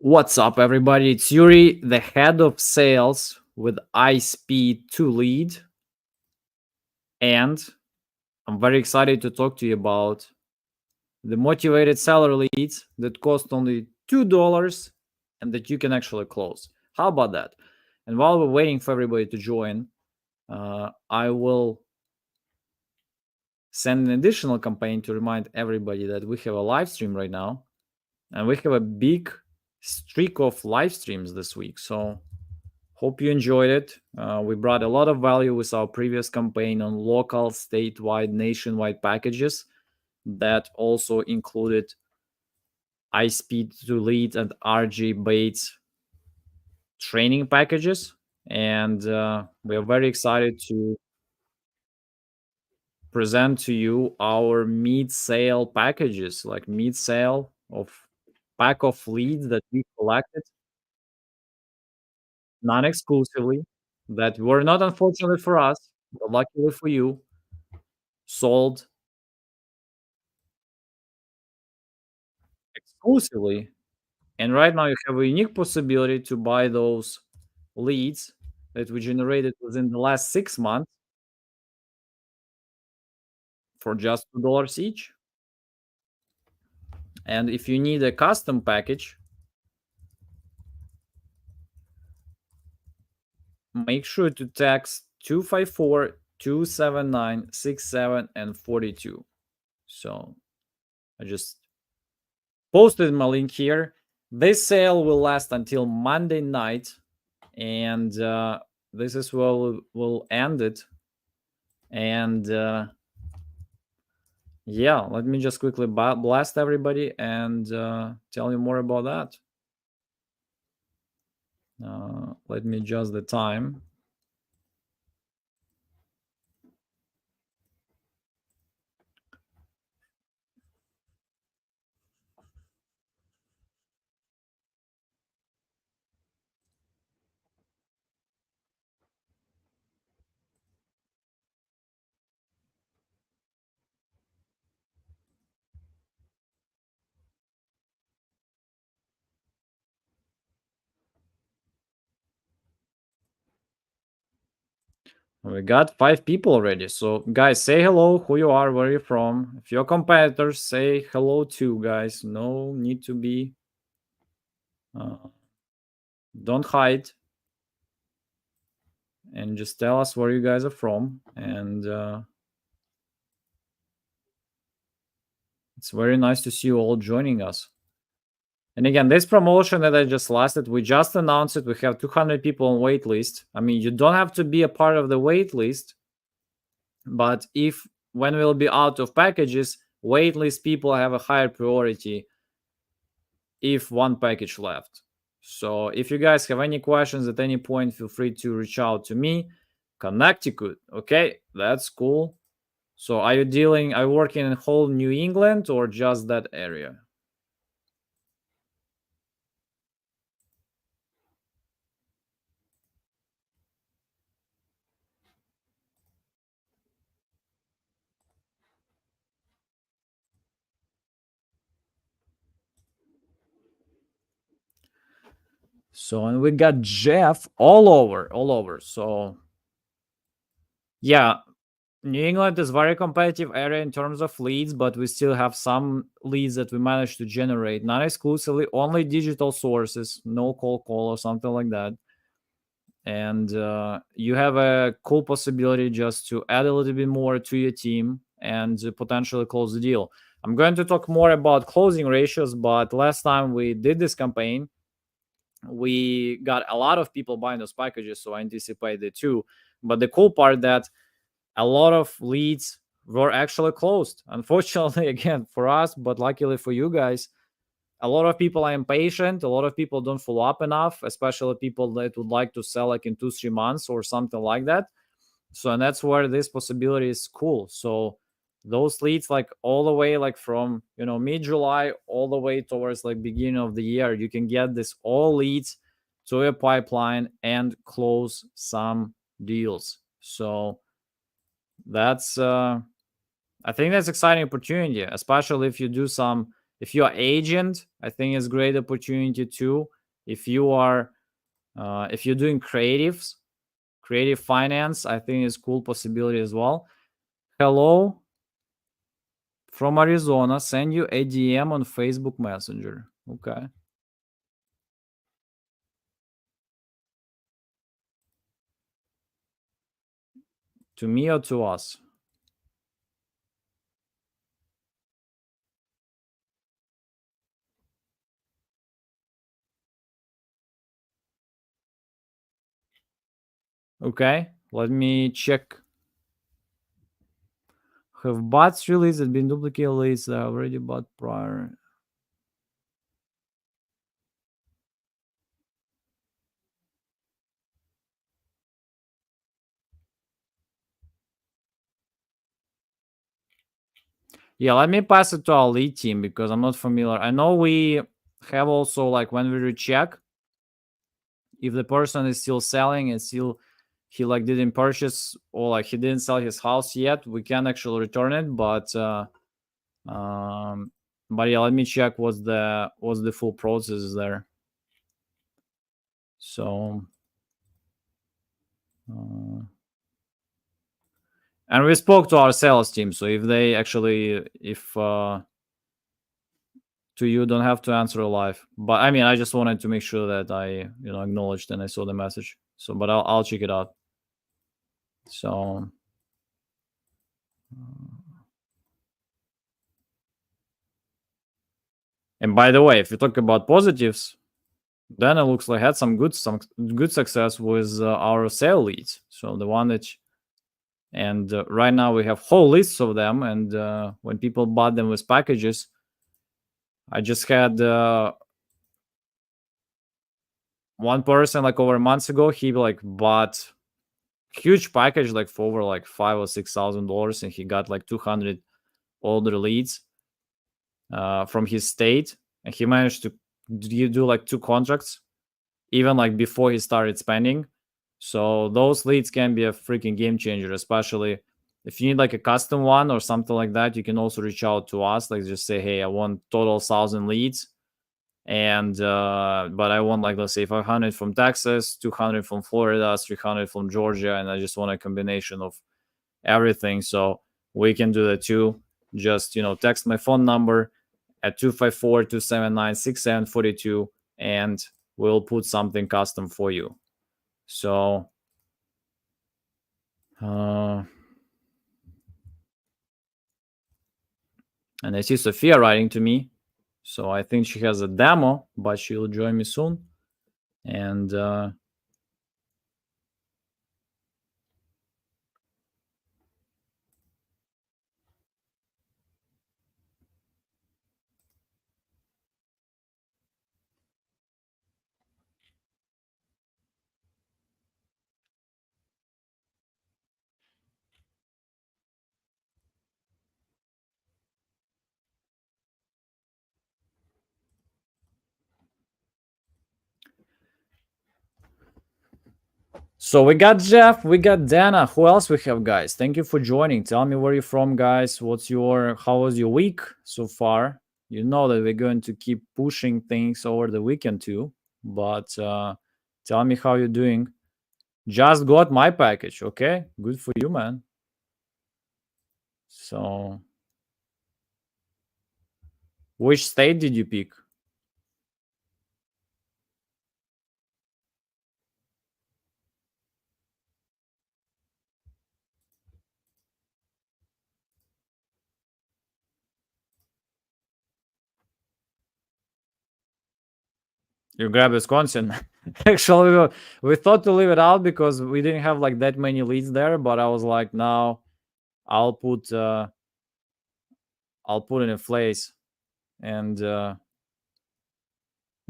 What's up, everybody? It's Yuri, the head of sales with iSpeed2Lead, and I'm very excited to talk to you about the motivated seller leads that cost only $2 and that you can actually close. How about that? And while we're waiting for everybody to join, I will send an additional campaign to remind everybody that we have a live stream right now, and we have a big streak of live streams this week. So hope you enjoyed it. We brought a lot of value with our previous campaign on local, statewide, nationwide packages that also included iSpeed2Lead and RJ Bates training packages. And we are very excited to present to you our mid-sale packages, like mid-sale of pack of leads that we collected non-exclusively, that were not unfortunately for us, but luckily for you, sold exclusively. And right now you have a unique possibility to buy those leads that we generated within the last 6 months for just $2 each. And if you need a custom package, make sure to text 254-279-67 and 42. So I just posted my link here. This sale will last until Monday night, and this is where we'll end it. And yeah, let me just quickly blast everybody and tell you more about that. Let me adjust the time. We got 5 people already. So guys, say hello, who you are, where you're from. If you're competitors, say hello too, guys. No need to be don't hide, and just tell us where you guys are from. And it's very nice to see you all joining us. And again, this promotion that I just lasted, we just announced it. We have 200 people on wait list. I mean, you don't have to be a part of the wait list, but when we'll be out of packages, wait list people have a higher priority if one package left. So if you guys have any questions at any point, feel free to reach out to me. Connecticut, okay, that's cool. So are you working in whole New England or just that area? So, and we got Jeff all over. So yeah, New England is very competitive area in terms of leads, but we still have some leads that we managed to generate, not exclusively, only digital sources, no cold call or something like that. And you have a cool possibility just to add a little bit more to your team and potentially close the deal. I'm going to talk more about closing ratios, but last time we did this campaign, we got a lot of people buying those packages, so I anticipate it too. But the cool part that a lot of leads were actually closed. Unfortunately, again, for us, but luckily for you guys, a lot of people are impatient. A lot of people don't follow up enough, especially people that would like to sell like in 2-3 months or something like that. So, and that's where this possibility is cool. So those leads, like all the way, like from mid-July all the way towards like beginning of the year, you can get this all leads to a pipeline and close some deals. So that's I think that's exciting opportunity, especially if you do some, if you're agent, I think it's great opportunity too. if you are if you're doing creative finance, I think it's cool possibility as well. Hello from Arizona, send you a DM on Facebook Messenger. Okay. To me or to us? Okay, let me check. Have bots released that been duplicate leads that already bought prior? Yeah, let me pass it to our lead team because I'm not familiar. I know we have also, like, when we recheck, if the person is still selling and still he like didn't purchase or like he didn't sell his house yet, we can actually return it. But yeah, let me check what's the full process there. So and we spoke to our sales team, so if they actually if to you don't have to answer live, but I mean I just wanted to make sure that I acknowledged and I saw the message. So but I'll check it out. So and by the way, if you talk about positives, then it looks like had some good success with our sale leads. So the one that and right now we have whole lists of them, and when people bought them with packages, I just had one person like over months ago, he like bought huge package like for over like $5,000 or $6,000, and he got like 200 older leads from his state, and he managed to do like 2 contracts even like before he started spending. So those leads can be a freaking game changer, especially if you need like a custom one or something like that. You can also reach out to us, like just say, hey, I want total 1,000 leads, and but I want like let's say 500 from Texas, 200 from Florida, 300 from Georgia, and I just want a combination of everything. So we can do that too. Just text my phone number at 254-279-6742, and we'll put something custom for you. So and I see Sophia writing to me, so I think she has a demo, but she'll join me soon. And so we got Jeff, we got Dana. Who else we have, guys? Thank you for joining. Tell me where you're from, guys. How was your week so far? You know that we're going to keep pushing things over the weekend too. But tell me how you're doing. Just got my package. Okay, good for you, man. So, which state did you pick? You grab Wisconsin. Actually, we thought to leave it out because we didn't have like that many leads there. But I was like, no, I'll put it in place. And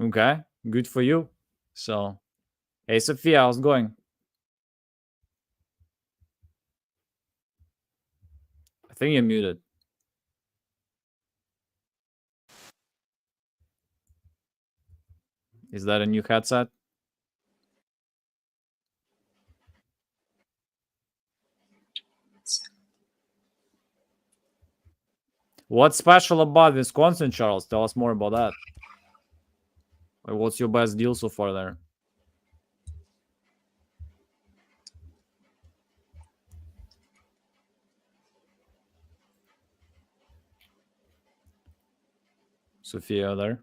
okay, good for you. So, hey, Sophia, how's it going? I think you're muted. Is that a new headset? What's special about Wisconsin, Charles? Tell us more about that. What's your best deal so far there? Sophia there?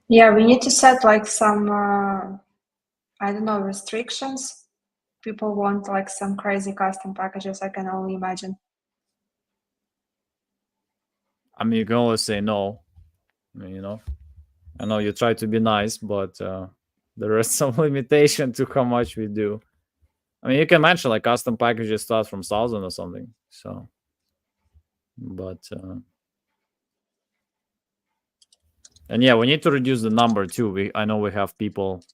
Yeah, we need to set like some, I don't know, restrictions. People want like some crazy custom packages, I can only imagine. I mean, you can always say no. I mean, I know you try to be nice, but there is some limitation to how much we do. I mean, you can mention like custom packages start from 1,000 or something. So, but and yeah, we need to reduce the number too. I know we have people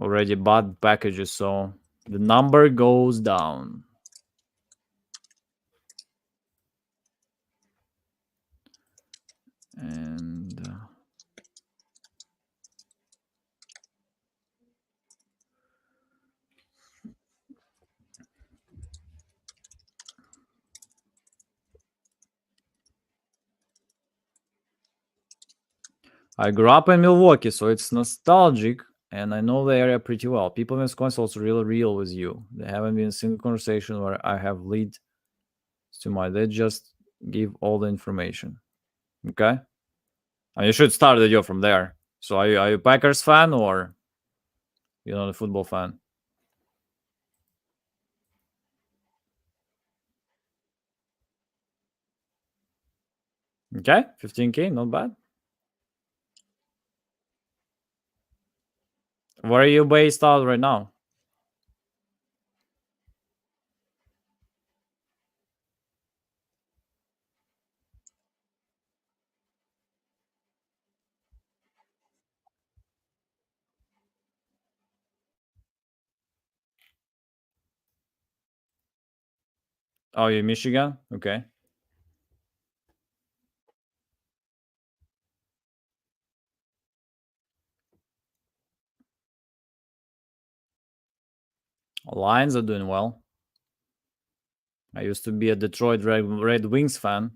already bought packages, so the number goes down. And I grew up in Milwaukee, so it's nostalgic, and I know the area pretty well. People in Wisconsin also really real with you. They haven't been a single conversation where I have lead to my. They just give all the information. Okay, and you should start the job from there. So are you Packers fan or you're not a football fan? Okay, 15K, not bad. Where are you based out right now? Oh, you're Michigan? Okay. Lions are doing well. I used to be a Detroit Red Wings fan.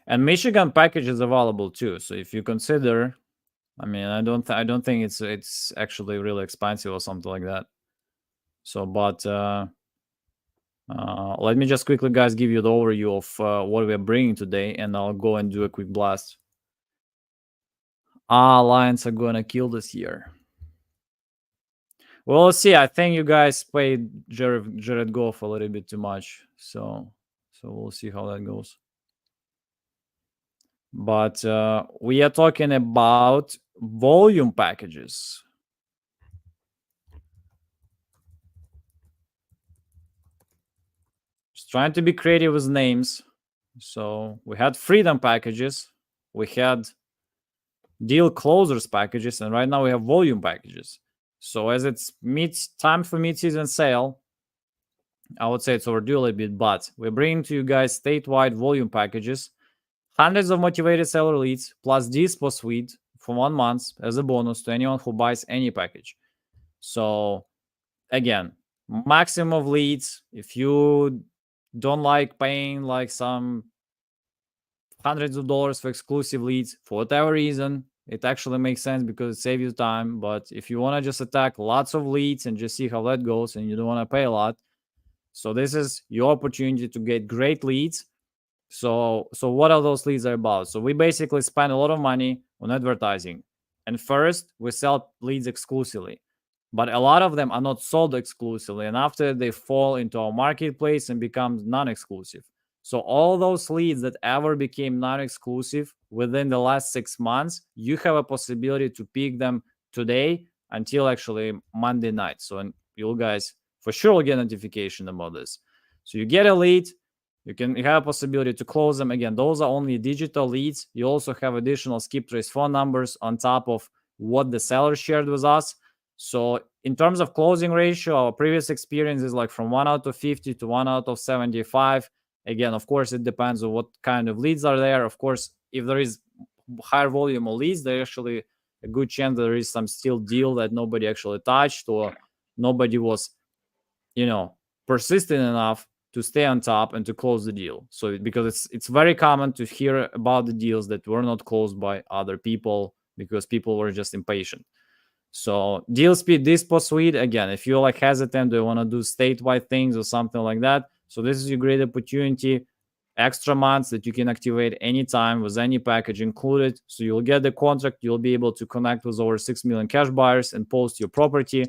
And Michigan package is available too. So if you consider, I mean, I don't think it's actually really expensive or something like that. So, but let me just quickly, guys, give you the overview of what we're bringing today, and I'll go and do a quick blast. Lions are gonna kill this year. Well, let's see. I think you guys played Jared Goff a little bit too much, so we'll see how that goes. But we are talking about volume packages. Just trying to be creative with names. So we had freedom packages, we had deal closers packages, and right now we have volume packages. So as it's time for mid-season sale, I would say it's overdue a little bit, but we're bringing to you guys statewide volume packages, hundreds of motivated seller leads, plus Dispo suite for 1 month as a bonus to anyone who buys any package. So again, maximum of leads. If you don't like paying like some hundreds of dollars for exclusive leads for whatever reason, it actually makes sense because it saves you time. But if you want to just attack lots of leads and just see how that goes and you don't want to pay a lot, so this is your opportunity to get great leads. So what are those leads are about? So we basically spend a lot of money on advertising, and first we sell leads exclusively, but a lot of them are not sold exclusively, and after they fall into our marketplace and become non-exclusive. So all those leads that ever became non-exclusive within the last 6 months, you have a possibility to pick them today until actually Monday night. So and you guys for sure will get notification about this. So you get a lead, you have a possibility to close them. Again, those are only digital leads. You also have additional skip trace phone numbers on top of what the seller shared with us. So in terms of closing ratio, our previous experience is like from 1 out of 50 to 1 out of 75. Again, of course, it depends on what kind of leads are there. Of course, if there is higher volume of leads, there's actually a good chance there is some still deal that nobody actually touched or nobody was, persistent enough to stay on top and to close the deal. So because it's very common to hear about the deals that were not closed by other people because people were just impatient. So deal speed, dispo suite, again, if you're like hesitant, or you want to do statewide things or something like that, so this is your great opportunity. Extra months that you can activate anytime with any package included. So you'll get the contract, you'll be able to connect with over 6 million cash buyers and post your property.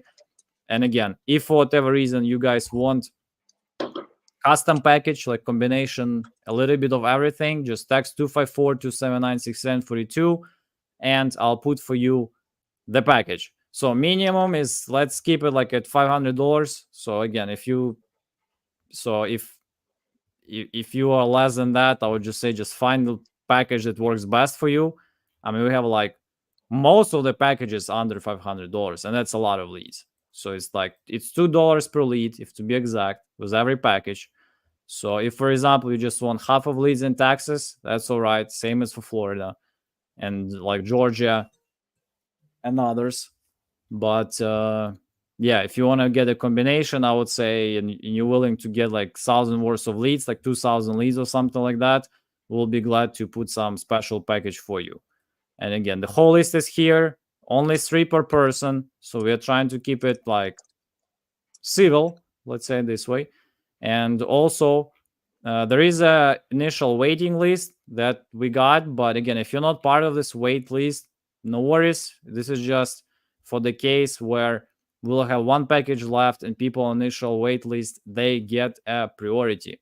And again, if for whatever reason you guys want custom package, like combination, a little bit of everything, just text 254-279-6742 and I'll put for you the package. So minimum is, let's keep it like at $500. So again, if you are less than that, I would just say just find the package that works best for you. I mean, we have like most of the packages under $500, and that's a lot of leads. So it's $2 per lead, if to be exact, with every package. So if, for example, you just want half of leads in Texas, that's all right. Same as for Florida and like Georgia and others. But yeah, if you want to get a combination, I would say, and you're willing to get like 1,000 worth of leads, like 2,000 leads or something like that, we'll be glad to put some special package for you. And again, the whole list is here, only 3 per person. So we are trying to keep it like civil, let's say it this way. And also, there is a initial waiting list that we got. But again, if you're not part of this wait list, no worries. This is just for the case where we'll have one package left and people on initial wait list, they get a priority.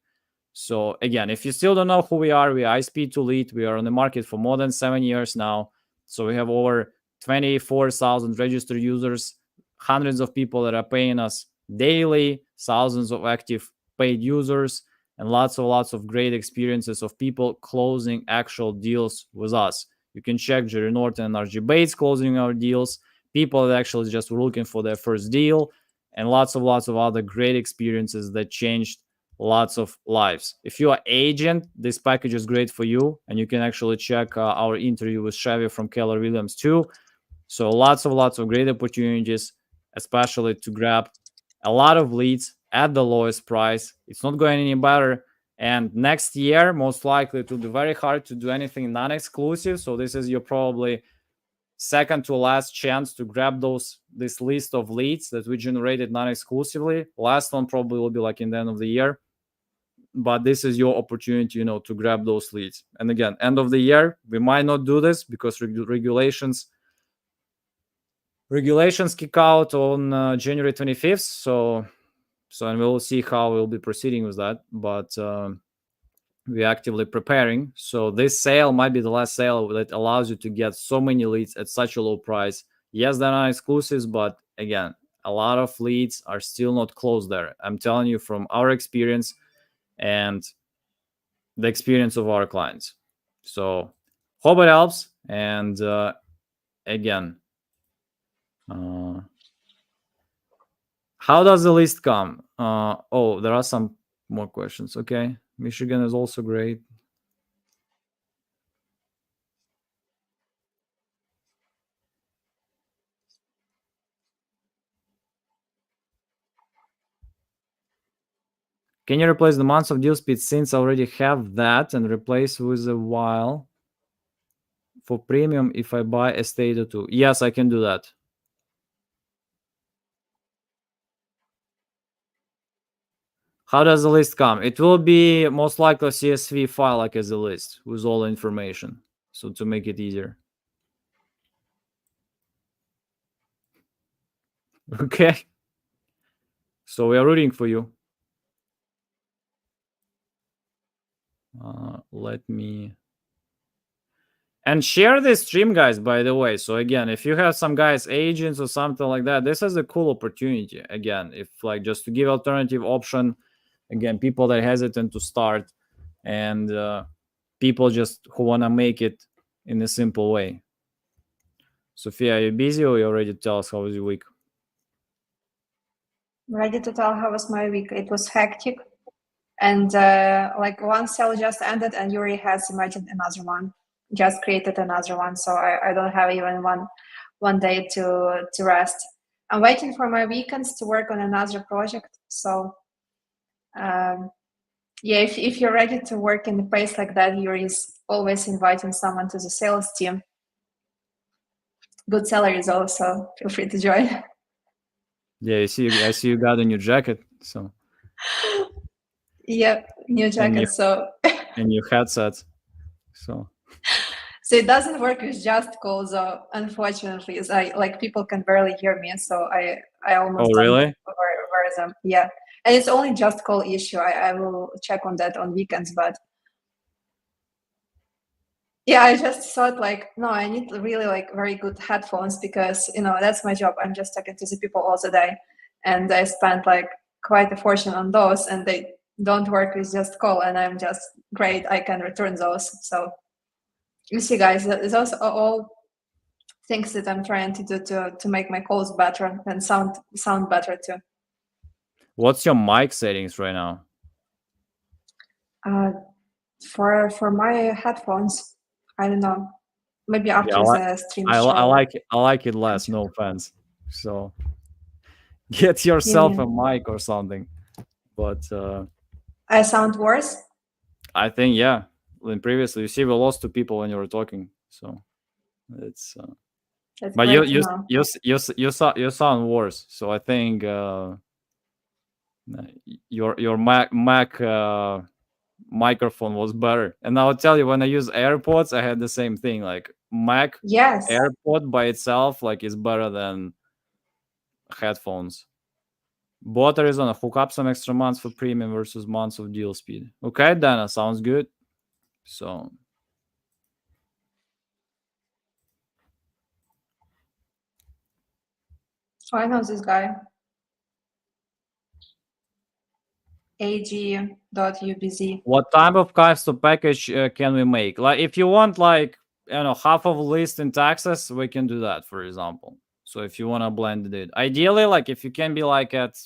So again, if you still don't know who we are ISP2Lead. We are on the market for more than 7 years now. So we have over 24,000 registered users, hundreds of people that are paying us daily, thousands of active paid users, and lots of great experiences of people closing actual deals with us. You can check Jerry Norton and RG Bates closing our deals, people that actually just were looking for their first deal, and lots of other great experiences that changed lots of lives. If you are agent, this package is great for you, and you can actually check our interview with Chevy from Keller Williams too. So lots of great opportunities, especially to grab a lot of leads at the lowest price. It's not going any better. And next year, most likely, it will be very hard to do anything non-exclusive. So this is your probably second to last chance to grab this list of leads that we generated non-exclusively. Last one probably will be like in the end of the year. But this is your opportunity, to grab those leads. And again, end of the year, we might not do this because regulations kick out on January 25th. So and we'll see how we'll be proceeding with that. But we're actively preparing. So this sale might be the last sale that allows you to get so many leads at such a low price. Yes, they're not exclusives, but again, a lot of leads are still not closed there. I'm telling you from our experience and the experience of our clients. So hope it helps. And again, how does the list come? Oh, there are some more questions. Okay. Michigan is also great. Can you replace the months of deal speed since I already have that and replace with a while for premium if I buy a state or two? Yes, I can do that. How does the list come? It will be most likely a CSV file like as a list with all the information. So to make it easier. Okay. So we are rooting for you. Let me... And share this stream, guys, by the way. So again, if you have some guys, agents or something like that, this is a cool opportunity. Again, if like just to give alternative option, again, people that hesitant to start and people just who want to make it in a simple way. Sophia, are you busy or you already tell us how was your week? Ready to tell how was my week. It was hectic. And like one sale just ended and Yuri has imagined another one, just created another one. So I don't have even one day to rest. I'm waiting for my weekends to work on another project. So Yeah, if you're ready to work in a place like that, you're always inviting someone to the sales team. Good salaries also. Feel free to join. Yeah, I see you got a new jacket, so Yeah, new jacket. So and new headset. So it doesn't work with just calls. Unfortunately, like people can barely hear me, so I almost oh don't really? wear them. Yeah, and it's only just call issue. I will check on that on weekends, but yeah, I just thought like, no, I need really like very good headphones because that's my job. I'm just talking to the people all the day, and I spent like quite a fortune on those, and they don't work with just call, and I'm just great. I can return those. So you see, guys, those are all things that I'm trying to do to make my calls better and sound better too. What's your mic settings right now? For my headphones, I don't know. Maybe after the stream I show. like it less. No offense. So get yourself a mic or something. But I sound worse. I think yeah. Then previously, you see, we lost 2 people when you were talking. So it's. That's But great to know. you sound worse. So I think your Mac microphone was better. And I'll tell you, when I use AirPods, I had the same thing. Like Mac Yes. AirPod by itself, like is better than headphones. Both Arizona, hook up some extra months for premium versus months of deal speed. Okay, Dana, sounds good. So I know this guy. ag.ubz. what type of custom package can we make? Like if you want like half of a list in taxes, we can do that, for example. So if you want to blend it, ideally, like if you can be like at,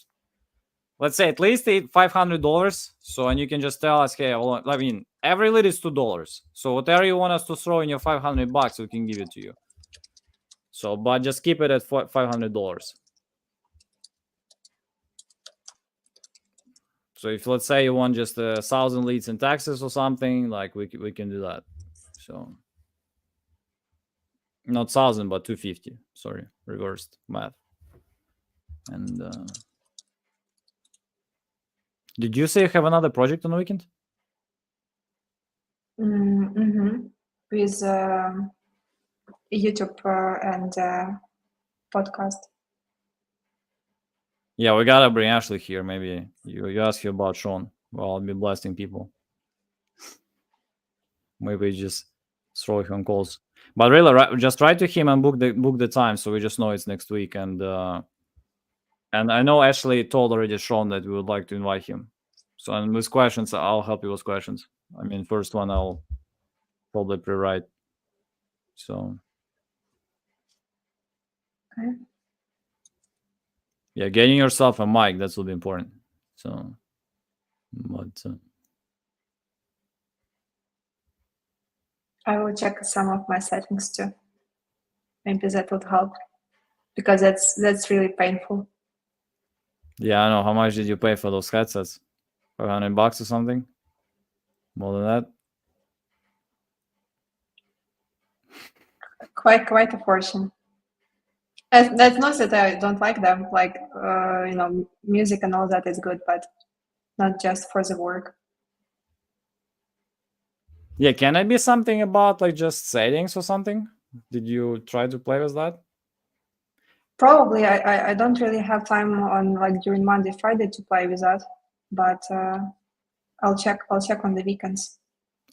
let's say at least $500. So and you can just tell us, hey, I mean, every lead is $2. So whatever you want us to throw in your $500, we can give it to you. So, but just keep it at $500. So if let's say you want just 1,000 leads in taxes or something, like we can do that. So not 1,000 but 250. Sorry, reversed math. And did you say you have another project on the weekend? Mm-hmm. With YouTube and podcast. Yeah, we gotta bring Ashley here. Maybe you ask her about Sean. Well, I'll be blasting people. Maybe just throw him calls. But really, just write to him and book the time, so we just know it's next week. And I know Ashley told already Sean that we would like to invite him. So and with questions, I'll help you with questions. I mean, first one I'll probably pre-write. So Okay. yeah, getting yourself a mic, that will be important. So, but I will check some of my settings too. Maybe that would help because that's really painful. yeah, I know. How much did you pay for those headsets? $500 or something? More than that? Quite a portion. That's not that I don't like them. Like music and all that is good, but not just for the work. Yeah, can it be something about like just settings or something? Did you try to play with that? Probably I don't really have time on like during Monday, Friday to play with that, but I'll check on the weekends.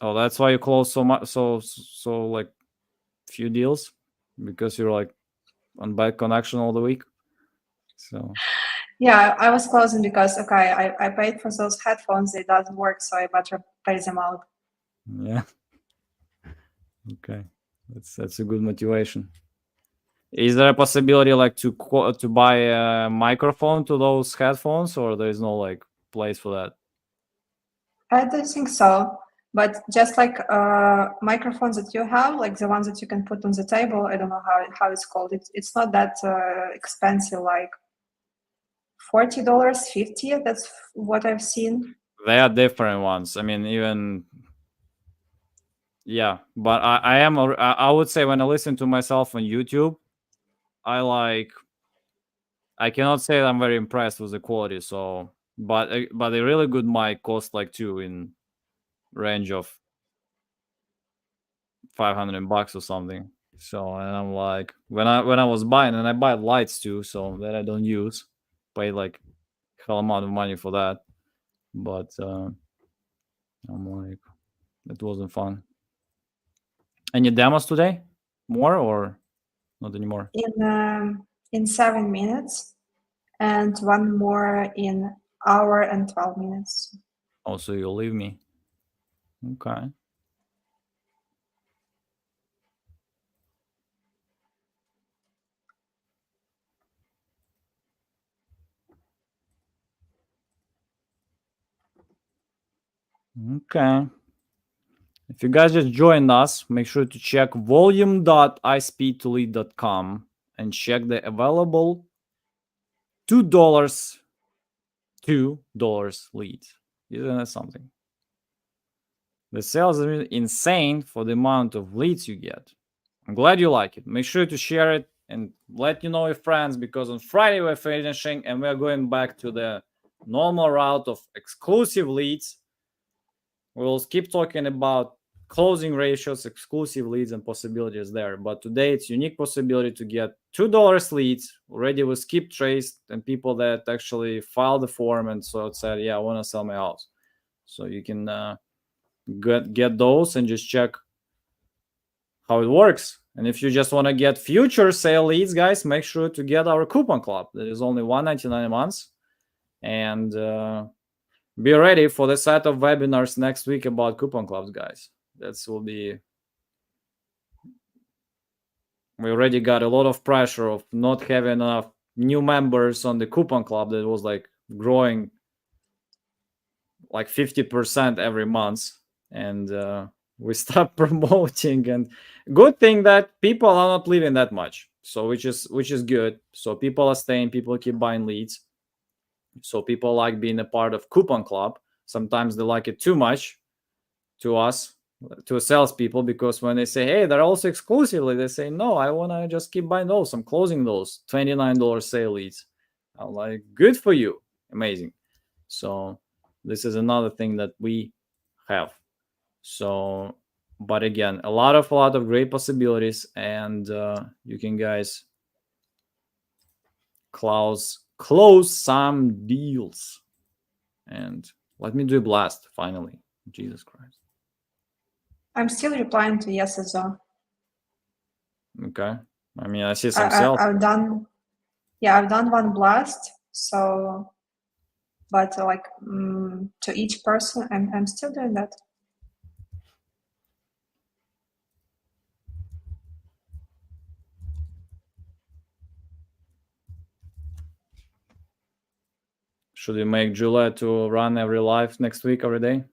Oh, that's why you close so much, so like few deals, because you're like on bad connection all the week. So yeah, I was closing because I paid for those headphones. It doesn't work, so I better pay them out. yeah. Okay, that's a good motivation. Is there a possibility like to buy a microphone to those headphones, or there is no like place for that? I don't think so. But just like microphones that you have, like the ones that you can put on the table, I don't know how it's called. It's not that expensive, like $40, 50. That's what I've seen. They are different ones. I mean, even yeah. But I would say when I listen to myself on YouTube, I cannot say I'm very impressed with the quality. So, but a really good mic costs like two in range of $500 or something. So, and I'm like, when I was buying, and I buy lights too, so that I don't use, pay like hell amount of money for that. But I'm like, it wasn't fun. Any demos today? More or not anymore? In 7 minutes, and one more in hour and 12 minutes. Oh, so you'll leave me? Okay. Okay. If you guys just joined us, make sure to check volume.ispeedtolead.com and check the available $2 leads. Isn't that something? The sales are insane for the amount of leads you get. I'm glad you like it. Make sure to share it and let you know your friends, because on Friday we're finishing and we're going back to the normal route of exclusive leads. We'll keep talking about closing ratios, exclusive leads, and possibilities there. But today it's unique possibility to get $2 leads already with skip trace and people that actually filed the form and so it said, yeah, I want to sell my house. So you can get those and just check how it works. And if you just want to get future sale leads, guys, make sure to get our coupon club. That is only $199 a month. And be ready for the set of webinars next week about coupon clubs, guys. That will be. We already got a lot of pressure of not having enough new members on the coupon club that was like growing like 50% every month. And we stopped promoting, and good thing that people are not leaving that much, so which is good. So people are staying, people keep buying leads, so people like being a part of coupon club. Sometimes they like it too much to us, to salespeople, because when they say, hey, they're also exclusively, they say, no, I want to just keep buying those, I'm closing those $29 sale leads. I'm like, good for you, amazing. So this is another thing that we have. So, but again, a lot of great possibilities, and you can guys close some deals. And let me do a blast finally. Jesus Christ. I'm still replying to yeses though. Okay. I mean, I see some sales. I've done one blast. So, but like to each person, I'm still doing that. Should we make Julia to run every live next week, every day?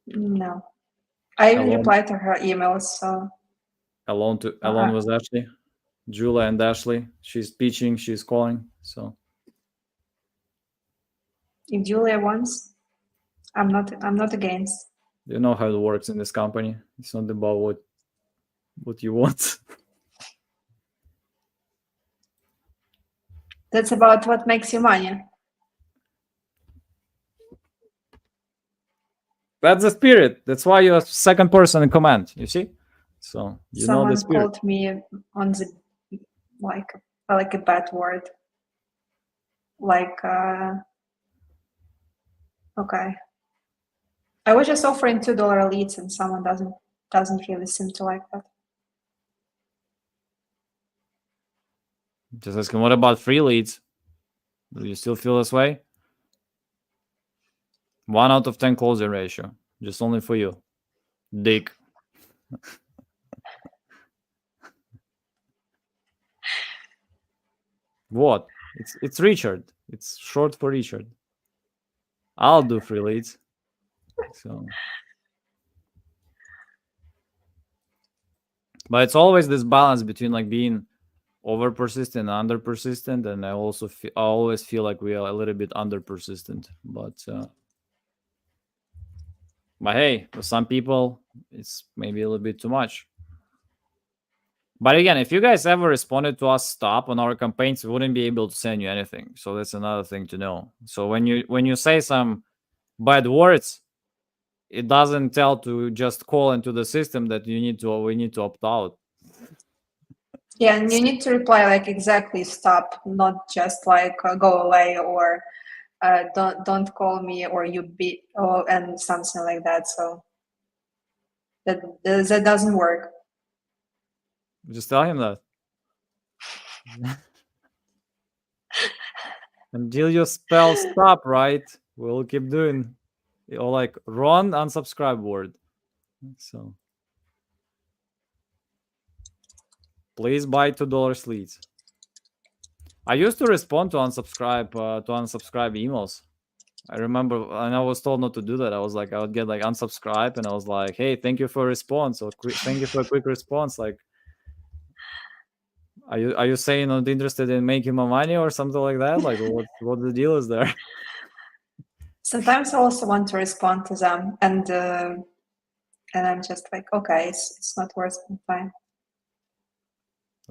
No, I even replied to her emails. So alone with Ashley, Julia and Ashley. She's teaching, she's calling. So if Julia wants, I'm not against. You know how it works in this company. It's not about what you want. That's about what makes you money. That's the spirit. That's why you're second person in command. You see? So you Someone know the spirit. called me on the like a bad word. Like okay. I was just offering $2 leads and someone doesn't really seem to like that. Just asking, what about free leads? Do you still feel this way? 1 out of 10 closing ratio. Just only for you. Dick. What? It's Richard. It's short for Richard. I'll do free leads. So, but it's always this balance between like being over persistent, under persistent, and I always feel like we are a little bit under persistent. But hey, for some people, it's maybe a little bit too much. But again, if you guys ever responded to us stop on our campaigns, we wouldn't be able to send you anything. So that's another thing to know. So when you say some bad words, it doesn't tell to just call into the system that we need to opt out. Yeah, and you need to reply like exactly stop, not just like go away or don't call me or you beat and something like that. So that doesn't work. Just tell him that. Until you spell stop right, we'll keep doing. Or like run unsubscribe word. So please buy $2 leads. I used to respond to unsubscribe emails. I remember, and I was told not to do that. I was like, I would get like unsubscribe, and I was like, hey, thank you for a response, or thank you for a quick response. Like, are you saying not interested in making more money or something like that? Like, what the deal is there? Sometimes I also want to respond to them, and I'm just like, okay, it's not worth my time.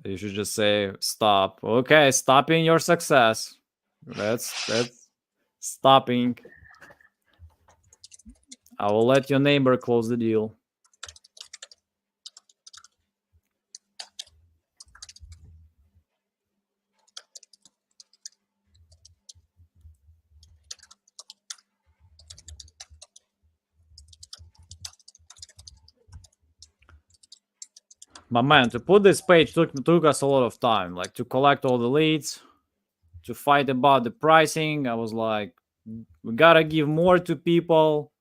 You should just say stop. Okay, stopping your success. That's stopping. I will let your neighbor close the deal. But man, to put this page took us a lot of time, like to collect all the leads, to fight about the pricing. I was like, we gotta give more to people.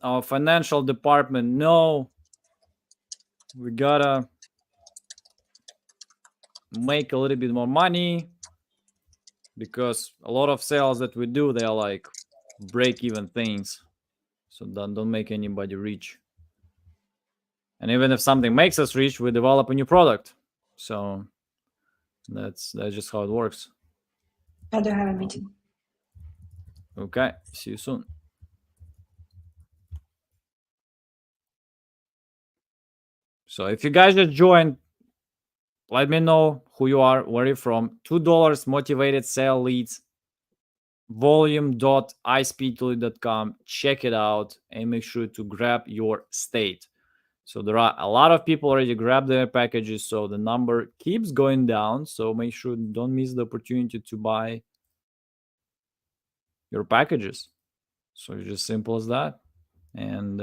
Our financial department, no. We gotta make a little bit more money because a lot of sales that we do, they are like break-even things. So don't make anybody rich. And even if something makes us rich, we develop a new product. So that's just how it works. I do have a meeting. Okay, see you soon. So if you guys just joined, let me know who you are, where you're from. $2 motivated sale leads, volume.ispeedtolead.com. Check it out and make sure to grab your state. So there are a lot of people already grabbed their packages, so the number keeps going down. So make sure don't miss the opportunity to buy your packages. So it's just simple as that. And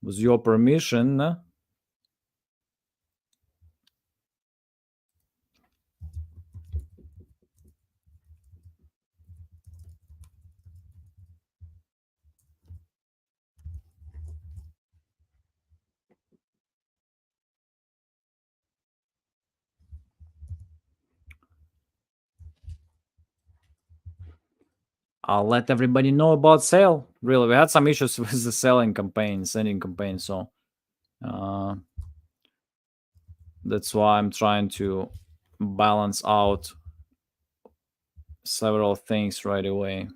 with your permission, I'll let everybody know about sale. Really, we had some issues with the sending campaign. So that's why I'm trying to balance out several things right away.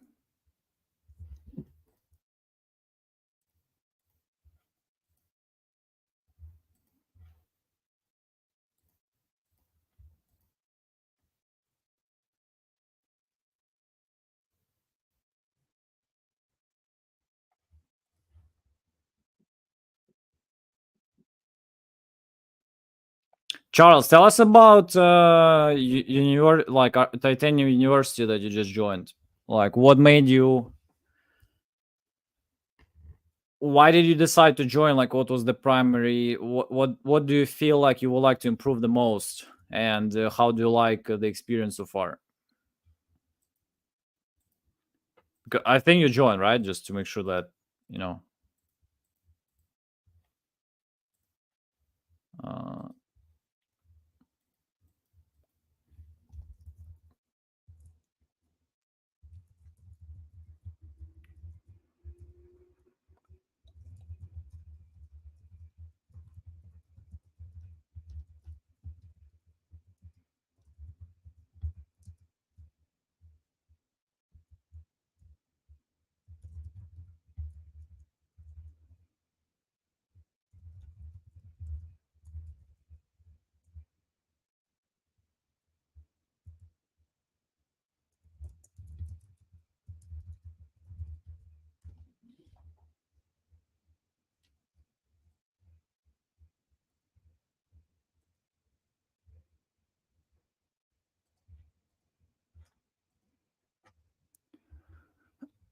Charles, tell us about Titanium University that you just joined. Like, what made you? Why did you decide to join? Like, what was the primary? What do you feel like you would like to improve the most? And how do you like the experience so far? I think you joined, right? Just to make sure that you know. Uh,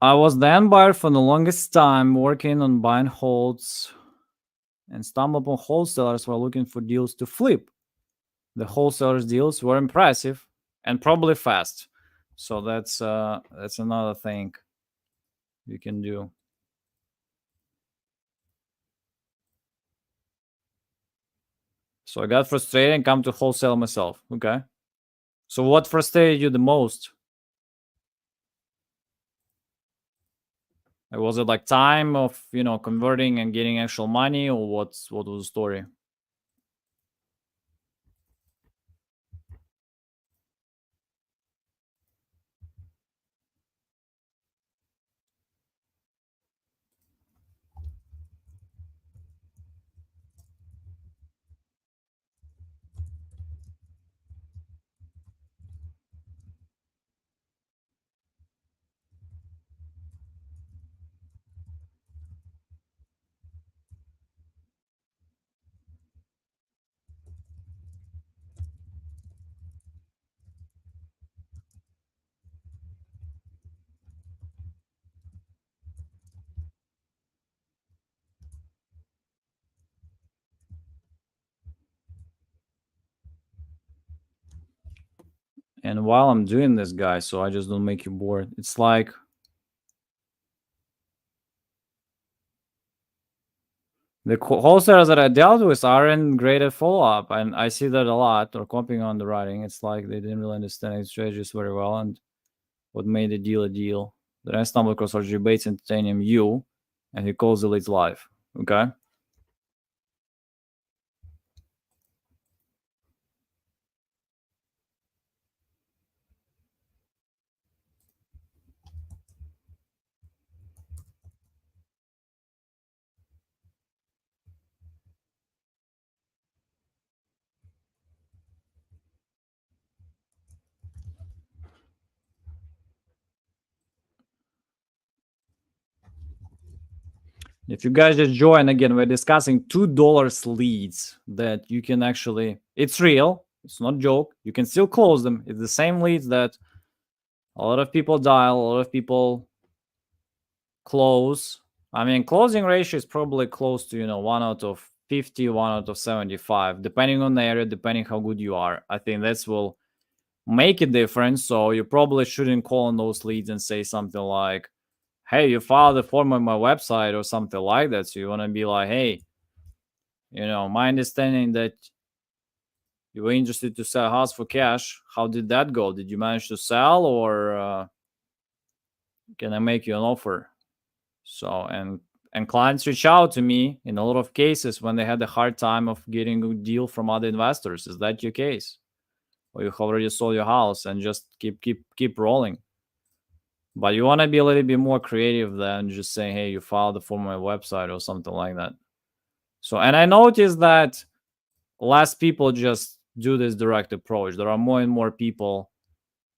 I was the end buyer for the longest time, working on buying holds, and stumbled upon wholesalers who are looking for deals to flip. The wholesalers deals were impressive and probably fast. So that's another thing you can do. So I got frustrated and come to wholesale myself. Okay. So what frustrated you the most? Was it like time of converting and getting actual money, or what was the story? And while I'm doing this, guys, so I just don't make you bored, it's like the wholesalers that I dealt with aren't great at follow-up, and I see that a lot, or copying on the writing. It's like they didn't really understand its strategies very well and what made a deal a deal. Then I stumbled across RG Bates and Titanium U, and he calls the leads live. Okay. If you guys just join, again, we're discussing $2 leads that you can actually, it's real, it's not a joke. You can still close them. It's the same leads that a lot of people dial, a lot of people close. I mean, closing ratio is probably close to 1 out of 50, 1 out of 75, depending on the area, depending how good you are. I think this will make a difference. So you probably shouldn't call on those leads and say something like, hey, you filed a form on my website or something like that. So you want to be like, hey, my understanding that you were interested to sell a house for cash. How did that go? Did you manage to sell, or can I make you an offer? So, and clients reach out to me in a lot of cases when they had a hard time of getting a deal from other investors. Is that your case? Or you already sold your house and just keep rolling? But you want to be a little bit more creative than just saying, hey, you filed it for my website or something like that. So, and I noticed that less people just do this direct approach. There are more and more people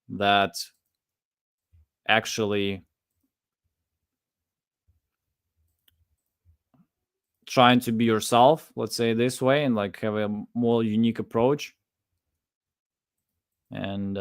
that actually trying to be yourself, let's say this way, and like have a more unique approach. And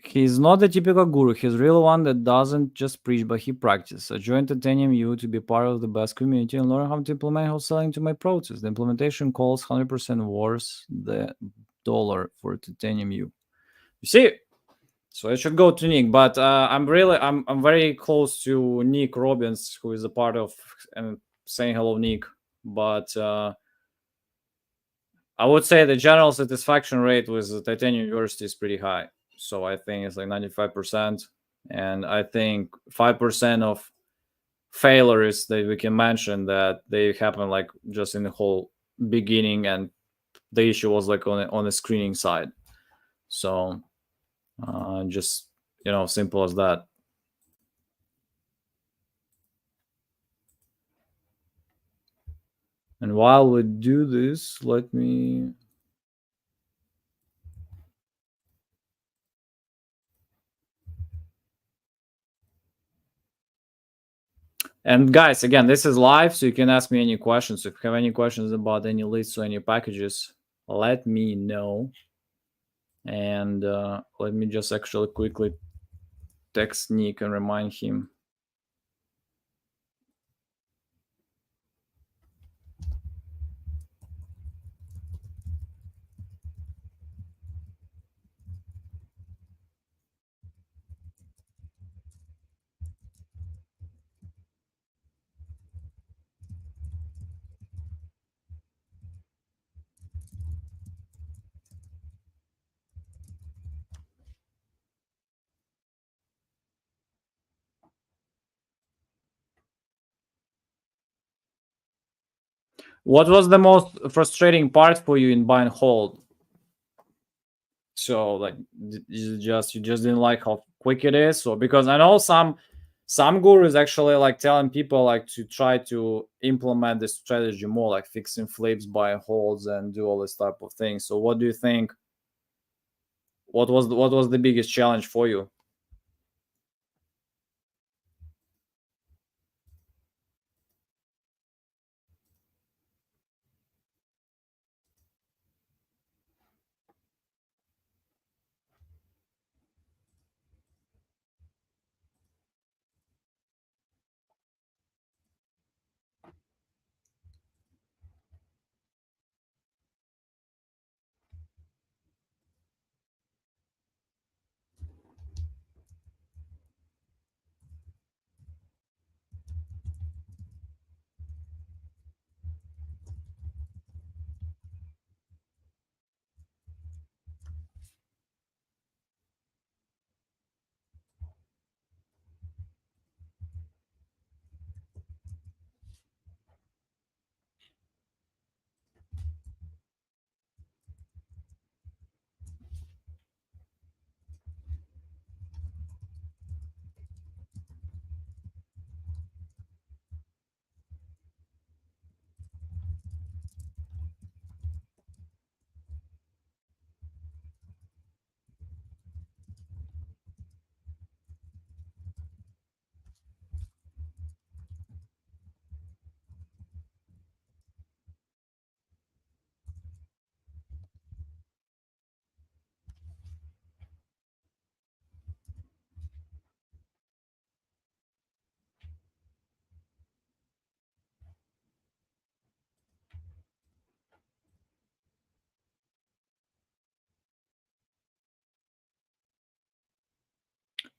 he's not the typical guru. He's real one that doesn't just preach, but he practices. I joined Titanium U to be part of the best community and learn how to implement wholesaling to my process. The implementation costs 100% worth the dollar for Titanium U. You see, So I should go to Nick, but I'm very close to Nick Robbins, who is a part of, and saying hello, Nick. But I would say the general satisfaction rate with the Titanium University is pretty high. So I think it's like 95%, and I think 5% of failures that we can mention that they happen like just in the whole beginning, and the issue was like on the screening side. So just simple as that. And while we do this, let me. And guys, again, this is live, so you can ask me any questions. If you have any questions about any lists or any packages, let me know. And let me just actually quickly text Nick and remind him. What was the most frustrating part for you in buy and hold? So like you just didn't like how quick it is, or because I know some gurus actually like telling people like to try to implement this strategy more, like fixing flips, buy and holds, and do all this type of thing. So what do you think? What was the biggest challenge for you?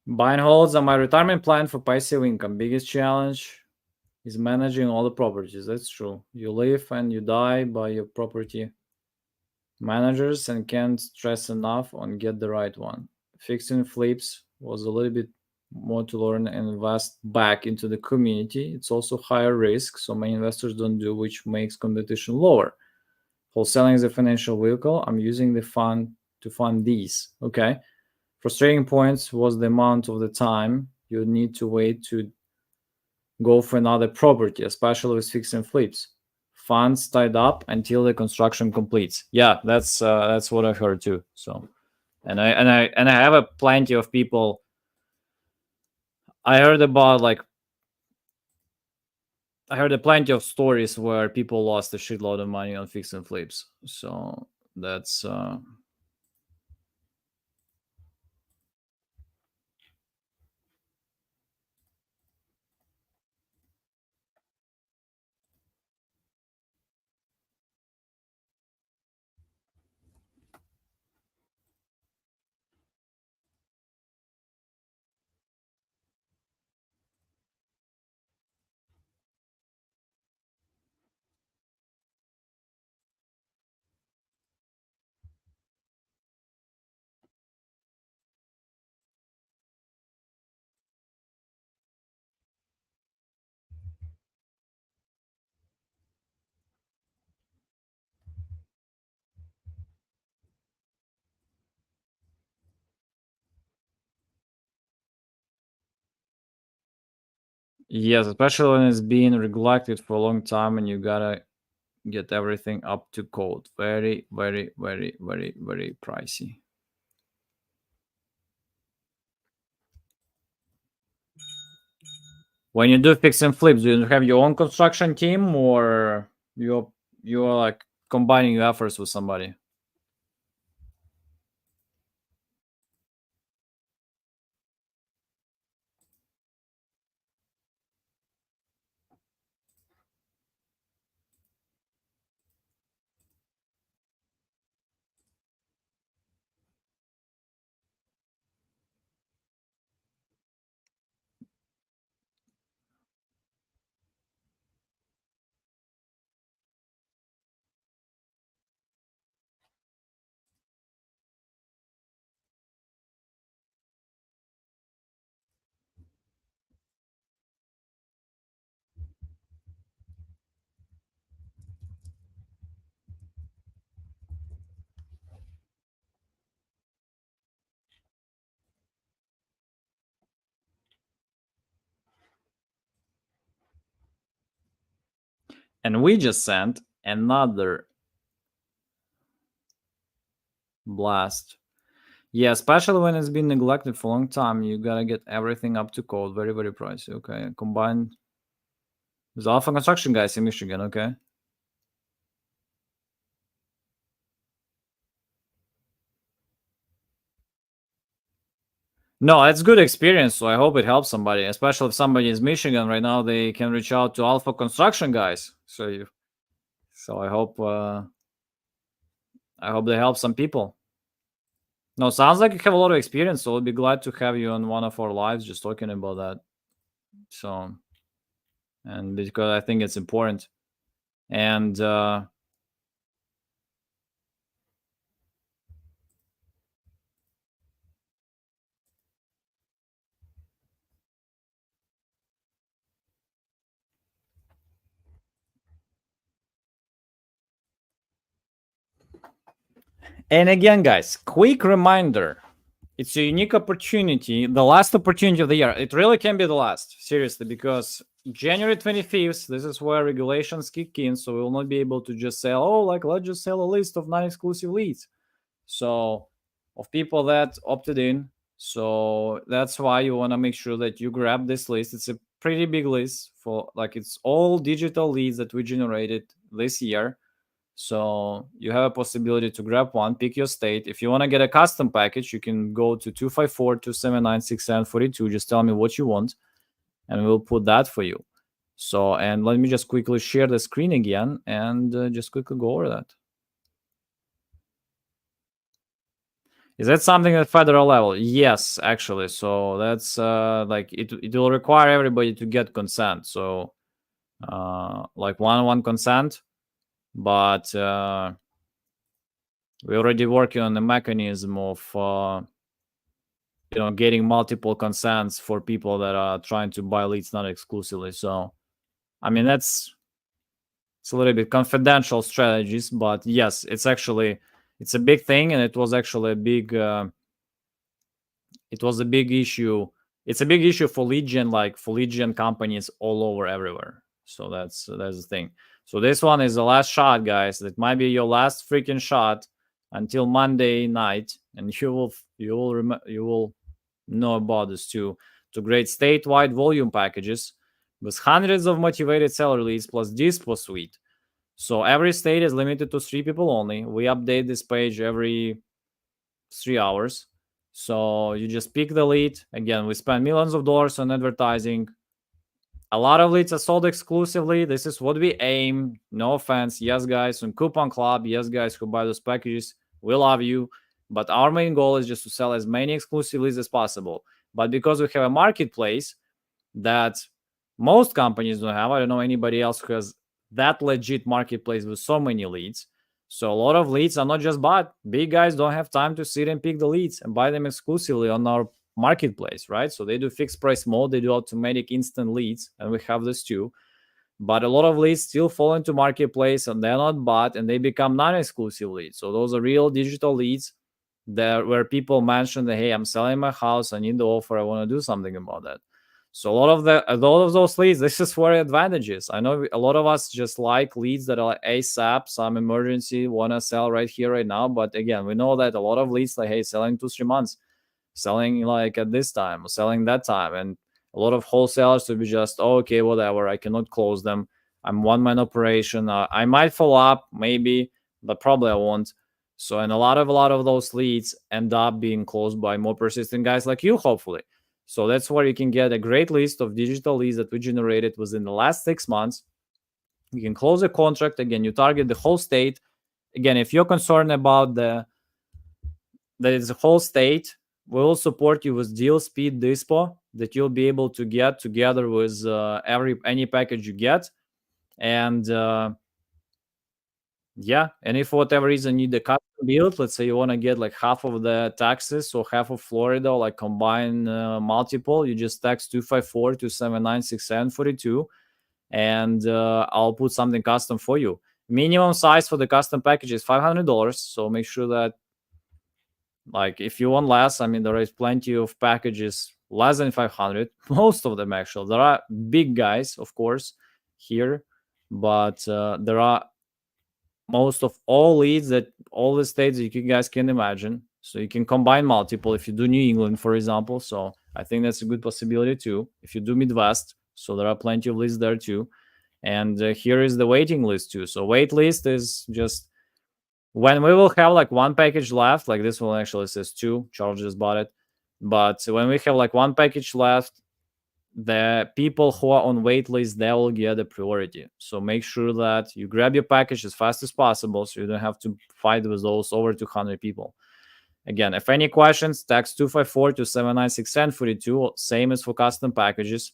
Buy and holds are my retirement plan for passive income. Biggest challenge is managing all the properties. That's true. You live and you die by your property managers and can't stress enough on get the right one. Fixing flips was a little bit more to learn and invest back into the community. It's also higher risk, so many investors don't do, which makes competition lower. Wholesaling is a financial vehicle. I'm using the fund to fund these. Okay. Frustrating points was the amount of the time you need to wait to go for another property, especially with fix and flips. Funds tied up until the construction completes. Yeah, that's what I've heard too. So, and I have a plenty of people. I heard about like I heard a plenty of stories where people lost a shitload of money on fix and flips. So that's Yes, especially when it's been neglected for a long time and you gotta get everything up to code. Very, very, very, very, very pricey. When you do fix and flips, do you have your own construction team or you're like combining your efforts with somebody? And we just sent another blast. Yeah, especially when it's been neglected for a long time, you gotta get everything up to code. Very, very pricey. Okay, combined with Alpha Construction guys in Michigan. Okay. No, it's good experience. So I hope it helps somebody, especially if somebody is Michigan right now. They can reach out to Alpha Construction guys. So I hope they help some people. No, sounds like you have a lot of experience. So I'll be glad to have you on one of our lives just talking about that. So, and because I think it's important. And And again, guys, quick reminder. It's a unique opportunity, the last opportunity of the year. It really can be the last, seriously, because January 25th, this is where regulations kick in. So we will not be able to just sell, let's just sell a list of non-exclusive leads. So, of people that opted in. So that's why you want to make sure that you grab this list. It's a pretty big list it's all digital leads that we generated this year. So you have a possibility to grab one, pick your state. If you want to get a custom package, you can go to 254-279-6742. Just tell me what you want, and we'll put that for you. So, and let me just quickly share the screen again and just quickly go over that. Is that something at federal level? Yes, actually. So that's it will require everybody to get consent. So like one consent, but we're already working on the mechanism of getting multiple consents for people that are trying to buy leads not exclusively. So I mean it's a little bit confidential strategies, but yes, it's a big thing, and it was actually a big issue. It's a big issue for lead gen companies all over everywhere. So that's the thing. So this one is the last shot, guys. That might be your last freaking shot until Monday night, and you will know about this too. To create statewide volume packages with hundreds of motivated seller leads plus Dispo suite. So every state is limited to 3 people only. We update this page every 3 hours. So you just pick the lead. Again, we spend millions of dollars on advertising. A lot of leads are sold exclusively. This is what we aim. No offense. Yes, guys, on Coupon Club. Yes, guys who buy those packages. We love you. But our main goal is just to sell as many exclusive leads as possible. But because we have a marketplace that most companies don't have, I don't know anybody else who has that legit marketplace with so many leads. So a lot of leads are not just bought. Big guys don't have time to sit and pick the leads and buy them exclusively on our marketplace, right? So they do fixed price mode, they do automatic instant leads, and we have this too. But a lot of leads still fall into marketplace and they're not bought and they become non-exclusive leads. So those are real digital leads where people mention that, hey, I'm selling my house, I need the offer, I want to do something about that. So a lot of those leads, this is where advantages. I know a lot of us just like leads that are like ASAP, some emergency, want to sell right here, right now. But again, we know that a lot of leads like, hey, selling 2, 3 months, selling like at this time, selling that time. And a lot of wholesalers to be just, oh, okay, whatever, I cannot close them. I'm one man operation. I might follow up, maybe, but probably I won't. So, and a lot of those leads end up being closed by more persistent guys like you, hopefully. So that's where you can get a great list of digital leads that we generated within the last 6 months. You can close a contract. Again, you target the whole state. Again, if you're concerned about that it's a whole state, we will support you with deal speed dispo that you'll be able to get together with any package you get. And yeah, and if for whatever reason you need the custom build, let's say you want to get like half of the Texas or half of Florida, like combine multiple, you just text 254 to 796 and I'll put something custom for you. Minimum size for the custom package is $500. So make sure that, like, if you want less, I mean, there is plenty of packages less than 500. Most of them, actually. There are big guys, of course, here, but there are most of all leads that all the states that you guys can imagine. So you can combine multiple if you do New England, for example. So I think that's a good possibility too. If you do Midwest, so there are plenty of leads there too. And here is the waiting list too. So wait list is just when we will have like one package left. Like this one actually says two. Charles just bought it, but when we have like one package left, the people who are on wait list, they will get a priority. So make sure that you grab your package as fast as possible so you don't have to fight with those over 200 people. Again, if any questions, text 254 to 796 same as for custom packages.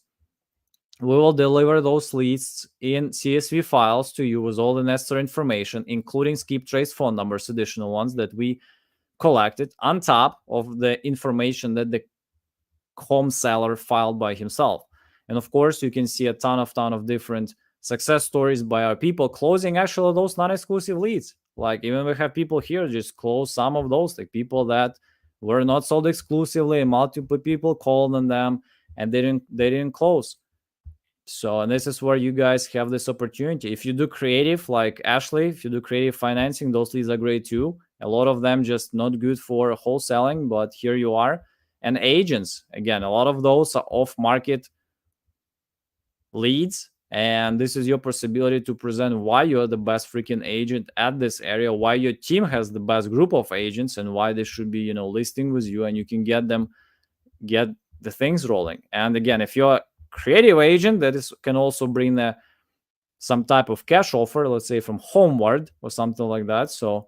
We will deliver those leads in CSV files to you with all the necessary information, including skip trace phone numbers, additional ones that we collected on top of the information that the home seller filed by himself. And of course, you can see a ton of different success stories by our people closing actually those non-exclusive leads. Like even we have people here just close some of those, like people that were not sold exclusively, and multiple people called on them and they didn't close. So, and this is where you guys have this opportunity. If you do creative, like Ashley, if you do creative financing, those leads are great too. A lot of them just not good for wholesaling, but here you are. And agents, again, a lot of those are off market leads. And this is your possibility to present why you're the best freaking agent at this area, why your team has the best group of agents, and why they should be, listing with you, and you can get the things rolling. And again, if you're a creative agent, that is can also bring some type of cash offer, let's say from Homeward or something like that. So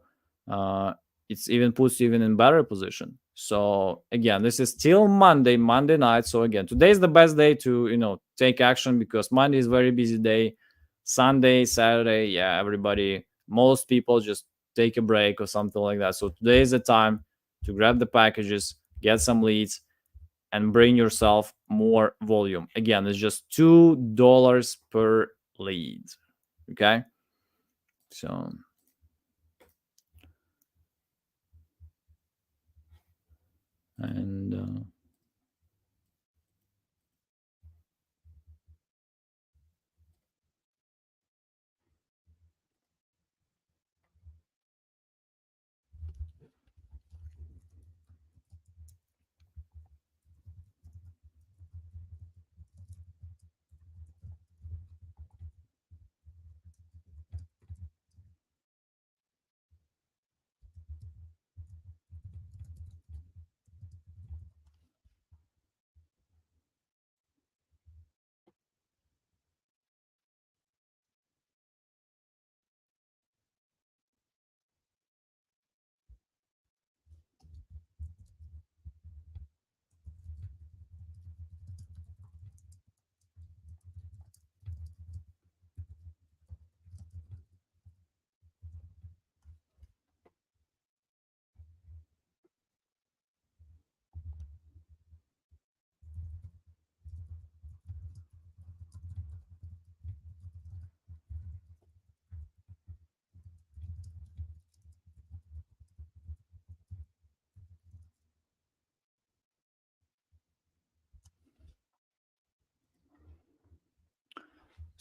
it's even puts you even in better position. So again, this is still Monday night. So again, today is the best day to take action because Monday is very busy day. Sunday, Saturday, yeah, most people just take a break or something like that. So today is the time to grab the packages, get some leads, and bring yourself more volume. Again, it's just $2 per lead. Okay. So and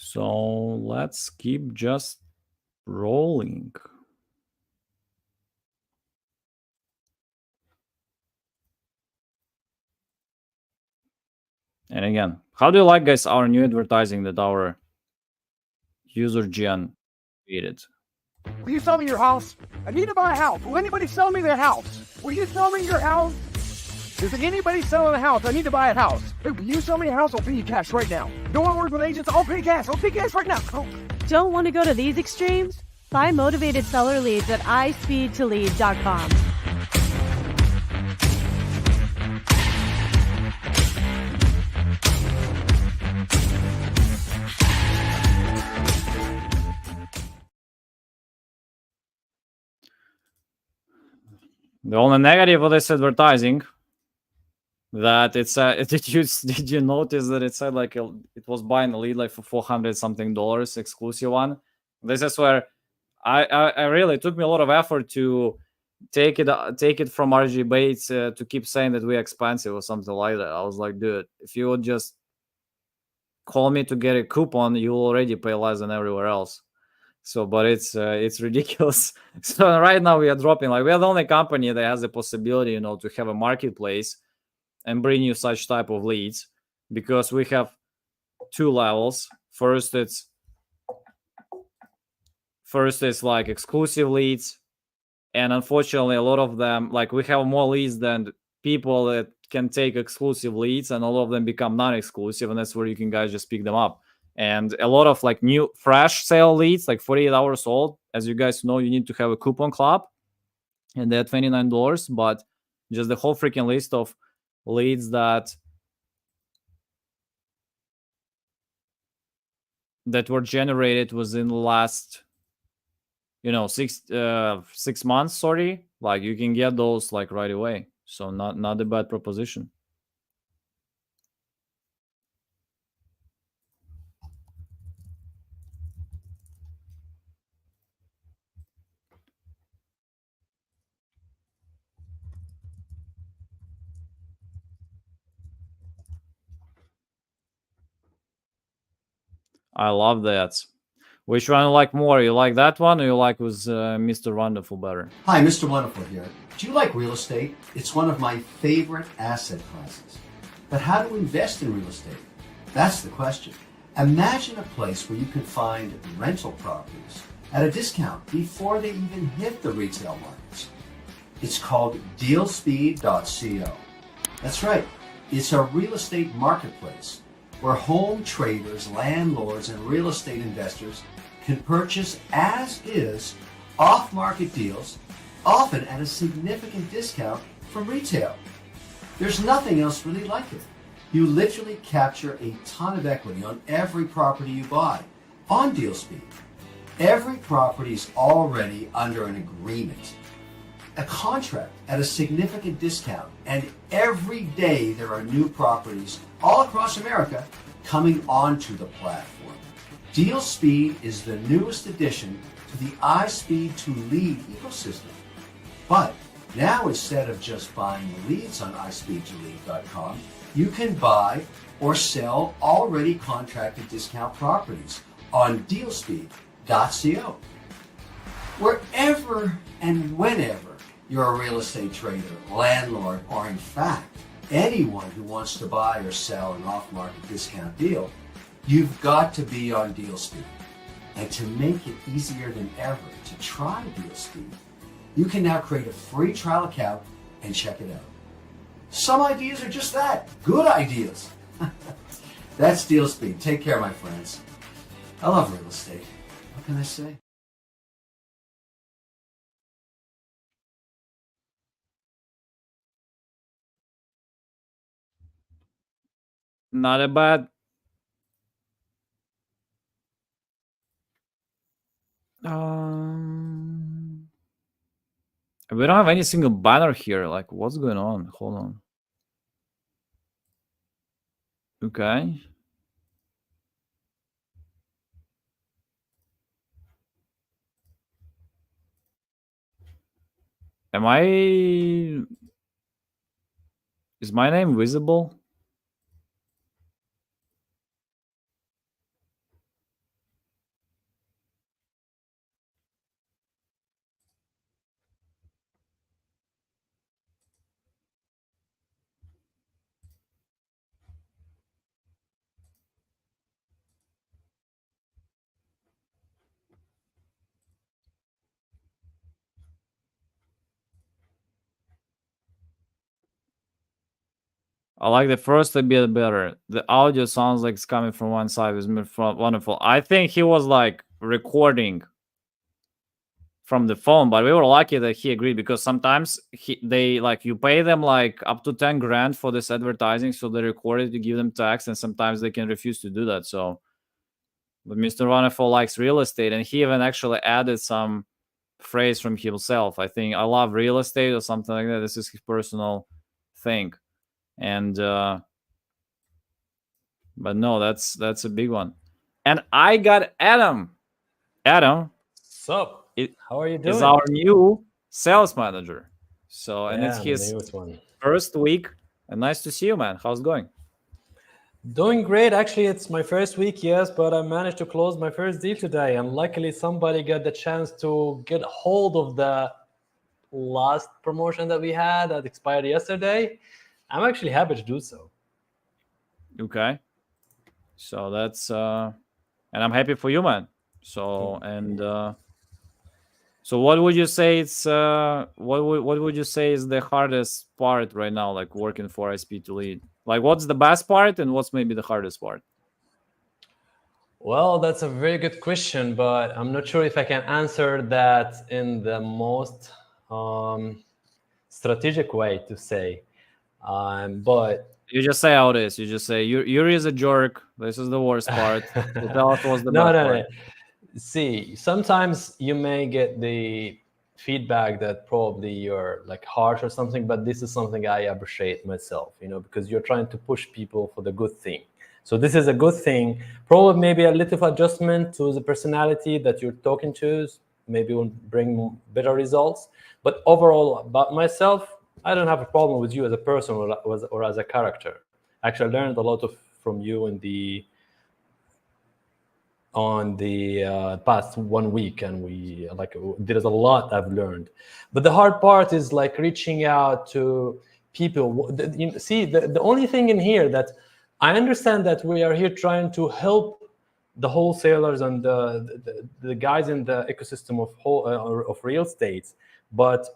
So let's keep just rolling. And again, how do you like, guys, our new advertising that our user Gian created? Will you sell me your house? I need to buy a house. Will anybody sell me their house? Will you sell me your house? Is there anybody selling a house? I need to buy a house. Hey, will you sell me a house? I'll pay you cash right now. Don't want to work with agents. I'll pay cash. I'll pay cash right now. Oh. Don't want to go to these extremes? Find motivated seller leads at ispeedtolead.com. The only negative of this advertising that it's did you notice that it said like it was buying a lead like for $400 something exclusive one. This is where I really, it took me a lot of effort to take it from RG Bates to keep saying that we're expensive or something like that. I was like, dude, if you would just call me to get a coupon, you'll already pay less than everywhere else. So, but it's ridiculous. So right now we are dropping, like, we are the only company that has the possibility, to have a marketplace and bring you such type of leads, because we have two levels. First it's like exclusive leads, and unfortunately a lot of them, like, we have more leads than people that can take exclusive leads, and a lot of them become non-exclusive, and that's where you can guys just pick them up. And a lot of like new fresh sale leads, like 48 hours old, as you guys know, you need to have a coupon club, and they're $29. But just the whole freaking list of leads that were generated within the last 6 months, sorry, like, you can get those like right away. So not a bad proposition. I love that. Which one you like more? You like that one, or you like with Mr. Wonderful better? Hi, Mr. Wonderful here. Do you like real estate? It's one of my favorite asset classes. But how to invest in real estate? That's the question. Imagine a place where you can find rental properties at a discount before they even hit the retail markets. It's called dealspeed.co. That's right. It's a real estate marketplace where home traders, landlords, and real estate investors can purchase as is off-market deals, often at a significant discount from retail. There's nothing else really like it. You literally capture a ton of equity on every property you buy on DealSpeed. Every property is already under an agreement, a contract at a significant discount, and every day there are new properties all across America coming onto the platform. DealSpeed is the newest addition to the iSpeed2Lead ecosystem. But now, instead of just buying leads on iSpeed2Lead.com, you can buy or sell already contracted discount properties on DealSpeed.co. Wherever and whenever you're a real estate trader, landlord, or in fact, anyone who wants to buy or sell an off-market discount deal, you've got to be on DealSpeed. And to make it easier than ever to try DealSpeed, you can now create a free trial account and check it out. Some ideas are just that, good ideas. That's DealSpeed. Take care, my friends. I love real estate. What can I say? Not a bad. We don't have any single banner here. Like, what's going on? Hold on. Okay. Is my name visible? I like the first a bit better. The audio sounds like it's coming from one side. It's wonderful. I think he was like recording from the phone, but we were lucky that he agreed, because sometimes they like, you pay them like up to 10 grand for this advertising, so they record it, you give them tax, and sometimes they can refuse to do that. So, but Mr. Wonderful likes real estate, and he even actually added some phrase from himself. I think, I love real estate or something like that. This is his personal thing. And but no, that's a big one. And I got Adam. Adam Sup? How are you doing? is our new sales manager. So, and it's Yeah, his newest one. first week. And nice to see you, man. How's it going? Doing great. Actually, it's my first week, yes, but I managed to close my first deal today. And luckily, somebody got the chance to get hold of the last promotion that we had that expired yesterday. I'm actually happy to do so. Okay. So that's and I'm happy for you, man. So, and so what would you say it's what would you say is the hardest part right now, like working for ISP to lead? Like, what's the best part and what's maybe the hardest part? Well, that's a very good question, but I'm not sure if I can answer that in the most strategic way to say. But you just say how it is. You just say Yuri is a jerk. This is the worst part. So tell us what's the no, best no, part. no. See, sometimes you may get the feedback that probably you're like harsh or something, but this is something I appreciate myself, because you're trying to push people for the good thing. So this is a good thing. Probably maybe a little adjustment to the personality that you're talking to maybe will bring better results. But overall, about myself, I don't have a problem with you as a person or as a character. Actually, I learned a lot from you on the past 1 week, and there's a lot I've learned. But the hard part is like reaching out to people. The only thing in here that I understand that we are here trying to help the wholesalers and the guys in the ecosystem of real estate, but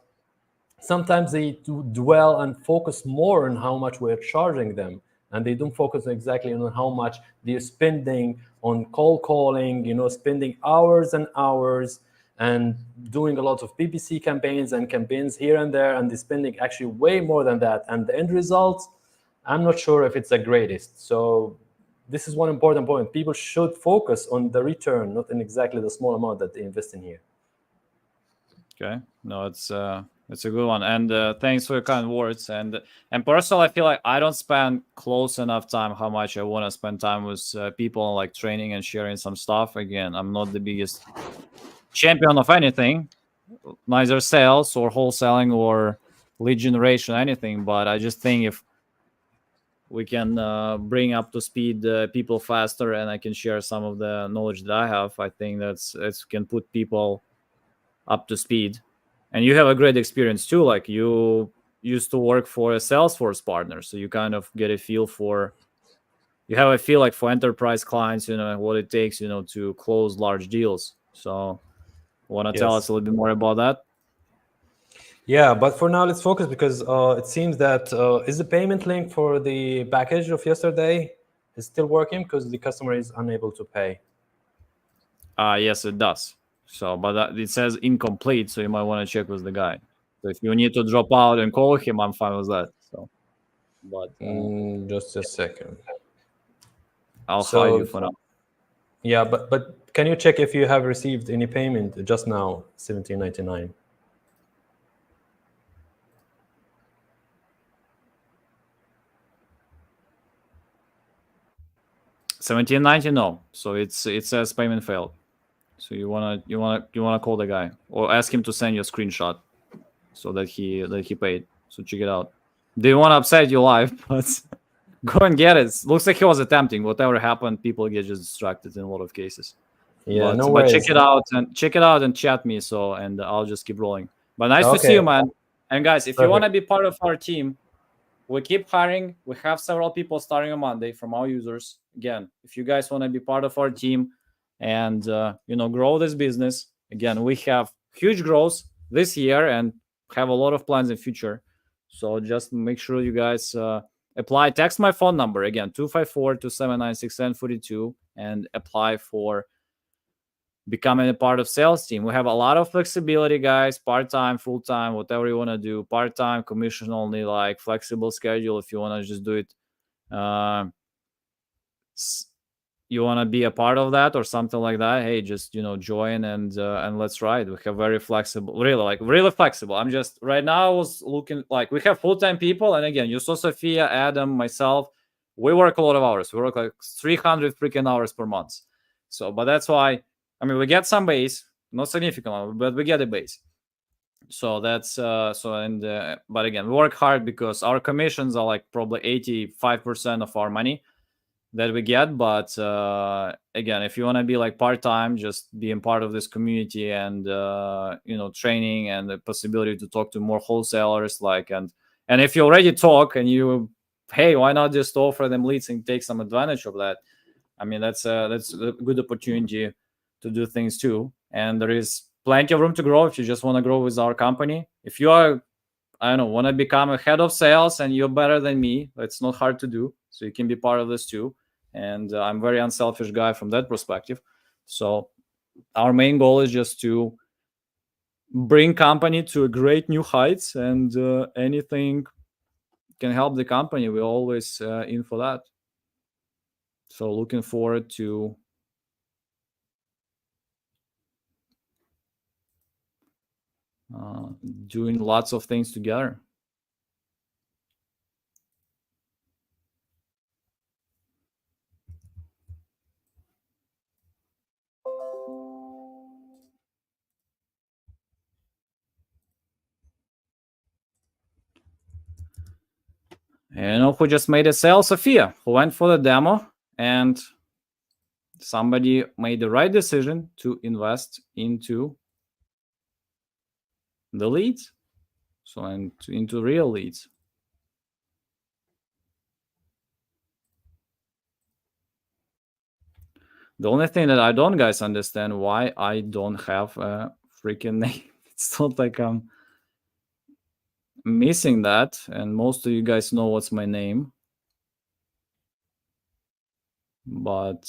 sometimes they do dwell and focus more on how much we're charging them, and they don't focus exactly on how much they're spending on cold calling, spending hours and hours and doing a lot of PPC campaigns and campaigns here and there, and they're spending actually way more than that. And the end result, I'm not sure if it's the greatest. So this is one important point. People should focus on the return, not in exactly the small amount that they invest in here. Okay. No, it's a good one. And thanks for your kind words. And personally, I feel like I don't spend close enough time how much I want to spend time with people, like training and sharing some stuff. Again, I'm not the biggest champion of anything, neither sales or wholesaling or lead generation, anything. But I just think if we can bring up to speed people faster, and I can share some of the knowledge that I have, I think it can put people up to speed. And you have a great experience too. Like, you used to work for a Salesforce partner, so you kind of get a feel for, you have a feel like for enterprise clients, what it takes, to close large deals. So, want to tell us a little bit more about that? Yeah, but for now, let's focus, because it seems that is the payment link for the package of yesterday is still working because the customer is unable to pay. Yes, it does. So, but it says incomplete, so you might want to check with the guy. So if you need to drop out and call him, I'm fine with that. So, but just a second. I'll hide you for now. Yeah, but can you check if you have received any payment just now? $17.99. $17.90, no. So it says payment failed. So you wanna call the guy or ask him to send you a screenshot so that he paid. So check it out. They want to upset you live, but go and get it. Looks like he was attempting. Whatever happened, people get just distracted in a lot of cases. Yeah, but, no worries. But check it out and chat me. So, and I'll just keep rolling. But nice to see you, man. And guys, if you want to be part of our team, we keep hiring. We have several people starting on Monday from our users. Again, if you guys want to be part of our team and grow this business, again, we have huge growth this year and have a lot of plans in future. So just make sure you guys apply, text my phone number again, 254-279-6742, and apply for becoming a part of sales team. We have a lot of flexibility, guys, part-time, full-time, whatever you want to do, part-time, commission only, like flexible schedule if you want to just do it. You want to be a part of that or something like that, hey, just join and let's ride. We have very flexible, really flexible. I'm just right now I was looking, like, we have full-time people, and again, you saw Sophia, Adam, myself, we work a lot of hours. We work like 300 freaking hours per month. So but that's why, I mean, we get some base, not significant, but we get a base. So that's but again, we work hard because our commissions are like probably 85% of our money that we get. But again, if you want to be like part-time, just being part of this community and training and the possibility to talk to more wholesalers, like, and if you already talk and you, hey, why not just offer them leads and take some advantage of that? I mean, that's a good opportunity to do things too. And there is plenty of room to grow if you just want to grow with our company. If you are, I don't know, want to become a head of sales and you're better than me, it's not hard to do. So you can be part of this too. And I'm a very unselfish guy from that perspective. So our main goal is just to bring company to a great new heights, and anything can help the company, we're always in for that. So looking forward to doing lots of things together. And who just made a sale? Sophia, who went for the demo, and somebody made the right decision to invest into the leads, so and into real leads. The only thing that I don't, guys, understand why I don't have a freaking name. It's not like I'm missing that, and most of you guys know what's my name, but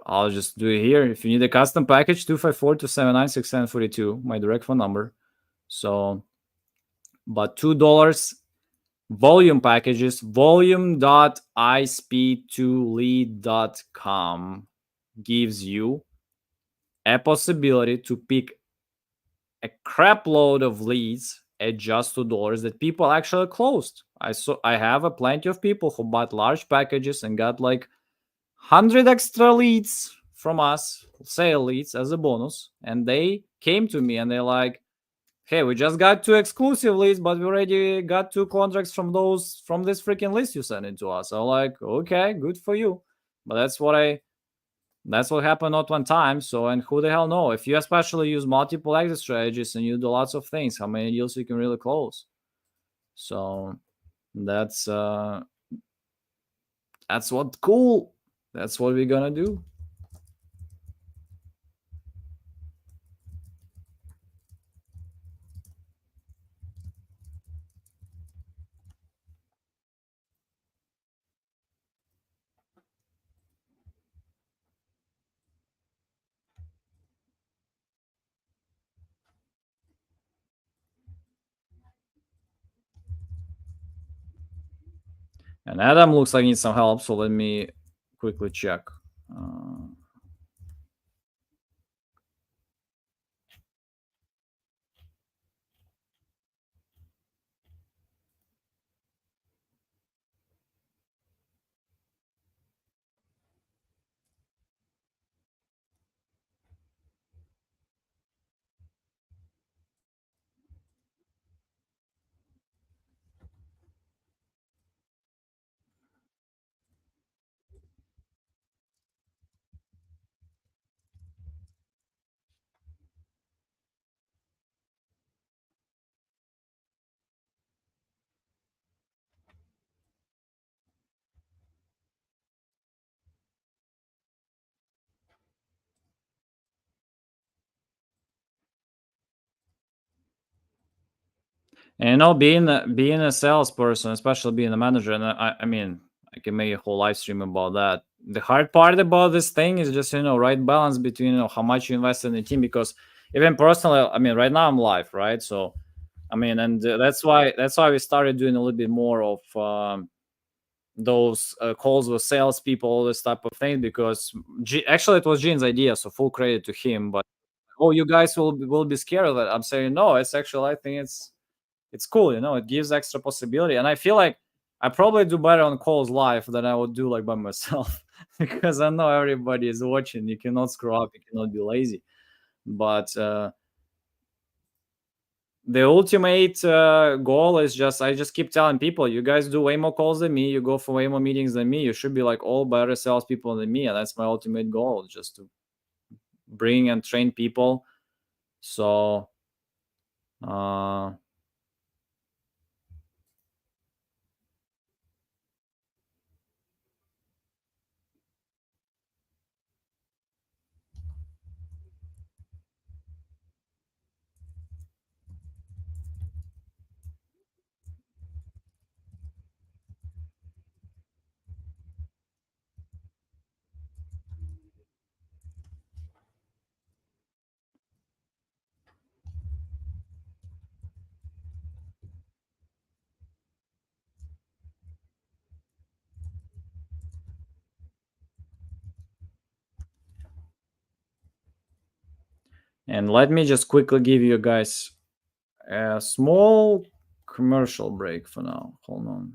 I'll just do it here. If you need a custom package, 254-279-6742, my direct phone number. So, but $2 volume packages, volume.isp2lead.com gives you a possibility to pick a crap load of leads at just $2 that people actually closed. I have a plenty of people who bought large packages and got like 100 extra leads from us, sale leads as a bonus, and they came to me and they're like, hey, we just got 2 exclusive leads, but we already got 2 contracts from this freaking list you sent it to us. I'm like, okay, good for you. But that's what happened not one time. So, and who the hell know? If you especially use multiple exit strategies and you do lots of things, how many deals you can really close? So that's what cool. That's what we're gonna do. And Adam looks like he needs some help, so let me quickly check. And being a salesperson, especially being a manager, and I mean, I can make a whole live stream about that. The hard part about this thing is just right balance between how much you invest in the team. Because even personally, I mean, right now I'm live, right? So I mean, and that's why we started doing a little bit more of those calls with salespeople, all this type of thing. Because actually, it was Gene's idea, so full credit to him. But oh, you guys will be scared of that. I'm saying no. It's actually, I think it's cool. It gives extra possibility, and I feel like I probably do better on calls live than I would do like by myself because I know everybody is watching. You cannot screw up. You cannot be lazy. But the ultimate goal is I just keep telling people, you guys do way more calls than me. You go for way more meetings than me. You should be like all better salespeople than me, and that's my ultimate goal, just to bring and train people. So, uh, and let me just quickly give you guys a small commercial break for now. Hold on.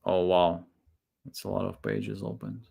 Oh wow, it's a lot of pages opened.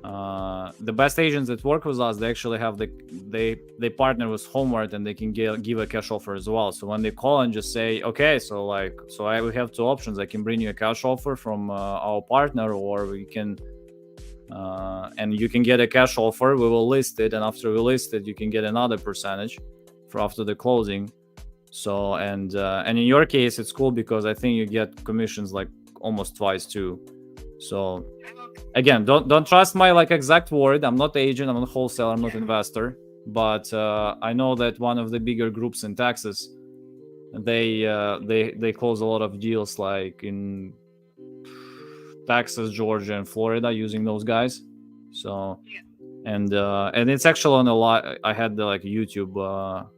the best agents that work with us, they actually have they partner with Homeward, and they can give a cash offer as well. So when they call and just say, okay, so we have two options. I can bring you a cash offer from our partner, or we can and you can get a cash offer. We will list it, and after we list it, you can get another percentage for after the closing. So and in your case, it's cool because I think you get commissions like almost twice too. So again, don't trust my like exact word. I'm not agent, I'm not wholesaler, I'm not investor. But I know that one of the bigger groups in Texas, they close a lot of deals like in Texas, Georgia, and Florida using those guys. So and it's actually on a lot. I had the like YouTube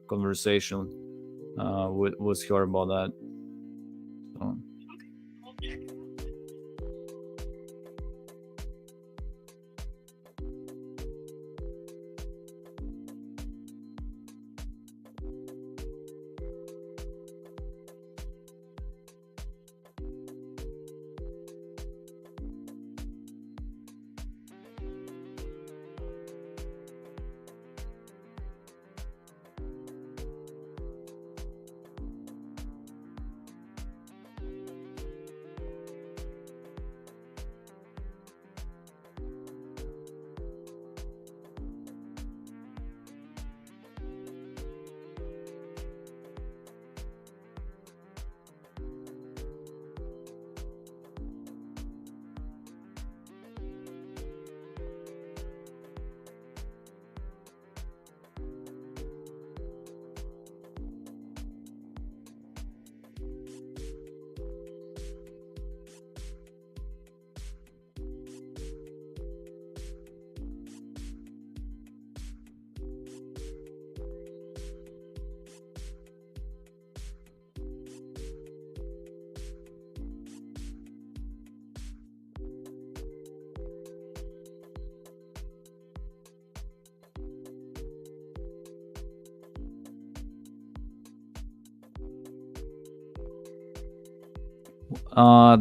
conversation with her about that. So.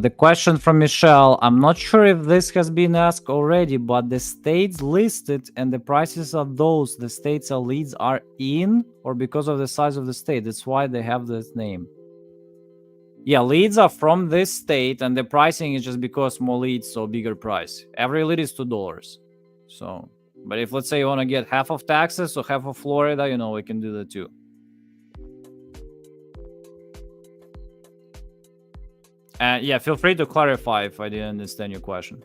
The question from Michelle, I'm not sure if this has been asked already, but the states listed and the prices of those the states or leads are in, or because of the size of the state, that's why they have this name. Yeah, leads are from this state, and the pricing is just because more leads, so bigger price. Every lead is $2. So, but if let's say you want to get half of Texas or half of Florida, you know, we can do that too. Yeah, feel free to clarify if I didn't understand your question.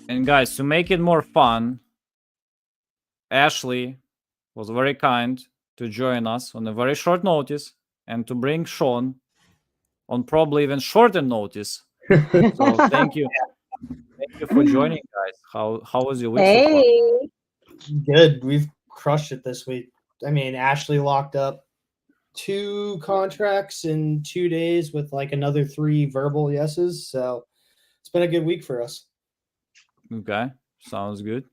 And guys, to make it more fun, Ashley was very kind to join us on a very short notice and to bring Sean on probably even shorter notice. So thank you. Thank you for joining, guys. How was your week so far? Hey, Good. We've crushed it this week. I mean, Ashley locked up 2 contracts in 2 days with like another 3 verbal yeses. So it's been a good week for us. Okay, sounds good.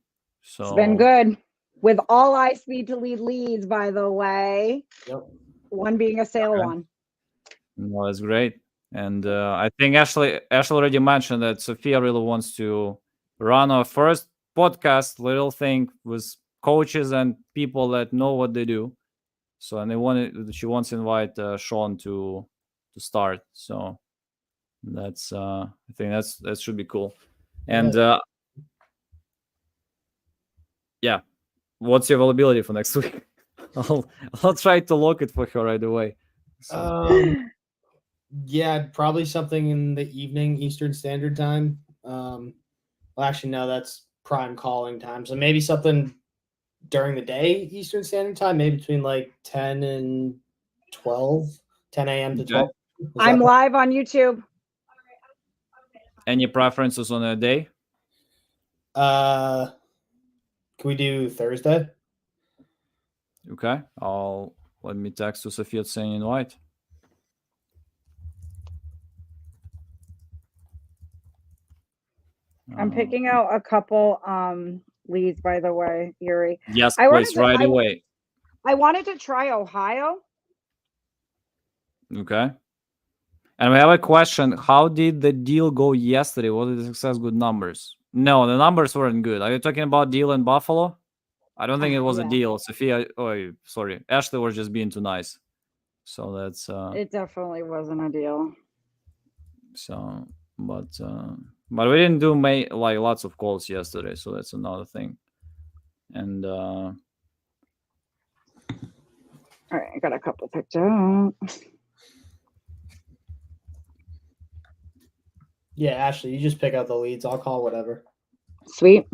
So it's been good with all I speed to lead leads, by the way. Yep. One being a sale Okay. one. No, that's great. And I think Ashley already mentioned that Sophia really wants to run our first podcast, little thing with coaches and people that know what they do. So, and she wants to invite Sean to to start. So that's I think that should be cool. And yeah, what's your availability for next week? I'll try to look it for her right away. So. Yeah, probably something in the evening Eastern Standard Time. Well, actually, no, that's prime calling time. So maybe something during the day Eastern Standard Time, maybe between like 10 and 12, 10 a.m. to 12. I'm live on YouTube. Any preferences on a day? Can we do Thursday? Okay, let me text to Sophia saying invite. I'm picking out a couple leads, by the way, Yuri. Yes, please, right away. I wanted to try Ohio. Okay. And we have a question. How did the deal go yesterday? Was it a success? Good numbers? No, the numbers weren't good. Are you talking about deal in Buffalo? I don't think it was a deal. Sophia, sorry. Ashley was just being too nice. So that's... It definitely wasn't a deal. So, but we didn't do like lots of calls yesterday. So that's another thing. And... All right, I got a couple picked out. Yeah, Ashley, you just pick out the leads. I'll call whatever. Sweet.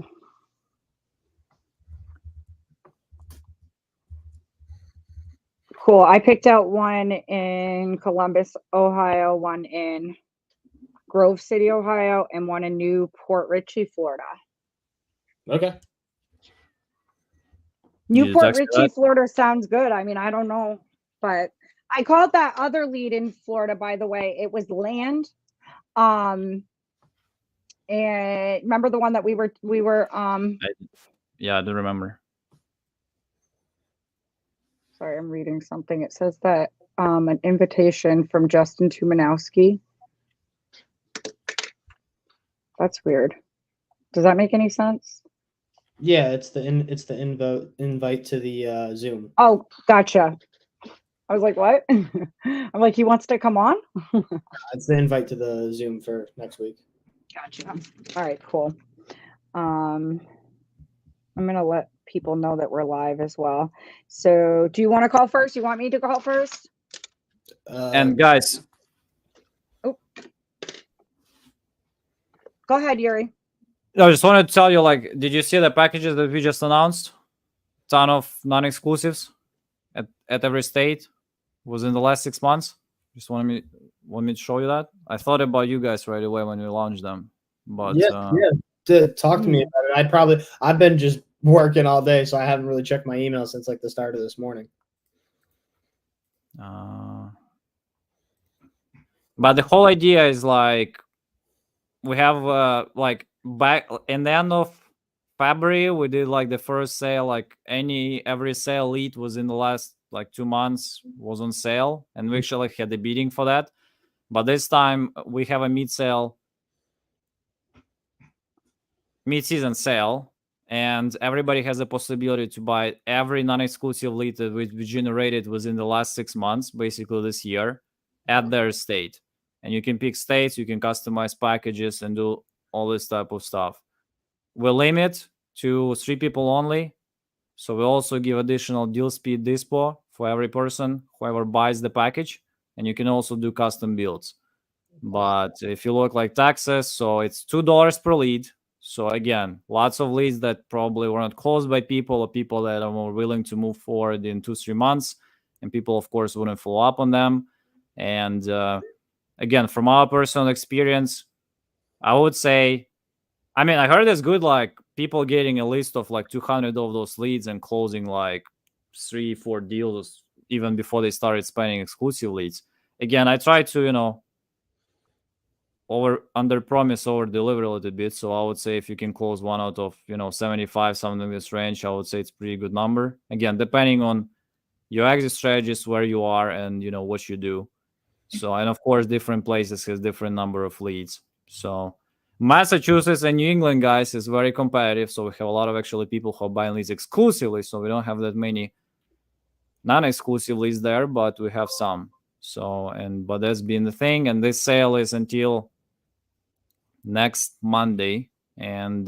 Cool. I picked out one in Columbus, Ohio, one in Grove City, Ohio, and one in Newport Richey, Florida. Okay. Newport Richey, Florida sounds good. I mean, I don't know, but I called that other lead in Florida, by the way. It was land. And remember the one that we were yeah, I do remember. Sorry, I'm reading something. It says that an invitation from Justin Tumanowski. That's weird. Does that make any sense? Yeah, it's the invite to the Zoom. Oh, gotcha. I was like, what? I'm like, he wants to come on? It's the invite to the Zoom for next week. Gotcha. All right, cool. I'm gonna let people know that we're live as well. So do you want to call first? You want me to call first? And guys, go ahead, Yuri. I just wanted to tell you, like, did you see the packages that we just announced? Ton of non-exclusives at every state within the last 6 months. Just want me to show you that. I thought about you guys right away when we launched them. But talk to me about it. I've been just working all day, so I haven't really checked my email since like the start of this morning. But the whole idea is like we have like back in the end of February, we did like the first sale, like every sale lead was in the last like 2 months was on sale, and we actually had the bidding for that. But this time we have a mid-season sale, and everybody has a possibility to buy every non-exclusive lead that we generated within the last 6 months, basically this year, at their state. And you can pick states, you can customize packages and do all this type of stuff. We limit to 3 people only. So we also give additional deal speed dispo for every person, whoever buys the package. And you can also do custom builds. But if you look like taxes, so it's $2 per lead. So again, lots of leads that probably were not closed by people, or people that are more willing to move forward in 2-3 months. And people, of course, wouldn't follow up on them. And again, from our personal experience, I would say, I mean, I heard it's good, like people getting a list of like 200 of those leads and closing like 3-4 deals even before they started spending exclusive leads. Again, I try to, under promise, over deliver a little bit. So I would say if you can close 1 out of 75, something in this range, I would say it's a pretty good number. Again, depending on your exit strategies, where you are, and what you do. So, and of course, different places has different number of leads. So Massachusetts and New England, guys, is very competitive. So we have a lot of actually people who are buying leads exclusively. So we don't have that many non-exclusive leads there, but we have some. So, but that's been the thing, and this sale is until next Monday. And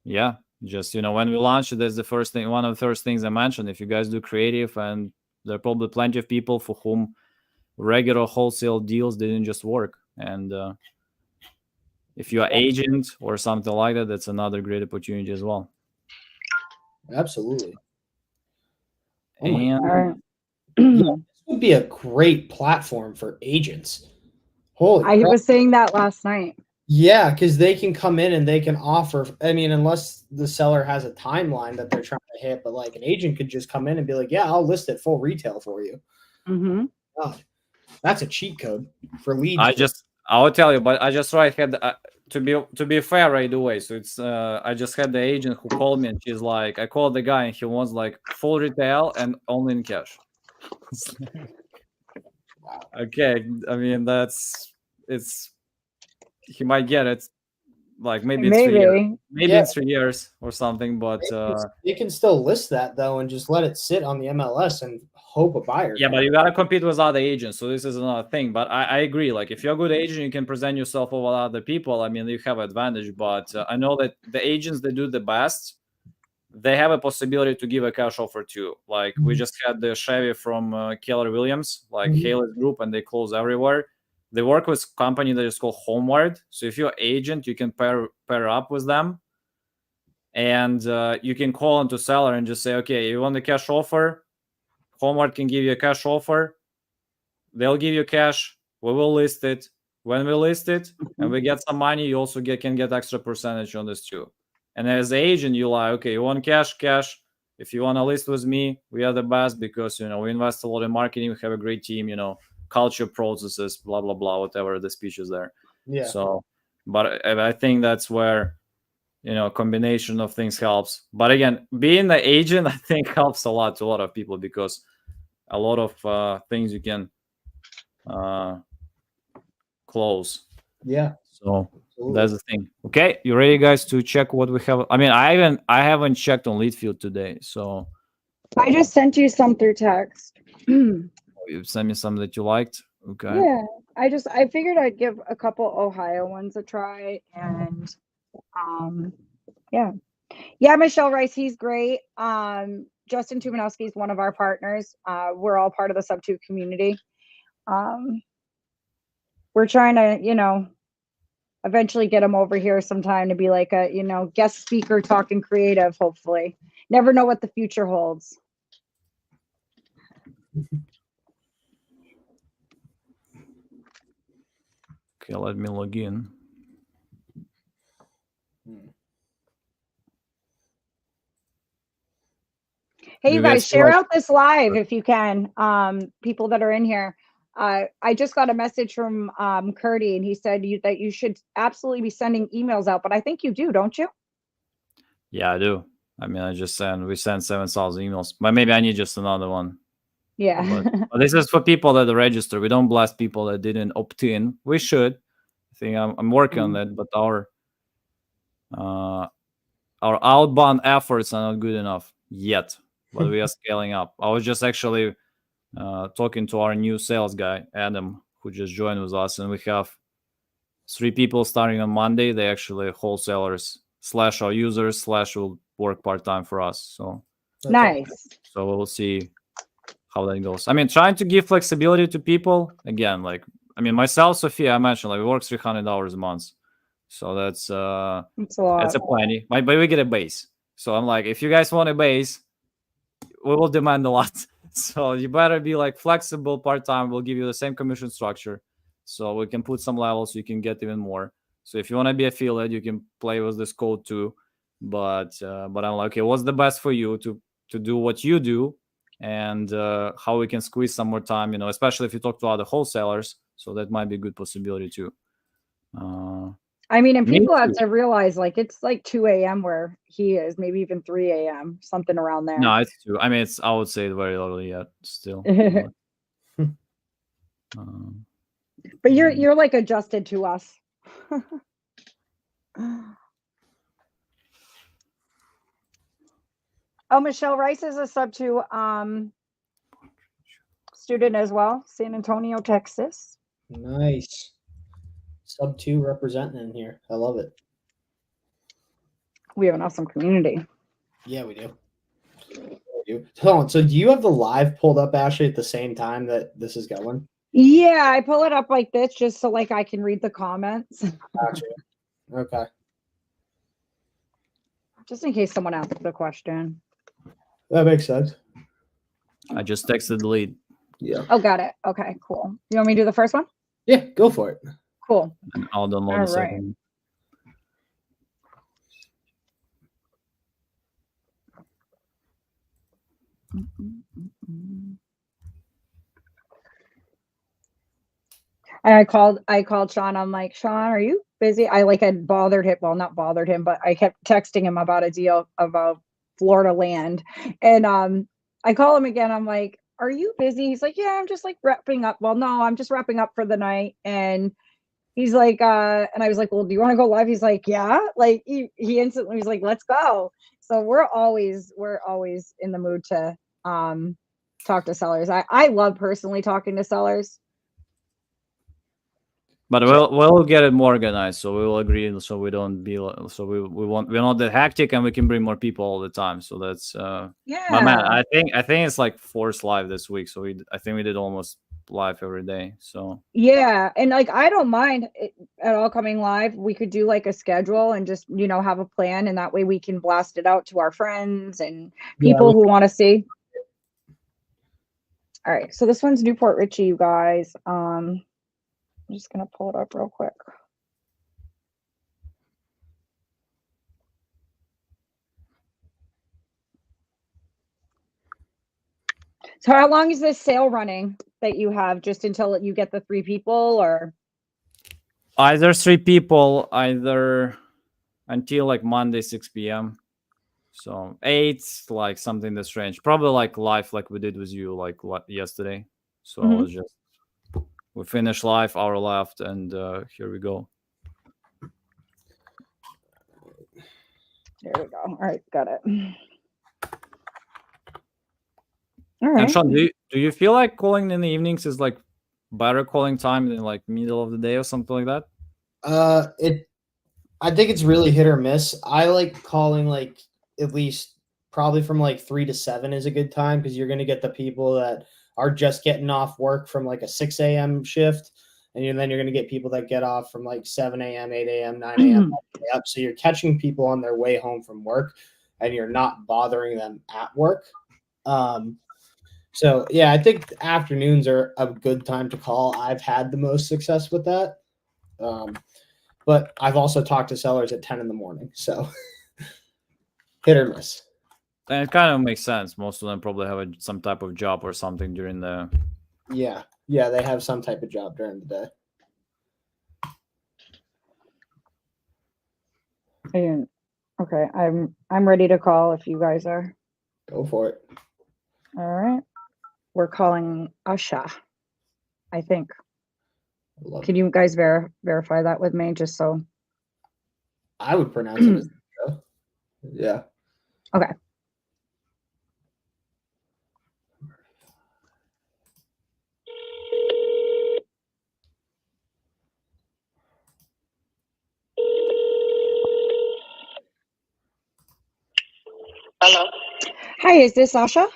yeah, just when we launch it, that's the first thing, one of the first things I mentioned. If you guys do creative, and there are probably plenty of people for whom regular wholesale deals didn't just work. And if you're agent or something like that, that's another great opportunity as well. Absolutely. And All right. Yeah, this would be a great platform for agents. Holy I crap. was saying that last night. Yeah, because they can come in and they can offer. I mean, unless the seller has a timeline that they're trying to hit, but like an agent could just come in and be like, "Yeah, I'll list it full retail for you." Mm-hmm. God, that's a cheat code for leads. I will tell you, but I just had to be fair right away. So it's I just had the agent who called me, and she's like, I called the guy, and he wants like full retail and only in cash. Okay, I mean he might get it, like maybe in 3 years, maybe in 3 years or something. But you can still list that though, and just let it sit on the MLS and hope a buyer. Yeah, but you gotta compete with other agents, so this is another thing. But I agree. Like, if you're a good agent, you can present yourself over other people. I mean, you have advantage. But I know that the agents that do the best, they have a possibility to give a cash offer too. Like, we just had the Chevy from Keller Williams, like Haley's Group, and they close everywhere. They work with a company that is called Homeward. So if you're an agent, you can pair up with them, and you can call into seller and just say, okay, you want the cash offer? Homeward can give you a cash offer. They'll give you cash. We will list it. When we list it and we get some money, you also can get extra percentage on this too. And as an agent, you like, okay, you want cash. If you want to list with me, we are the best because we invest a lot in marketing. We have a great team. Culture, processes, blah blah blah, whatever the speech is there. Yeah. So, but I think that's where combination of things helps. But again, being the agent, I think, helps a lot to a lot of people, because a lot of things you can close. Yeah. So that's the thing. Okay, you ready, guys, to check what we have? I mean, I haven't checked on Leadfield today, so I just sent you some through text. you sent me some that you liked. Okay. Yeah, I figured I'd give a couple Ohio ones a try, and yeah, Michelle Rice, he's great. Justin Tumanowski is one of our partners. We're all part of the Sub 2 community. We're trying to, eventually get him over here sometime to be like a, guest speaker talking creative, hopefully. Never know what the future holds. Okay, let me log in. Hey, you guys, share out this live if you can. People that are in here. I just got a message from Curdy, and he said that you should absolutely be sending emails out, but I think you do, don't you? Yeah, I do. I mean, we sent 7,000 emails, but maybe I need just another one. Yeah. But this is for people that register. We don't blast people that didn't opt in. We should. I think I'm working on that, but our outbound efforts are not good enough yet, but we are scaling up. I was just actually talking to our new sales guy, Adam, who just joined with us, and we have 3 people starting on Monday. They actually wholesalers / our users / will work part-time for us. So nice. So we'll see how that goes. I mean, trying to give flexibility to people again. Like, I mean, myself, Sophia, I mentioned, like, we work $300 a month, so that's a lot. That's a plenty. But we get a base. So I'm like, if you guys want a base, we will demand a lot. So you better be like flexible part-time. We'll give you the same commission structure, so we can put some levels so you can get even more. So if you want to be affiliate, you can play with this code too. But I'm like, okay, what's the best for you to do what you do, and how we can squeeze some more time, especially if you talk to other wholesalers. So that might be a good possibility too. I mean, and people have to realize, like, it's like 2 a.m. where he is, maybe even 3 a.m., something around there. No, it's 2. I mean, I would say very early yet still. But you're like adjusted to us. Oh, Michelle Rice is a Sub 2 student as well, San Antonio, Texas. Nice. Sub 2 representing in here. I love it. We have an awesome community. Yeah, we do. Hold on. So do you have the live pulled up, Ashley, at the same time that this is going? Yeah, I pull it up like this just so like I can read the comments. Gotcha. Okay. Just in case someone asks the question. That makes sense. I just texted the lead. Yeah. Oh, got it. Okay, cool. You want me to do the first one? Yeah, go for it. Cool. And I'll download All the right. second. And I called Sean. I'm like, Sean, are you busy? I like had bothered him. Well, not bothered him, but I kept texting him about a deal about Florida land. And I call him again. I'm like, are you busy? He's like, yeah, I'm just like wrapping up. Well, no, I'm just wrapping up for the night. And he's like, and I was like, well, do you want to go live? He's like, yeah. Like he instantly was like, let's go. So we're always in the mood to talk to sellers. I love personally talking to sellers. But we'll get it more organized, so we will agree. So we don't be so we're not that hectic, and we can bring more people all the time. So that's Yeah. But man, I think it's like forced live this week. So I think we did almost live every day. So Yeah, and like I don't mind it at all coming live. We could do like a schedule and just have a plan, and that way we can blast it out to our friends and people who want to see. All right, so this one's Newport Richie, you guys. I'm just gonna pull it up real quick. So how long is this sale running that you have? Just until you get the 3 people, or? either 3 people, either until like Monday 6 p.m. So 8, like something that's strange. Probably like live, like we did with you, like yesterday. So Mhm. it was just we finished live, hour left, and here we go. There we go. All right, got it. All right. And Sean, do you feel like calling in the evenings is like better calling time than like middle of the day or something like that? I think it's really hit or miss. I like calling like at least probably from like 3 to 7 is a good time because you're going to get the people that are just getting off work from like a 6 a.m. shift. And then you're going to get people that get off from like 7 a.m., 8 a.m., 9 a.m. up. So you're catching people on their way home from work and you're not bothering them at work. So, yeah, I think afternoons are a good time to call. I've had the most success with that. But I've also talked to sellers at 10 in the morning. So hit or miss. And it kind of makes sense. Most of them probably have some type of job or something during the. Yeah, they have some type of job during the day. And, okay, I'm ready to call if you guys are. Go for it. All right. We're calling Asha, I think. Can you guys verify that with me, just so? I would pronounce it as Asha. Yeah. Okay. Hello. Hi, is this Asha?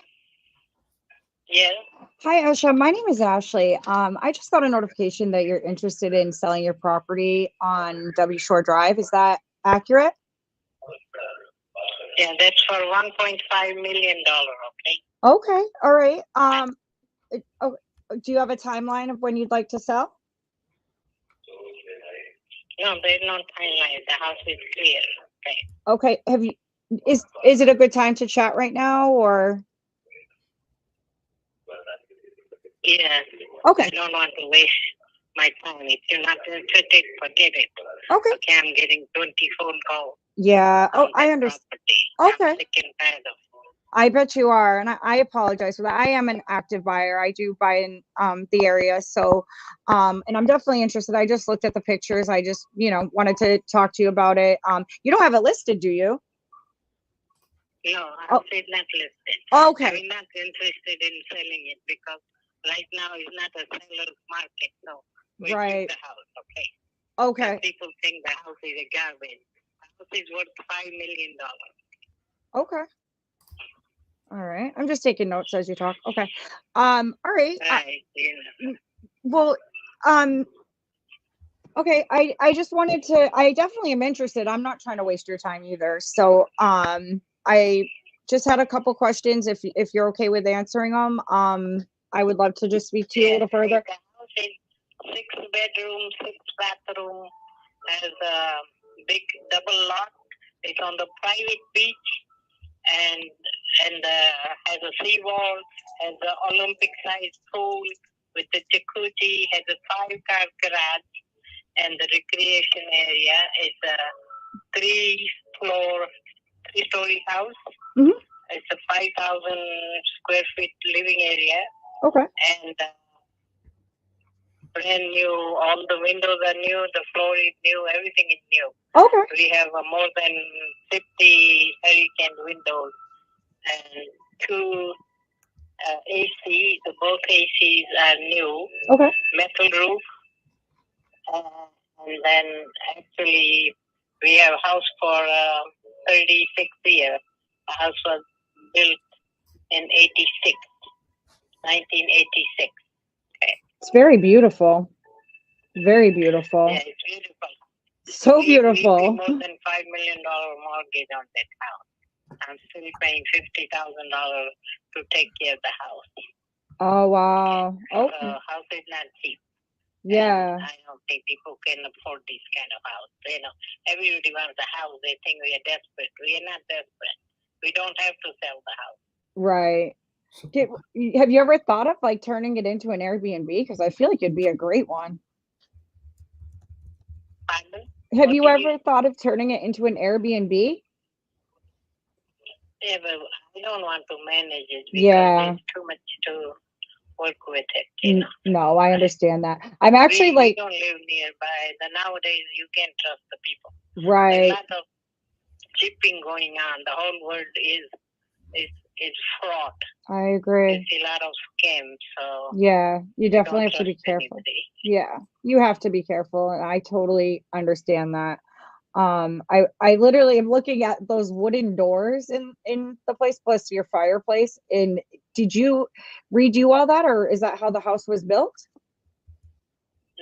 Yeah. Hi, Asha. My name is Ashley. I just got a notification that you're interested in selling your property on W Shore Drive. Is that accurate? Yeah, that's for $1.5 million. Okay. Okay. All right. Do you have a timeline of when you'd like to sell? No, there's no timeline. The house is clear. Okay. Okay. Have you? Is it a good time to chat right now, or? Yeah. Okay. I don't want to waste my time. If you're not interested, forget it. Okay. Okay, I'm getting 20 phone calls. Yeah. Oh, on I that understand. property. Okay. I'm sick and tired of I bet you are, and I apologize for that. I am an active buyer. I do buy in the area, so and I'm definitely interested. I just looked at the pictures. I just wanted to talk to you about it. You don't have it listed, do you? No, I'm not listed. Okay. I'm not interested in selling it because right now is not a seller's market. So we Right. keep the house, okay? Okay. And people think the house is a garbage. The house is worth $5 million. Okay. All right. I'm just taking notes as you talk. Okay. All right. Right, you know. Well, okay. I just wanted to, I definitely am interested. I'm not trying to waste your time either. So, I just had a couple questions. If you're okay with answering them, I would love to just speak to you a little further. The house is 6 bedroom, 6 bathroom, has a big double lot. It's on the private beach and has a seawall, has an Olympic-sized pool with a jacuzzi, has a 5-car garage, and the recreation area is a 3-story house. Mhm. It's a 5,000 square feet living area. Okay. And brand new, all the windows are new, the floor is new, everything is new. Okay. We have more than 50 hurricane windows and 2 AC, both ACs are new. Okay. Metal roof. And then actually we have a house for 36 years. The house was built in 1986. Okay. It's very beautiful. Very beautiful. Yeah, it's beautiful. So We beautiful. paid more than $5 million mortgage on that house. I'm still paying $50,000 to take care of the house. Oh, wow. So Okay. house is not cheap. Yeah. And I don't think people can afford this kind of house. You know, everybody wants a house. They think we are desperate. We are not desperate. We don't have to sell the house. Right. Have you ever thought of like turning it into an Airbnb? Because I feel like it'd be a great one. Pardon? Have What you did ever thought of turning it into an Airbnb? Yeah, but I don't want to manage it because Yeah. there's too much to work with it. You know, No, I understand that. I'm actually we like, don't live nearby. Nowadays, you can't trust the people. There's right. a lot of chipping going on. The whole world is fraud. I agree. There's a lot of scams. So Yeah, you definitely don't have to be trust careful. anybody. Yeah, you have to be careful, and I totally understand that. I literally am looking at those wooden doors in the place, plus your fireplace. And did you redo all that, or is that how the house was built?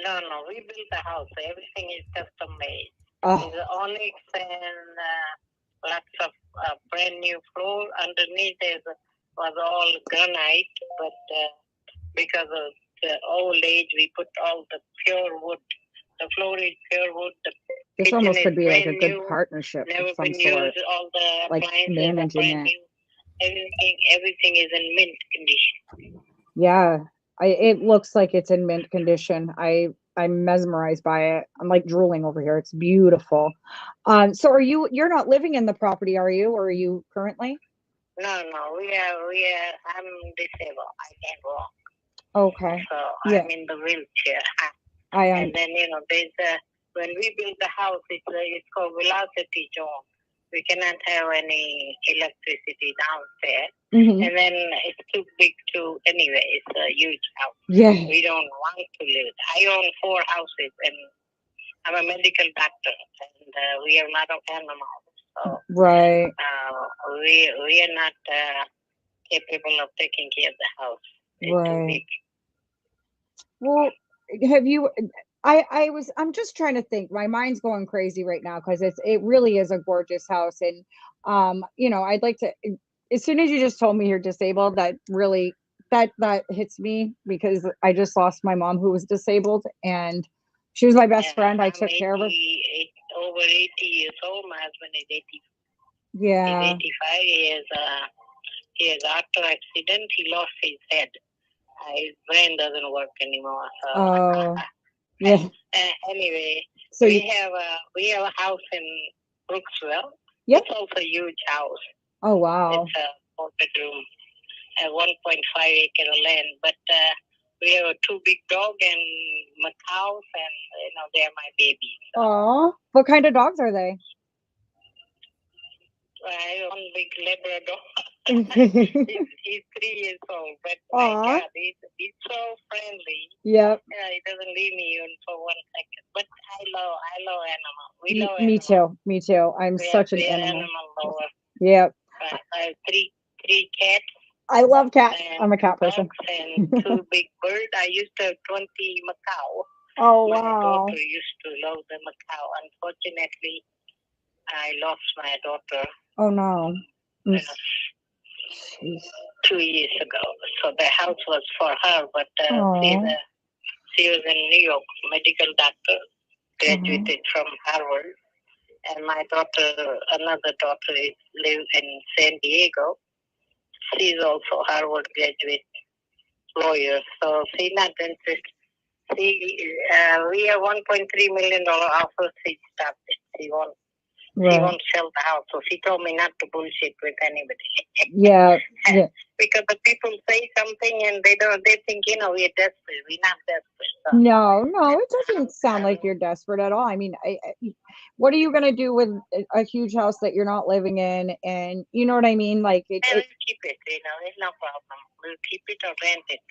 No, we built the house. Everything is custom made. Oh, There's onyx and lots of brand new floor. Underneath was all granite, but because of the old age, we put all the pure wood. The floor is pure wood. The this kitchen almost is could be like a brand good new, partnership never of some been sort. used. All the Like appliances are managing brand it. new. Everything is in mint condition. Yeah, it looks like it's in mint condition. I'm mesmerized by it. I'm like drooling over here. It's beautiful. So you're not living in the property, are you? Or are you currently? No, we are. I'm disabled. I can't walk. Okay. So Yeah. I'm in the wheelchair. I am. And then there's when we build the house, it's called velocity zone. We cannot have any electricity downstairs. Mhm. And then it's too big to, anyway, it's a huge house. Yeah. We don't want to live. I own 4 houses and I'm a medical doctor and we have a lot of animals. So Right. we are not capable of taking care of the house. It's too Right. big. Well, have you? I'm just trying to think. My mind's going crazy right now because it really is a gorgeous house, and I'd like to. As soon as you just told me you're disabled, that really that hits me because I just lost my mom who was disabled, and she was my best friend. I took care of her. Over 80 years old. My husband is 80. Yeah. He's 85. He has auto accident. He lost his head. His brain doesn't work anymore. So. Oh. Yeah. Anyway, So we have a house in Brooksville. Yep. It's also a huge house. Oh wow. It's a 4-bedroom, 1.5 acre land. But we have 2 big dogs and macaws, and they're my babies. So. Aw. What kind of dogs are they? I own big Labrador. Aw. He's 3 years old, but my God, he's so friendly. Yep. Yeah, he doesn't leave me even for 1 second. But I love animals. We love Me animals. too. Me too. I'm such an We are animal. lovers. Yep. I have three cats. I love cats. And I'm a cat person. dogs and 2 big birds. I used to have 20 macaw. Oh, My wow. daughter used to love the macaw. Unfortunately, I lost my daughter Oh, no. uh, 2 years ago. So the house was for her, but she was in New York, medical doctor, graduated from Harvard. And my daughter, another daughter, lives in San Diego. She's also Harvard graduate lawyer, so she's not interested. We have $1.3 million offer. She stopped it. She won't sell the house. So she told me not to bullshit with anybody. Yeah. Because the people say something and they think, we're desperate. We're not desperate. So. No, it doesn't sound like you're desperate at all. I mean, what are you going to do with a huge house that you're not living in? And you know what I mean? Like, we'll keep it, it's no problem. We'll keep it or rent it.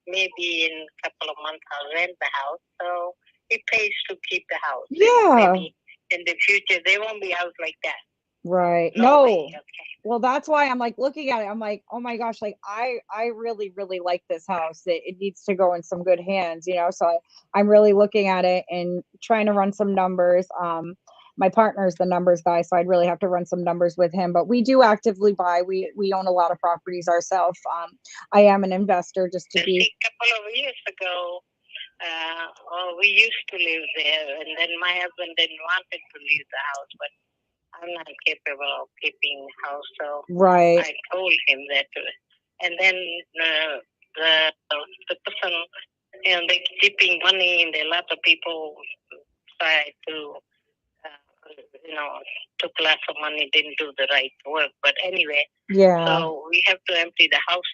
Maybe in a couple of months I'll rent the house. So it pays to keep the house. Yeah. Maybe in the future, there won't be a house like that. Right. No. No. Okay. Well, that's why I'm like looking at it. I'm like, oh my gosh, like I really, really like this house. It needs to go in some good hands, So I'm really looking at it and trying to run some numbers. My partner's the numbers guy, so I'd really have to run some numbers with him. But we do actively buy. We own a lot of properties ourselves. I am an investor, just to be. A couple of years ago, we used to live there, and then my husband didn't want to leave the house, but I'm not capable of keeping the house, so I told him that. And then the person, they're keeping money, and a lot of people try to, took lots of money, didn't do the right work. But anyway, so we have to empty the house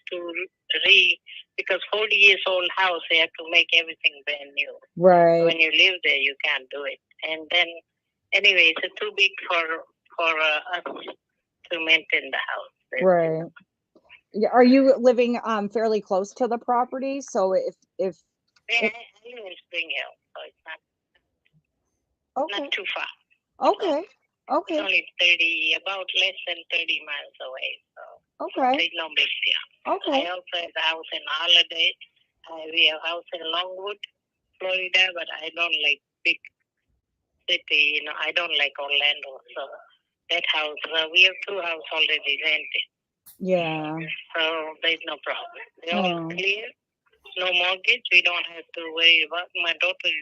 because 40 years old house, they have to make everything brand new. Right. When you live there, you can't do it. And then, anyway, it's too big for us to maintain the house. Right. Are you living fairly close to the property? So if I live in Spring Hill, so it's not too far. Okay. It's only about less than 30 miles away. So there's no big deal. Okay. I also have a house in Holiday. We have a house in Longwood, Florida, but I don't like big city. I don't like Orlando. So that house, we have 2 houses already rented. Yeah. So there's no problem. They're all clear. No mortgage. We don't have to worry about. My daughter is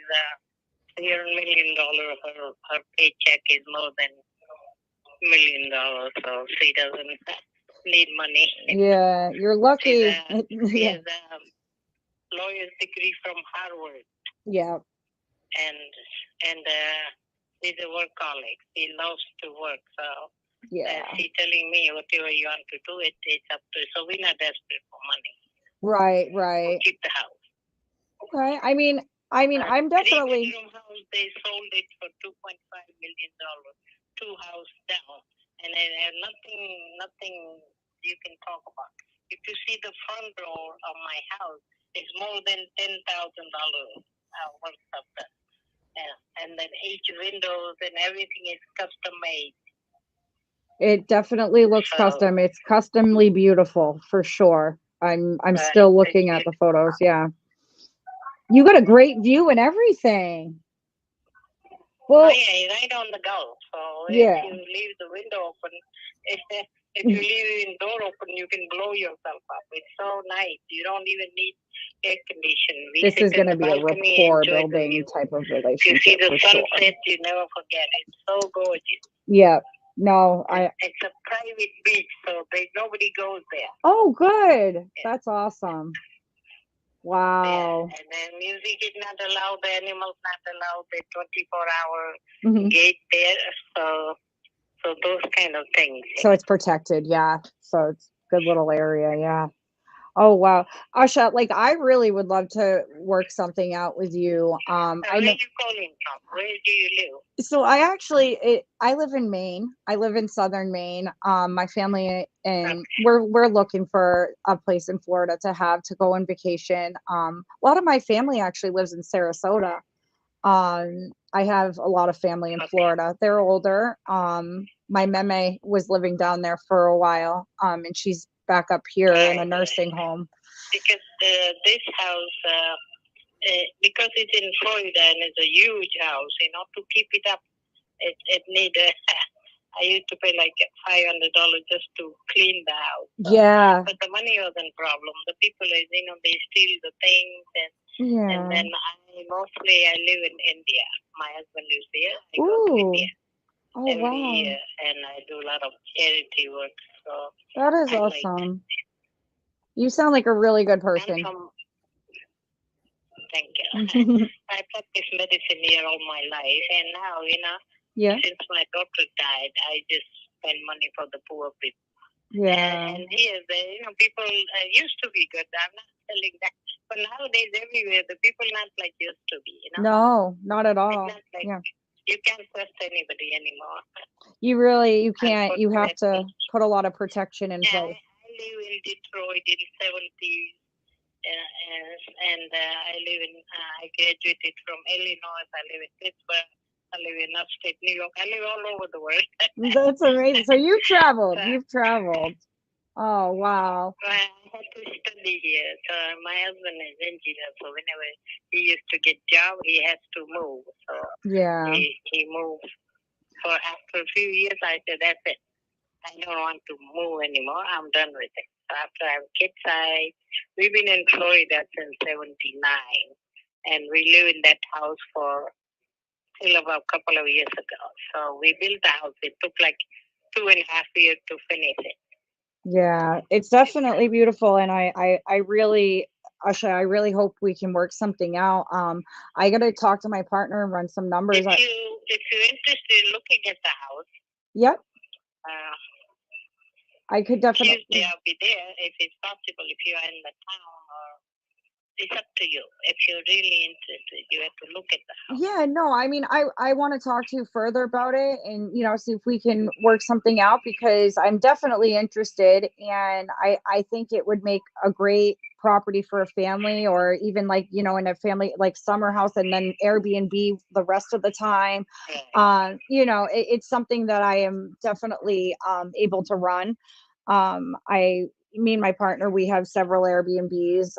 $1 million. Her paycheck is more than $1 million, so she doesn't need money. Yeah, you're lucky. She has a lawyer's degree from Harvard. Yeah. And she's a workaholic. She loves to work. So she's telling me whatever you want to do, it's up to you. So we're not desperate for money. Right. We'll keep the house. Okay. I mean, I'm definitely. 3-bedroom house, they sold it for $2.5 million, 2 houses down, and nothing you can talk about. If you see the front door of my house, it's more than $10,000 worth of that. And then each windows and everything is custom made. It definitely looks custom. It's customly beautiful for sure. I'm still looking at the photos. Yeah. You got a great view and everything. Well, right on the Gulf. So if you leave the window open, if you leave the door open, you can blow yourself up. It's so nice. You don't even need air conditioning. This is going to be a rapport building type of relationship. You see the sunset, sure. You never forget it. It's so gorgeous. Yeah. No, it's a private beach, so nobody goes there. Oh, good. That's awesome. Wow. And then music is not allowed, the animals not allowed, the 24-hour gate there. So those kind of things. So it's protected, yeah. So it's a good little area, yeah. Oh wow. Asha, like I really would love to work something out with you. I Where know. you calling from? Where do you live? So I live in Maine. I live in southern Maine. My family and we're looking for a place in Florida to have to go on vacation. A lot of my family actually lives in Sarasota. I have a lot of family in Florida. They're older. My meme was living down there for a while. And she's back up here in a Right. nursing home. Because this house, because it's in Florida and it's a huge house, to keep it up, it need I used to pay like $500 just to clean the house. Yeah. But the money wasn't problem. The people, they steal the things, and Yeah. then I live in India. My husband lives here. I go to Ooh. India Oh every wow. year, and I do a lot of charity work. So That is I like that. awesome. You sound like a really good person. Thank you. I practiced medicine here all my life, and now, Yeah. since my daughter died, I just spend money for the poor people. Yeah. And here, people used to be good. I'm not telling that, but nowadays everywhere the people not like used to be. No, not at all. It's not like Yeah. you can't trust anybody anymore. You can't. You have to put a lot of protection in Yeah, place. I live in Detroit in 70s, and I live in. I graduated from Illinois. I live in Pittsburgh. I live in upstate New York. I live all over the world. That's amazing. So you've traveled. You've traveled. Oh wow. I had to study here. So my husband is engineer, so whenever he used to get job, he has to move. So Yeah. he moved. So after a few years, I said, that's it. I don't want to move anymore. I'm done with it. So after I have kids, we've been in Florida since '79, and we live in that house till about a couple of years ago. So we built the house. It took like 2.5 years to finish it. Yeah, it's definitely beautiful, and I really, Asha, I really hope we can work something out. I gotta talk to my partner and run some numbers. If you're interested in looking at the house, Yep, I could definitely. Tuesday I'll be there if it's possible. If you are in the town, or it's up to you. If you're really interested, you have to look at the house. Yeah, no, I mean, I want to talk to you further about it and see if we can work something out because I'm definitely interested and I think it would make a great property for a family or even like, in a family like summer house and then Airbnb the rest of the time. It's something that I am definitely able to run. Me and my partner, we have several Airbnbs.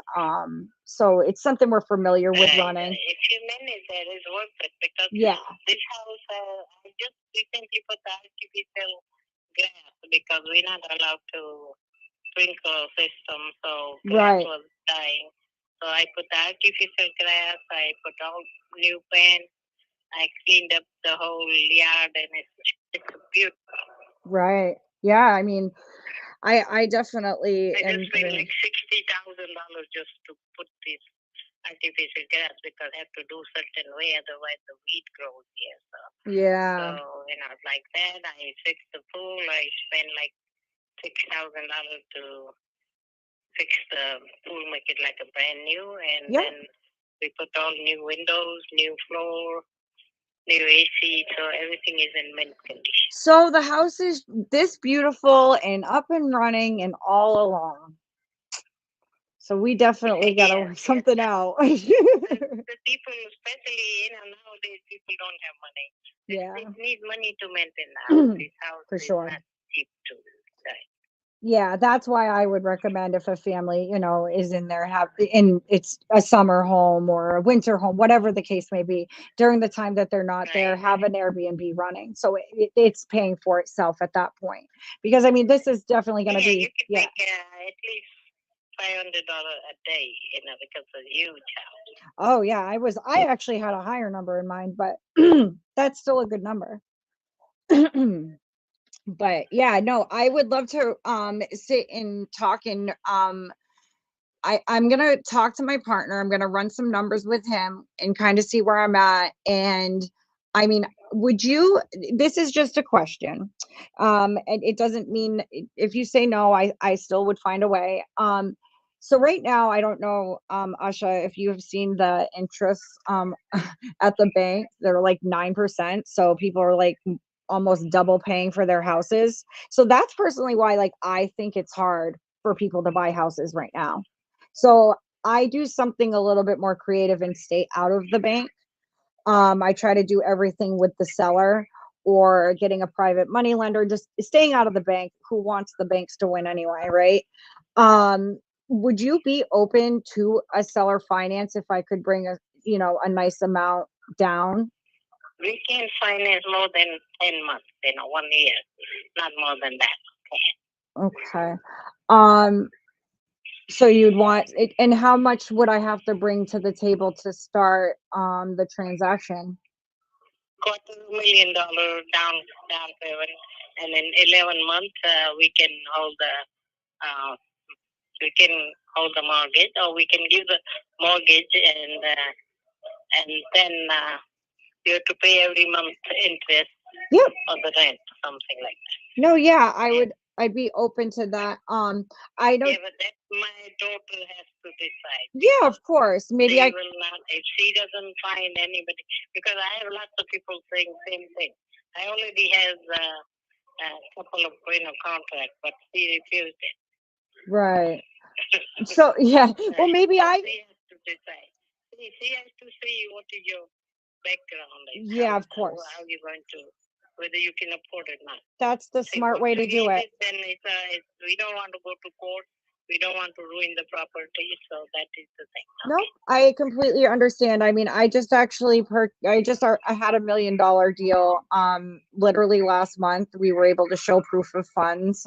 So it's something we're familiar with running. If you manage that, it's worth it because this house, I just recently put the artificial grass because we're not allowed to sprinkle system, so grass was dying. So I put the artificial grass, I put all new plants, I cleaned up the whole yard, and it's beautiful. Right. Yeah, I mean, I definitely I just paid like $60,000 just to put this artificial grass because I have to do certain way, otherwise the weed grows here. So like that. I fixed the pool. I spent like $6,000 to fix the pool, make it like a brand new, and then we put all new windows, new floor, new AC, so everything is in mint condition. So the house is this beautiful and up and running and all along. So we definitely got to work something out. The people, especially, nowadays people don't have money. They need money to maintain the house. This house For is sure. not cheap to buy. Yeah, that's why I would recommend if a family, is in there, it's a summer home or a winter home, whatever the case may be, during the time that they're not there, have an Airbnb running. So it's paying for itself at that point. Because I mean, this is definitely going to be, you can make at least $500 a day, because it's a huge house. Oh yeah, I actually had a higher number in mind, but that's still a good number. But yeah, no, I would love to sit and talk and I'm gonna talk to my partner. I'm gonna run some numbers with him and kind of see where I'm at. And I mean, this is just a question. And it doesn't mean if you say no, I still would find a way. So right now, I don't know, Asha, if you have seen the interest at the bank, they're like 9%. So people are like almost double paying for their houses. So that's personally why like I think it's hard for people to buy houses right now. So I do something a little bit more creative and stay out of the bank. I try to do everything with the seller or getting a private money lender, just staying out of the bank. Who wants the banks to win anyway, right? Would you be open to a seller finance if I could bring a nice amount down? We can finance more than 10 months, 1 year, not more than that. Okay. So you'd want it, and how much would I have to bring to the table to start the transaction? $250,000 down payment, and in 11 months we can hold the mortgage, or we can give the mortgage, and then you have to pay every month interest Yep. on the rent, something like that. No, yeah, I'd be open to that. I don't. Yeah, but that my daughter has to decide. Yeah, of course. Maybe She I. will not, if she doesn't find anybody, because I have lots of people saying same thing. I already have a couple of contracts, but she refused it. Right. So yeah. Well, maybe So I. she has to decide. She has to see what is your background is. Yeah, of course. How you going to, whether you can afford it or not. That's the smart way to do it. Then we don't want to go to court. We don't want to ruin the property, so that is the thing. No, I completely understand. I mean, I just actually I had $1 million deal. Literally last month, we were able to show proof of funds.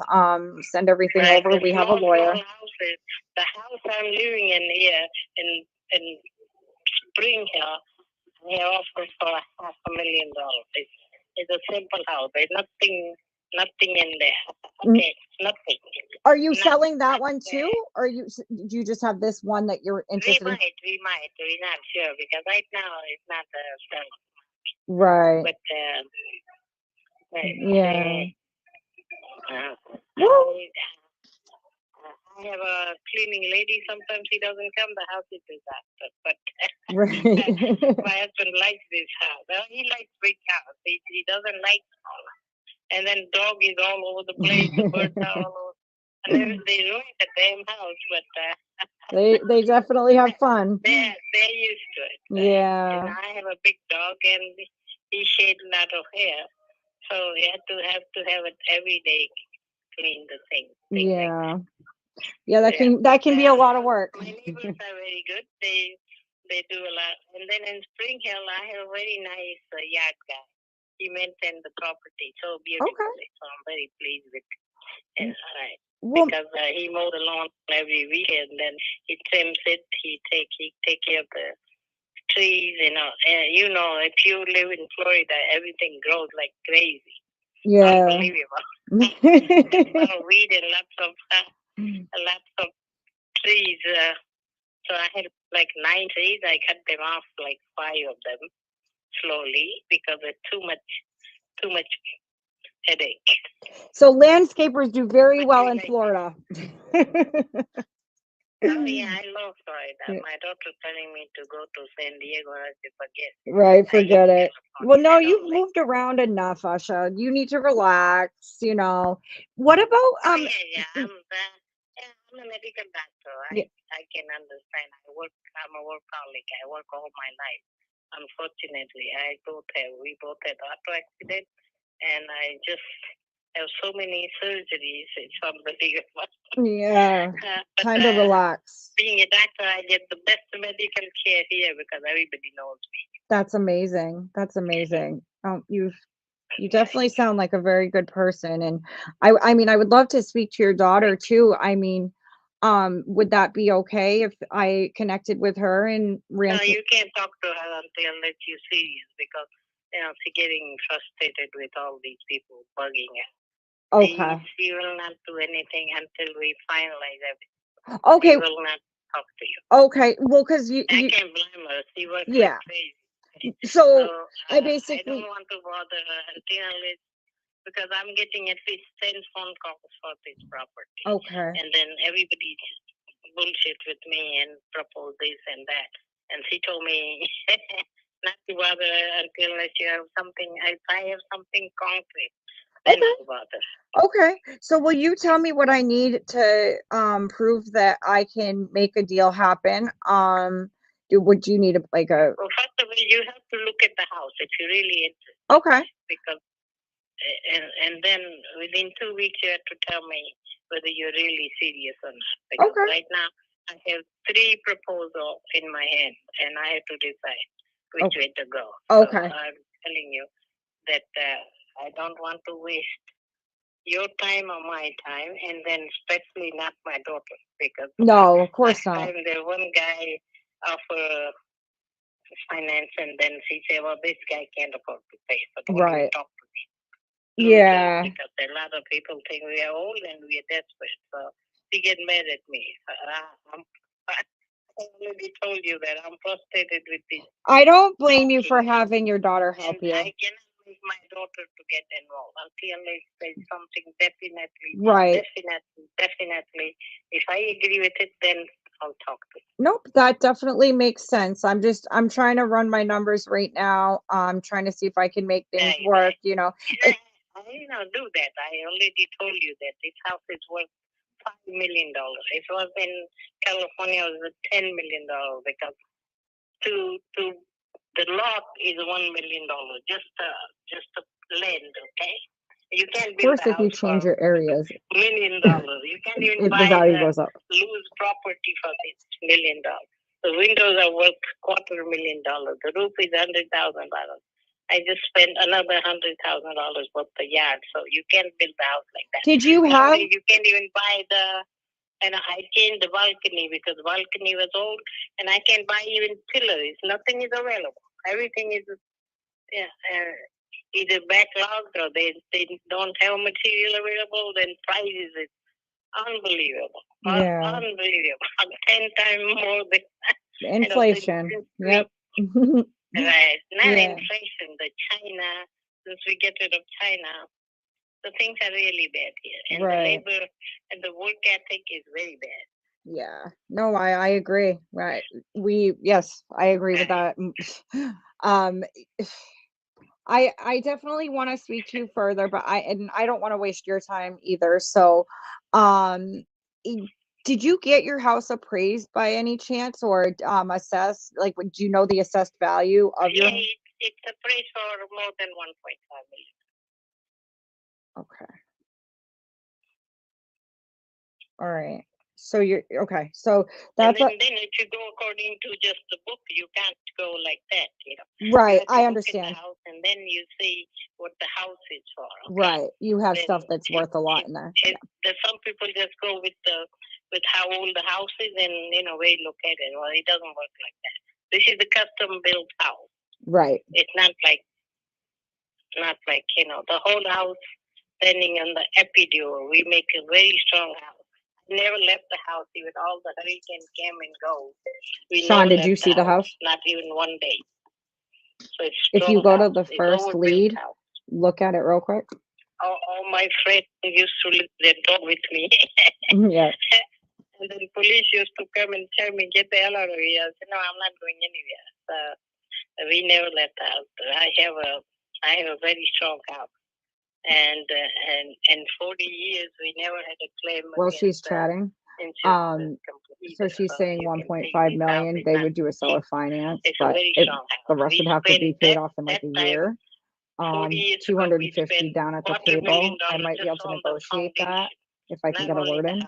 Send everything Right, over. We have a lawyer. Houses. The house I'm living in here in Spring Hill, they offer for $500,000. It's a simple house. There's nothing in there. Okay, nothing. Are you selling that one too, or do you just have this one that you're interested in? We might. We're not sure because right now it's not selling. Right. But yeah. I have a cleaning lady. Sometimes she doesn't come. The house is disaster. But Right. my husband likes this house. Well, he likes big house. He doesn't like small. And then dog is all over the place. The birds are all over. And they ruined the damn house, but they definitely have fun. they're used to it. Yeah. And I have a big dog, and he shed a lot of hair, so you have to have it every day, clean the thing. Yeah. Yeah, that can be a lot of work. My neighbors are very good. They do a lot. And then in Spring Hill, I have a very nice yard guy. He maintained the property so beautifully. Okay. So I'm very pleased with it. Because he mowed the lawn every week, and then he trims it. He take care of the trees. If you live in Florida, everything grows like crazy. Yeah. Unbelievable. Lots of weed and lots of trees. So I had like 9 trees. I cut them off, like 5 of them, slowly, because it's too much headache. So landscapers do very well in Florida. Oh yeah, I love Florida. Yeah. My daughter's telling me to go to San Diego. I said, forget. Right, forget it. Well, no, you've moved around enough, Asha. You need to relax. What about I'm a medical doctor. I can understand. I'm a workaholic. I work all my life. Unfortunately, we both had auto accident, and I just have so many surgeries. It's unbelievable. Yeah. Time to relax. Being a doctor, I get the best medical care here because everybody knows me. That's amazing. That's amazing. You definitely sound like a very good person. And I mean, I would love to speak to your daughter too. I mean, would that be okay if I connected with her and ran? No, you can't talk to her unless you're serious because she's getting frustrated with all these people bugging her. Okay. She will not do anything until we finalize everything. Okay. She will not talk to you. Okay. Well, because I can't blame her. She works like crazy. So I don't want to bother her because I'm getting at least 10 phone calls for this property. Okay. And then everybody bullshit with me and propose this and that. And she told me not to bother until you have something. If I have something concrete, then I'll bother. Okay. So will you tell me what I need to prove that I can make a deal happen? Would you need Well, first of all, you have to look at the house if you're really interested. Okay. Because and then within 2 weeks you have to tell me whether you're really serious or not. Because right now I have 3 proposals in my hand and I have to decide which way to go. Okay. So I'm telling you that I don't want to waste your time or my time, and then especially not my daughter, because no, of course last not. time there one guy offered finance, and then she said, "Well, this guy can't afford to pay, so don't even talk to me." Yeah. Because a lot of people think we are old and we are desperate, so she get mad at me. I already told you that I'm frustrated with this. I don't blame you for having your daughter help And you. I cannot make my daughter to get involved until there's something definitely. Right. Definitely. If I agree with it, then I'll talk to you. Nope, that definitely makes sense. I'm trying to run my numbers right now. I'm trying to see if I can make things work, you know. I do that. I already told you that this house is worth $5 million. If it was in California, it was $10 million because to the lot is $1 million. Just the land, okay? You can't Of build course, a if you house change for your areas, $1 million. You can't even the buy value goes up. lose property for this $1 million. The windows are worth $250,000. The roof is $100,000. I just spent another $100,000 worth the yard, so you can't build a house like that. Did you have? You can't even buy and I changed the balcony because the balcony was old, and I can't buy even pillars. Nothing is available. Everything is either backlogged or they don't have material available. Then prices is unbelievable. Yeah. Unbelievable. 10 times more than Inflation. Yep. Right. Not Yeah. inflation, the China, since we get rid of China, the things are really bad here. And Right. the labor and the work ethic is very bad. Yeah. No, I agree. Right. Yes, I agree with that. Um I definitely want to speak to you further, but I don't want to waste your time either. So, um did you get your house appraised by any chance or assessed? Like, do you know the assessed value of your? Yeah, it's appraised for more than 1.5 million. Okay. All right. So you're okay. So And that's then if you go according to just the book, you can't go like that, you know. right. You have to I look at understand. the house, and then you see what the house is for. Okay? Right. You have Then stuff that's worth a lot in there. Some people just go with how old the house is, and we look at it. Well, it doesn't work like that. This is a custom built house. Right. It's not like the whole house standing on the epidural. We make a very strong house. Never left the house, even all the hurricane came and go. Sean, did you see the house? Not even one day. So it's If you go to the It's first overbuilt lead, house. look at it real quick. All my friends used to live their dog with me. Yeah. And then police used to come and tell me, get the hell out of here. I said, no, I'm not going anywhere. So we never left the house. I have a very strong house. And 40 years, we never had a claim. Well, she's chatting. So she's saying 1.5 million. They would do a seller finance, but the rest would have to be paid off in like a year. 250 down at the table. I might be able to negotiate that if I can get a word in.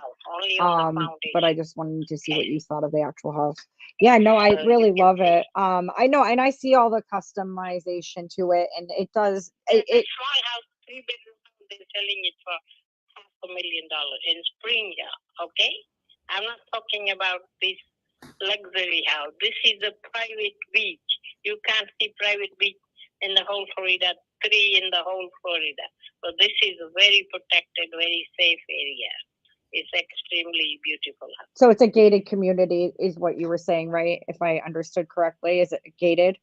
But I just wanted to see what you thought of the actual house. Yeah, no, I really love it. I know, and I see all the customization to it, and it does. It's a small house, 3-bedroom house. They're selling it for $500,000 in Spring, okay? I'm not talking about this luxury house. This is a private beach. You can't see private beach in the whole Florida, 3 in the whole Florida. So this is a very protected, very safe area. It's extremely beautiful house. So it's a gated community, is what you were saying, right? If I understood correctly, is it gated?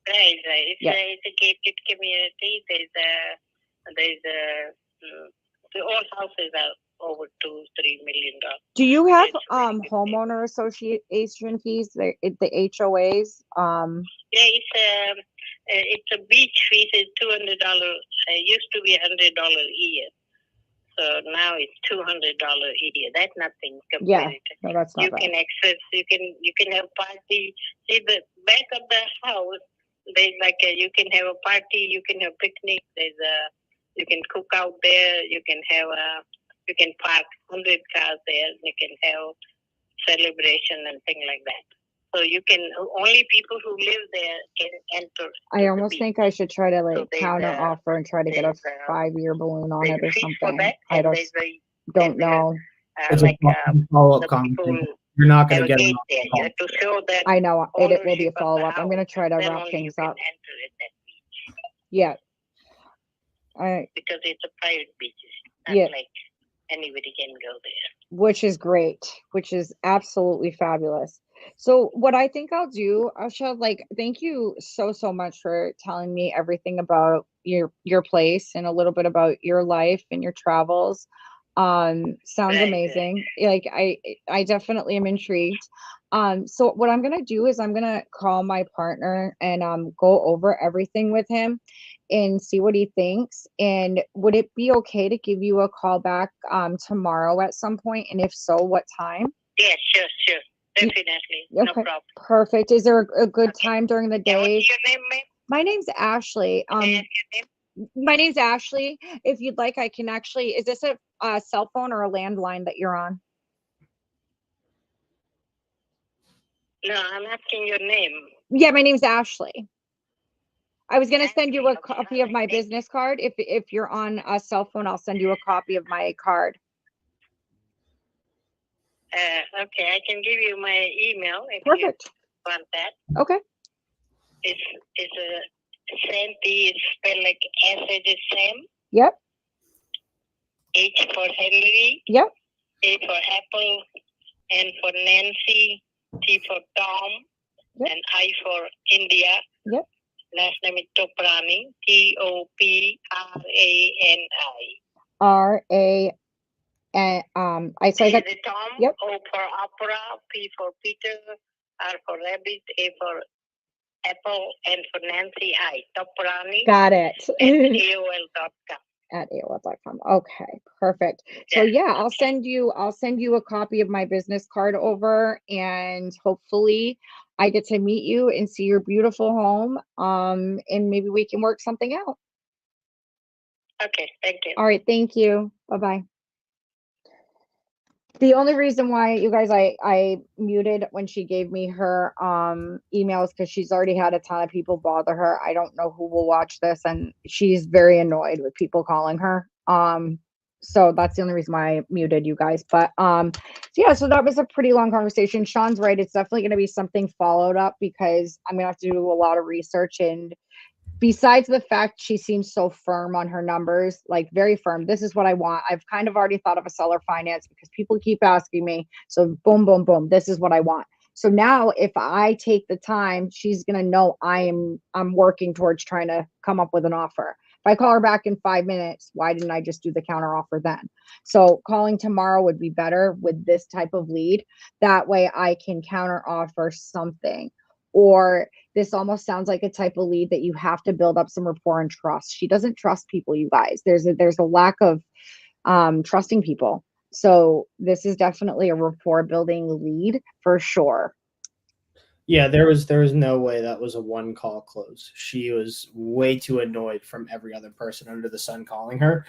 Right. It's a gated community. The old houses are over $2-3 million. Do you have It's very big thing. homeowner association fees, the HOAs? It's a beach fee. It's $200. It used to be $100 a year. So now it's $200 a year. That's nothing compared. No, that's not You bad. can access. You can have party. See the back of the house. There's you can have a party. You can have picnic. You can cook out there. You can have you can park 100 cars there. You can have celebration and things like that. So you can only people who live there can enter. I almost think I should try to So there's counter offer and try to get a there's 5-year balloon on it or fee for something. that, I and just there's don't know. It's a follow-up the conversation. people You're not have going to a get gate there. You have to show that. I know it will be a ownership of the follow-up. I'm going to house, try to then wrap only things you can up. enter it then, Yeah. I because it's a private beach. It's Yeah. not like anybody can go there. Which is great, which is absolutely fabulous. So what I think I'll do, Asha, thank you so much for telling me everything about your place and a little bit about your life and your travels. Sounds Right. amazing. I definitely am intrigued. So what I'm gonna do is I'm gonna call my partner and go over everything with him and see what he thinks. And would it be okay to give you a call back tomorrow at some point? And if so, what time? Yeah, sure. Definitely. No Okay, problem. perfect. Is there a good Okay. time during the Yeah, day? what's your name, ma'am? My name's Ashley. May I ask your name? My name's Ashley. If you'd like, I can actually, is this a cell phone or a landline that you're on? No, I'm asking your name. Yeah, my name's Ashley. I was gonna send you a Ashley, okay, copy of my alright, thank you. business card. If you're on a cell phone, I'll send you a copy of my card. Okay, I can give you my email if Perfect. you want that. Okay. It's Santi. It's spelled like S as in Sam, Yep. H for Henry, Yep. A for Apple, N for Nancy, T for Tom, Yep. and I for India. Yep. Last name is Toprani, Toprani. I said that. Is it Tom? Yep. O for Opera, P for Peter, R for Rabbit, A for Apple, N for Nancy, I. Toprani Got it. at AOL.com. At AOL.com. Okay, perfect. So yeah, I'll send you a copy of my business card over, and hopefully I get to meet you and see your beautiful home. And maybe we can work something out. Okay, thank you. All right, thank you. Bye-bye. The only reason why, you guys, I muted when she gave me her emails, because she's already had a ton of people bother her. I don't know who will watch this, and she's very annoyed with people calling her. So that's the only reason why I muted you guys. But so yeah, so that was a pretty long conversation. Sean's right. It's definitely going to be something followed up, because I'm going to have to do a lot of research. And besides the fact she seems so firm on her numbers, like very firm, this is what I want. I've kind of already thought of a seller finance because people keep asking me. So boom, boom, boom. This is what I want. So now if I take the time, she's going to know I'm working towards trying to come up with an offer. If I call her back in 5 minutes, why didn't I just do the counter offer then? So calling tomorrow would be better with this type of lead. That way I can counter offer something. Or this almost sounds like a type of lead that you have to build up some rapport and trust. She doesn't trust people, you guys. There's a lack of trusting people. So this is definitely a rapport building lead for sure. Yeah, there was no way that was a one call close. She was way too annoyed from every other person under the sun calling her.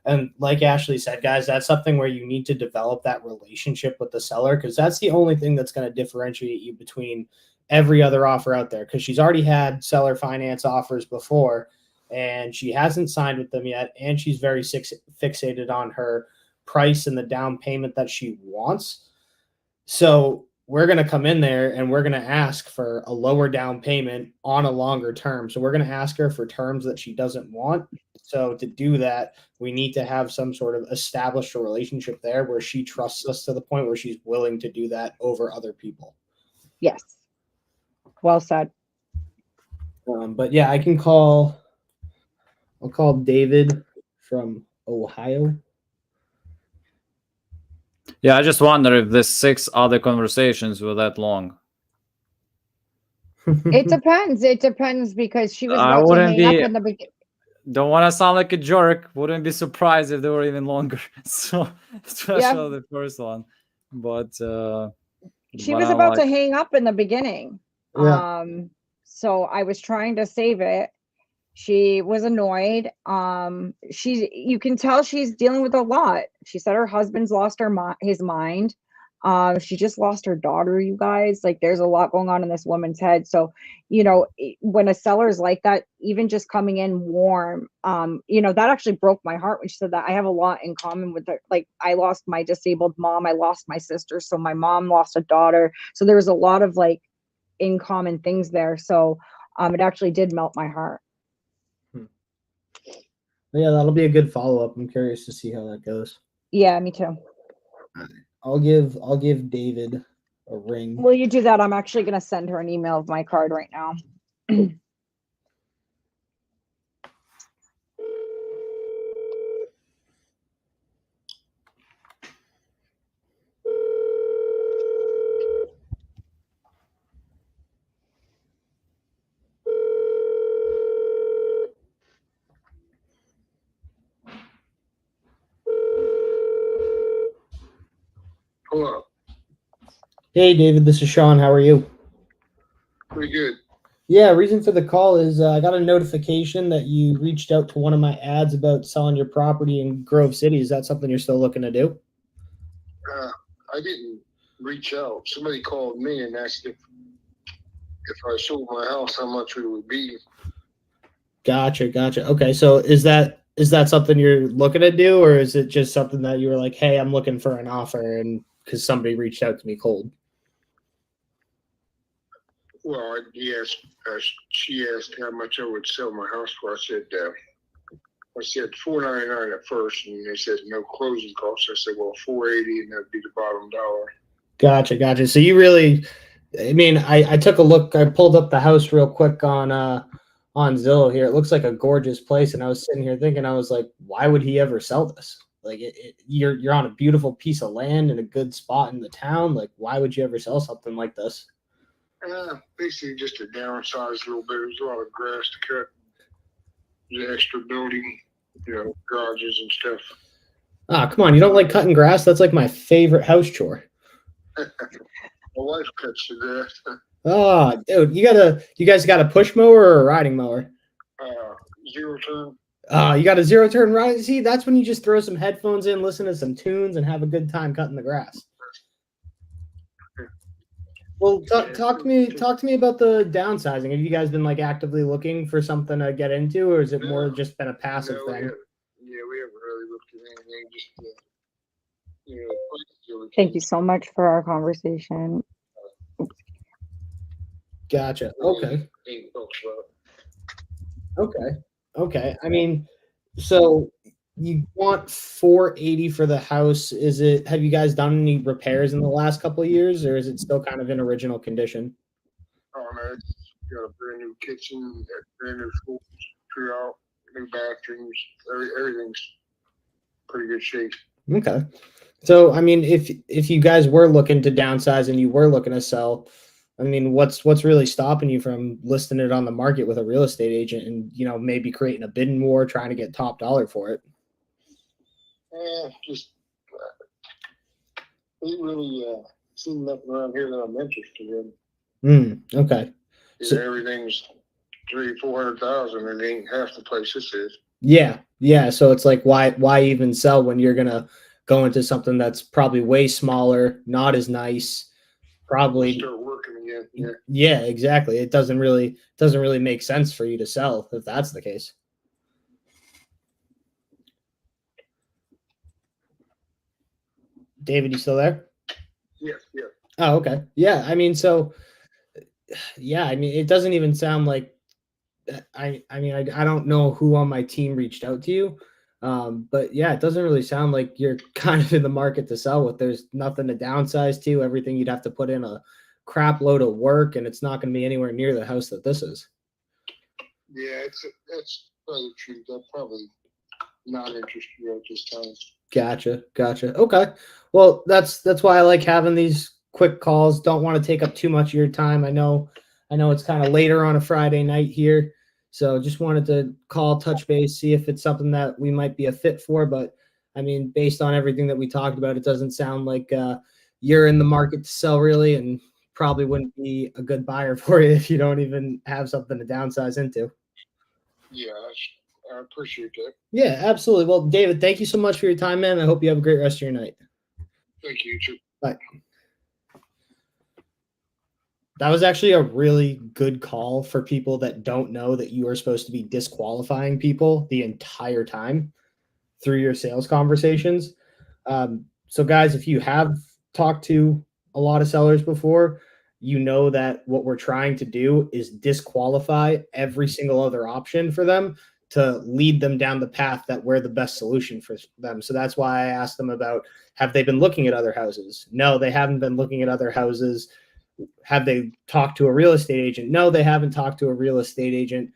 And like Ashley said, guys, that's something where you need to develop that relationship with the seller, because that's the only thing that's going to differentiate you between every other offer out there, because she's already had seller finance offers before and she hasn't signed with them yet. And she's very fixated on her price and the down payment that she wants. So we're going to come in there and we're going to ask for a lower down payment on a longer term. So we're going to ask her for terms that she doesn't want. So to do that, we need to have some sort of established a relationship there where she trusts us to the point where she's willing to do that over other people. Yes. Well said. But yeah, I'll call David from Ohio. Yeah, I just wonder if the 6 other conversations were that long. It depends. It depends because she was I about to wouldn't hang up be. in the beginning. Don't want to sound like a jerk. Wouldn't be surprised if they were even longer. So, especially the first one. But She but was I'm about like, to hang up in the beginning. Yeah. So I was trying to save it. She was annoyed. You can tell she's dealing with a lot. She said her husband's lost his mind. She just lost her daughter, you guys. Like, there's a lot going on in this woman's head. So, when a seller's like that, even just coming in warm, that actually broke my heart when she said that. I have a lot in common with her. Like, I lost my disabled mom, I lost my sister, so my mom lost a daughter. So there was a lot of like in common things there. So it actually did melt my heart. Yeah, that'll be a good follow-up. I'm curious to see how that goes. Yeah, me too. I'll give David a ring. Will you do that? I'm actually going to send her an email of my card right now. Hello. Hey, David, this is Sean. How are you? Pretty good. Yeah, reason for the call is I got a notification that you reached out to one of my ads about selling your property in Grove City. Is that something you're still looking to do? I didn't reach out. Somebody called me and asked if I sold my house, how much it would be. Gotcha. Okay, so is that something you're looking to do, or is it just something that you were like, hey, I'm looking for an offer, and because somebody reached out to me cold? Well, she asked how much I would sell my house for. I said $499 at first, and they said no closing costs. I said, well, $480, and that'd be the bottom dollar. Gotcha. So you really, I mean, I took a look. I pulled up the house real quick on Zillow here. It looks like a gorgeous place, and I was sitting here thinking, I was like, why would he ever sell this? Like, you're on a beautiful piece of land in a good spot in the town. Like, why would you ever sell something like this? Basically just to downsize a little bit. There's a lot of grass to cut. The extra building, garages and stuff. Ah, come on. You don't like cutting grass? That's like my favorite house chore. My wife cuts the grass. Oh, dude, you guys got a push mower or a riding mower? Zero turn. You got a zero turn riding. See, that's when you just throw some headphones in, listen to some tunes, and have a good time cutting the grass. Well, talk to me about the downsizing. Have you guys been like actively looking for something to get into, or is it more just been a passive thing? We haven't really looked at anything. Just Thank you so much for our conversation. Gotcha. Okay. I mean, so you want $480 for the house. Have you guys done any repairs in the last couple of years, or is it still kind of in original condition? Oh no, it's got a brand new kitchen, brand new floors throughout, new bathrooms, everything's pretty good shape. Okay. So I mean, if you guys were looking to downsize and you were looking to sell, I mean, what's really stopping you from listing it on the market with a real estate agent and, maybe creating a bidding war, trying to get top dollar for it? Just ain't really seen nothing around here that I'm interested in. Okay. So everything's $300,000-400,000, and it ain't half the place this is. Yeah. So it's like, why even sell when you're gonna go into something that's probably way smaller, not as nice, probably start working again. Yeah, exactly. It doesn't really make sense for you to sell if that's the case. David, you still there? Yeah. Oh, okay. Yeah. I mean, it doesn't even sound like I don't know who on my team reached out to you. But yeah, it doesn't really sound like you're kind of in the market to sell with. There's nothing to downsize to. Everything you'd have to put in a crap load of work, and it's not going to be anywhere near the house that this is. Yeah, that's probably true. I'm probably not interested at this time. Gotcha. Okay. Well, that's why I like having these quick calls. Don't want to take up too much of your time. I know it's kind of later on a Friday night here. So just wanted to call, touch base, see if it's something that we might be a fit for. But I mean, based on everything that we talked about, it doesn't sound like you're in the market to sell really, and probably wouldn't be a good buyer for you if you don't even have something to downsize into. Yeah, I appreciate that. Yeah, absolutely. Well, David, thank you so much for your time, man. I hope you have a great rest of your night. Thank you, too. Bye. That was actually a really good call for people that don't know that you are supposed to be disqualifying people the entire time through your sales conversations. So guys, if you have talked to a lot of sellers before, you know that what we're trying to do is disqualify every single other option for them to lead them down the path that we're the best solution for them. So that's why I asked them about, have they been looking at other houses? No, they haven't been looking at other houses. Have they talked to a real estate agent? No, they haven't talked to a real estate agent.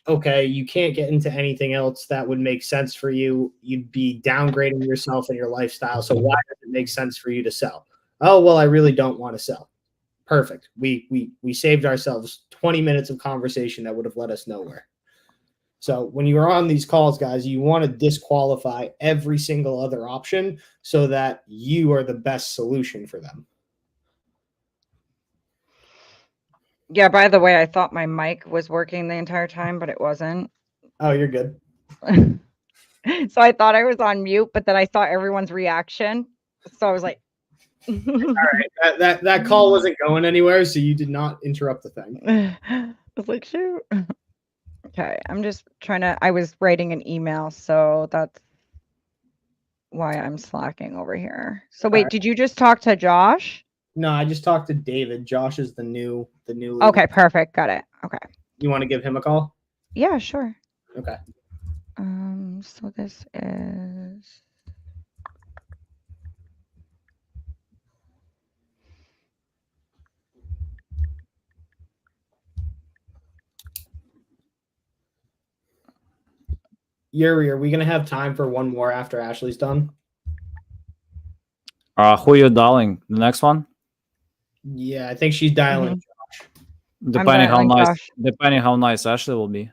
Okay, you can't get into anything else that would make sense for you. You'd be downgrading yourself and your lifestyle. So why does it make sense for you to sell? Oh, well, I really don't want to sell. Perfect. We saved ourselves 20 minutes of conversation that would have led us nowhere. So when you're on these calls, guys, you want to disqualify every single other option so that you are the best solution for them. Yeah, by the way, I thought my mic was working the entire time, but it wasn't. Oh, you're good. So I thought I was on mute, but then I saw everyone's reaction. So I was like, all right, that call wasn't going anywhere, so you did not interrupt the thing. I was like, shoot. Okay, I'm just trying to, I was writing an email, so that's why I'm slacking over here. So wait, did you just talk to Josh? No, I just talked to David. Josh is the new lead. Okay, perfect. Got it. Okay. You want to give him a call? Yeah, sure. Okay. So this is Yuri, are we gonna have time for one more after Ashley's done? Who are you dialing? The next one? Yeah, I think she's dialing Josh. Depending how nice, Josh. depending how nice Ashley will be.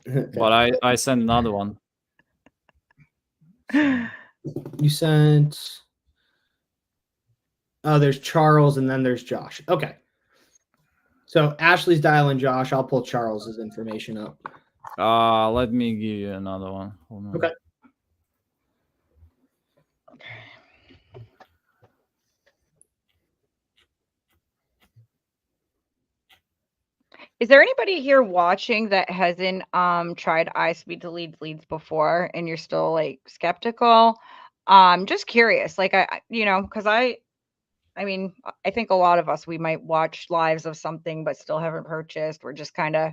Okay. But I sent another one. You sent. Oh, there's Charles and then there's Josh. Okay. So Ashley's dialing Josh. I'll pull Charles's information up. Let me give you another one. Hold on. Okay. Is there anybody here watching that hasn't tried iSpeed to lead leads before and you're still like skeptical? Just curious, like because I mean, I think a lot of us, we might watch lives of something but still haven't purchased. We're just kind of,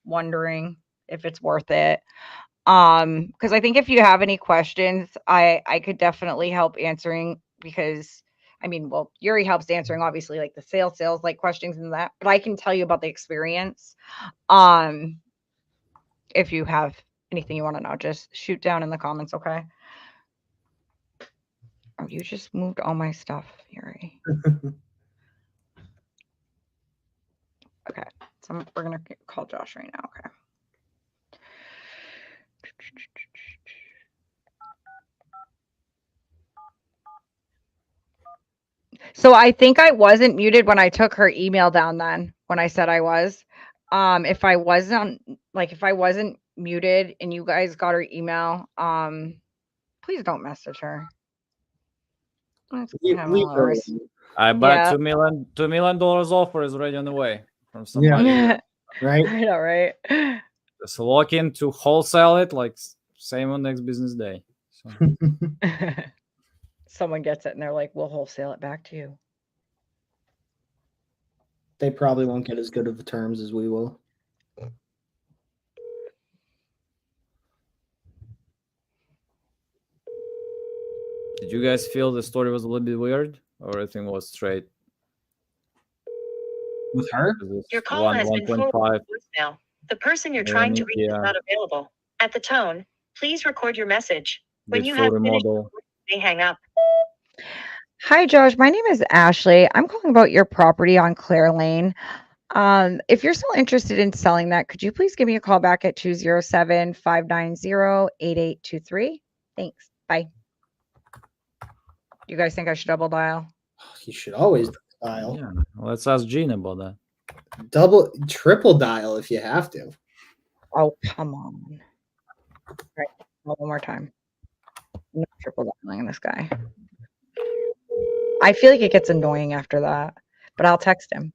wondering if it's worth it. Because I think if you have any questions, I could definitely help answering, because I mean, well, Yuri helps answering obviously like the sales like questions and that, but I can tell you about the experience. If you have anything you want to know, just shoot down in the comments, okay? Oh, you just moved all my stuff, Yuri. Okay, so we're gonna call Josh right now, okay? So I think I wasn't muted when I took her email down then, when I said I was. If I wasn't muted and you guys got her email, please don't message her. I bet $2 million offer is already on the way from somebody. Yeah. Right? I know, right? Just lock in to wholesale it like same on next business day. So. Someone gets it and they're like, we'll wholesale it back to you. They probably won't get as good of the terms as we will. Did you guys feel the story was a little bit weird, or everything was straight? With her? Your call has been forwarded to voicemail. The person you're trying to reach is not available. At the tone, please record your message. When with you full have finished, remodel. they hang up. Hi, Josh. My name is Ashley. I'm calling about your property on Clare Lane. If you're still interested in selling that, could you please give me a call back at 207-590-8823? Thanks. Bye. You guys think I should double dial? You should always dial. Yeah, let's ask Gene about that. Double, triple dial if you have to. Oh, come on. All right. One more time. I'm not triple dialing this guy. I feel like it gets annoying after that, but I'll text him.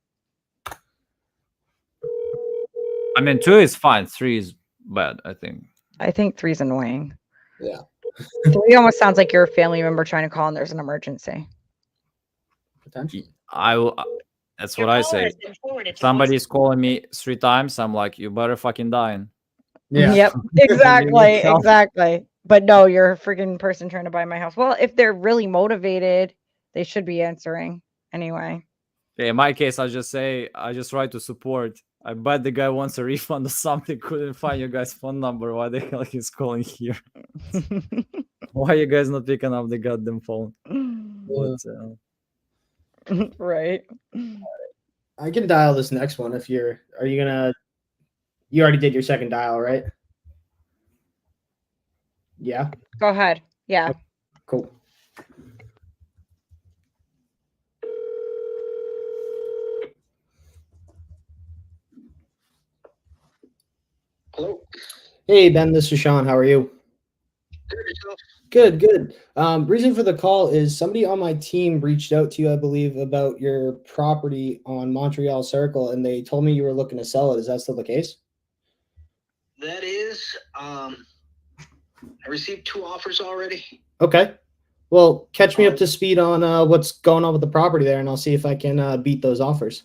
I mean, 2 is fine. 3 is bad, I think. I think 3's annoying. Yeah. 3 almost sounds like you're a family member trying to call and there's an emergency. Potentially. That's what I say. Somebody's calling me 3 times. I'm like, you better fucking die. Yeah. Yep. Exactly. Exactly. But no, you're a freaking person trying to buy my house. Well, if they're really motivated, they should be answering anyway. Okay, in my case, I just try to support. I bet the guy wants a refund or something. Couldn't find your guy's phone number. Why the hell he's calling here? Why you guys not picking up the goddamn phone? But, right. I can dial this next one if you already did your second dial, right? Yeah. Go ahead. Yeah. Cool. Hello. Hey, Ben, this is Sean. How are you? Good, yourself? Good, good. Reason for the call is somebody on my team reached out to you, I believe, about your property on Montreal Circle, and they told me you were looking to sell it. Is that still the case? That is, I received 2 offers already. Okay. Well, catch me up to speed on what's going on with the property there, and I'll see if I can beat those offers.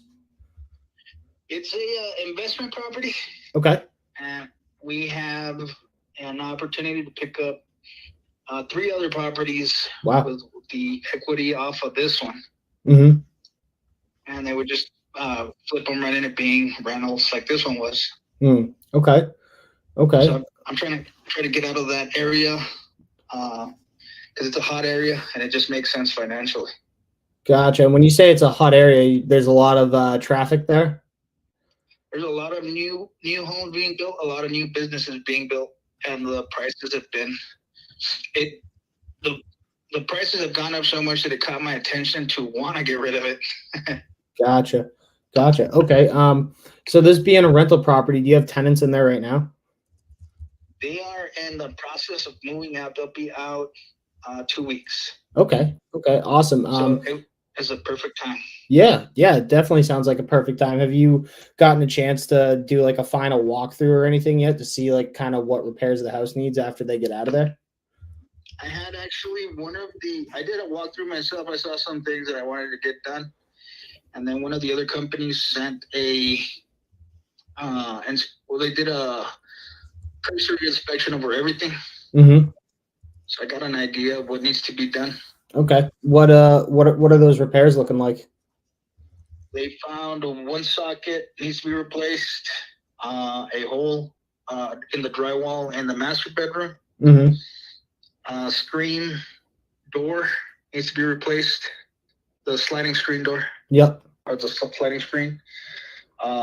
It's a investment property. Okay. And we have an opportunity to pick up 3 other properties. Wow. With the equity off of this one. Mm-hmm. And they would just flip them right into being rentals like this one was. Okay. Okay. So I'm trying to get out of that area because it's a hot area and it just makes sense financially. Gotcha. And when you say it's a hot area, there's a lot of traffic there? There's a lot of new homes being built, a lot of new businesses being built, and the prices have been the prices have gone up so much that it caught my attention to want to get rid of it. Gotcha. Okay. So this being a rental property, do you have tenants in there right now? They are in the process of moving out. They'll be out 2 weeks. Okay. Awesome. So it's a perfect time. Yeah, it definitely sounds like a perfect time. Have you gotten a chance to do like a final walkthrough or anything yet to see like kind of what repairs the house needs after they get out of there? I had actually I did a walkthrough myself. I saw some things that I wanted to get done. And then one of the other companies sent they did a cursory inspection over everything. Mm-hmm. So I got an idea of what needs to be done. Okay. What are those repairs looking like? They found one socket needs to be replaced, a hole in the drywall in the master bedroom. Mm-hmm. Screen door needs to be replaced. The sliding screen door. Yep. Or the sliding screen.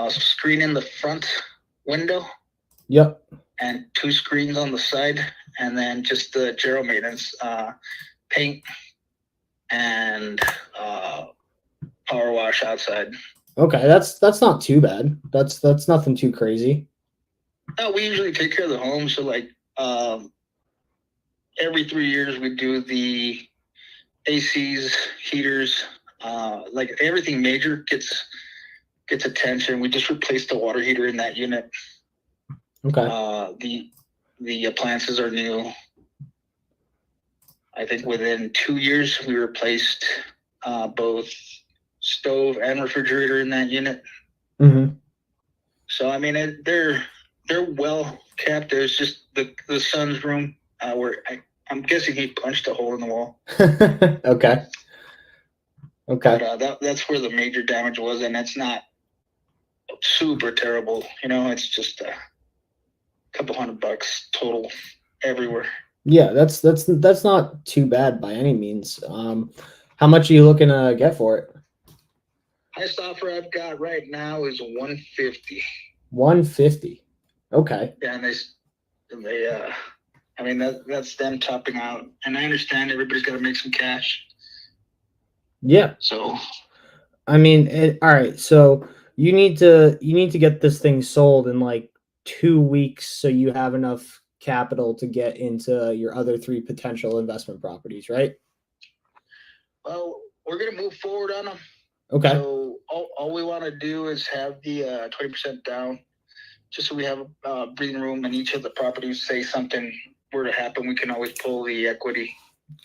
Screen in the front window. Yep. And 2 screens on the side, and then just the general maintenance, paint and power wash outside. Okay, that's not too bad. That's nothing too crazy. No, we usually take care of the home. So like every 3 years we do the ACs, heaters, like everything major gets attention. We just replaced the water heater in that unit. Okay. The appliances are new. I think within 2 years we replaced both stove and refrigerator in that unit. Mm-hmm. So I mean they're well kept. There's just the son's room where I'm guessing he punched a hole in the wall. Okay. But that's where the major damage was, and it's not super terrible. It's just $200 total everywhere. Yeah, that's not too bad by any means. How much are you looking to get for it? Highest offer I've got right now is 150. 150. Okay. Yeah, and I mean that's them topping out, and I understand everybody's got to make some cash. Yeah. So, I mean, all right. So you need to get this thing sold in like 2 weeks, so you have enough capital to get into your other 3 potential investment properties, right? well, we're gonna move forward on them. Okay. So all we want to do is have the 20% down, just so we have breathing room in each of the properties. Say something were to happen, we can always pull the equity.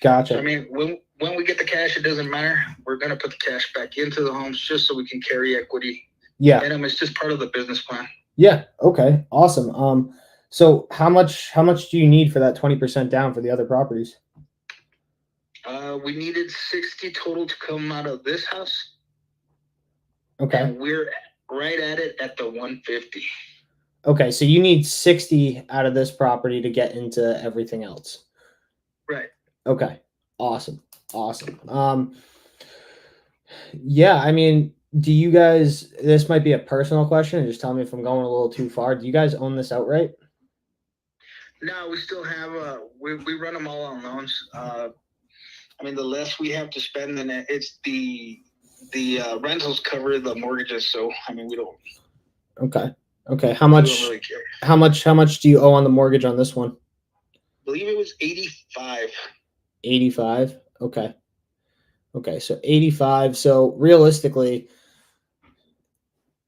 Gotcha. So, I mean, when we get the cash, it doesn't matter. We're gonna put the cash back into the homes just so we can carry equity. Yeah. And it's just part of the business plan. Yeah. Okay. Awesome. So how much do you need for that 20% down for the other properties? We needed 60 total to come out of this house. Okay. And we're right at it at the 150. Okay, so you need 60 out of this property to get into everything else. Right. Okay. Awesome. Yeah, I mean, do you guys, this might be a personal question, just tell me if I'm going a little too far. Do you guys own this outright? No, we still have we run them all on loans. I mean, the less we have to spend, then it's the rentals cover the mortgages. So I mean, we don't. Okay. How much? We don't really care. How much do you owe on the mortgage on this one? I believe it was 85. 85. Okay. So 85. So realistically,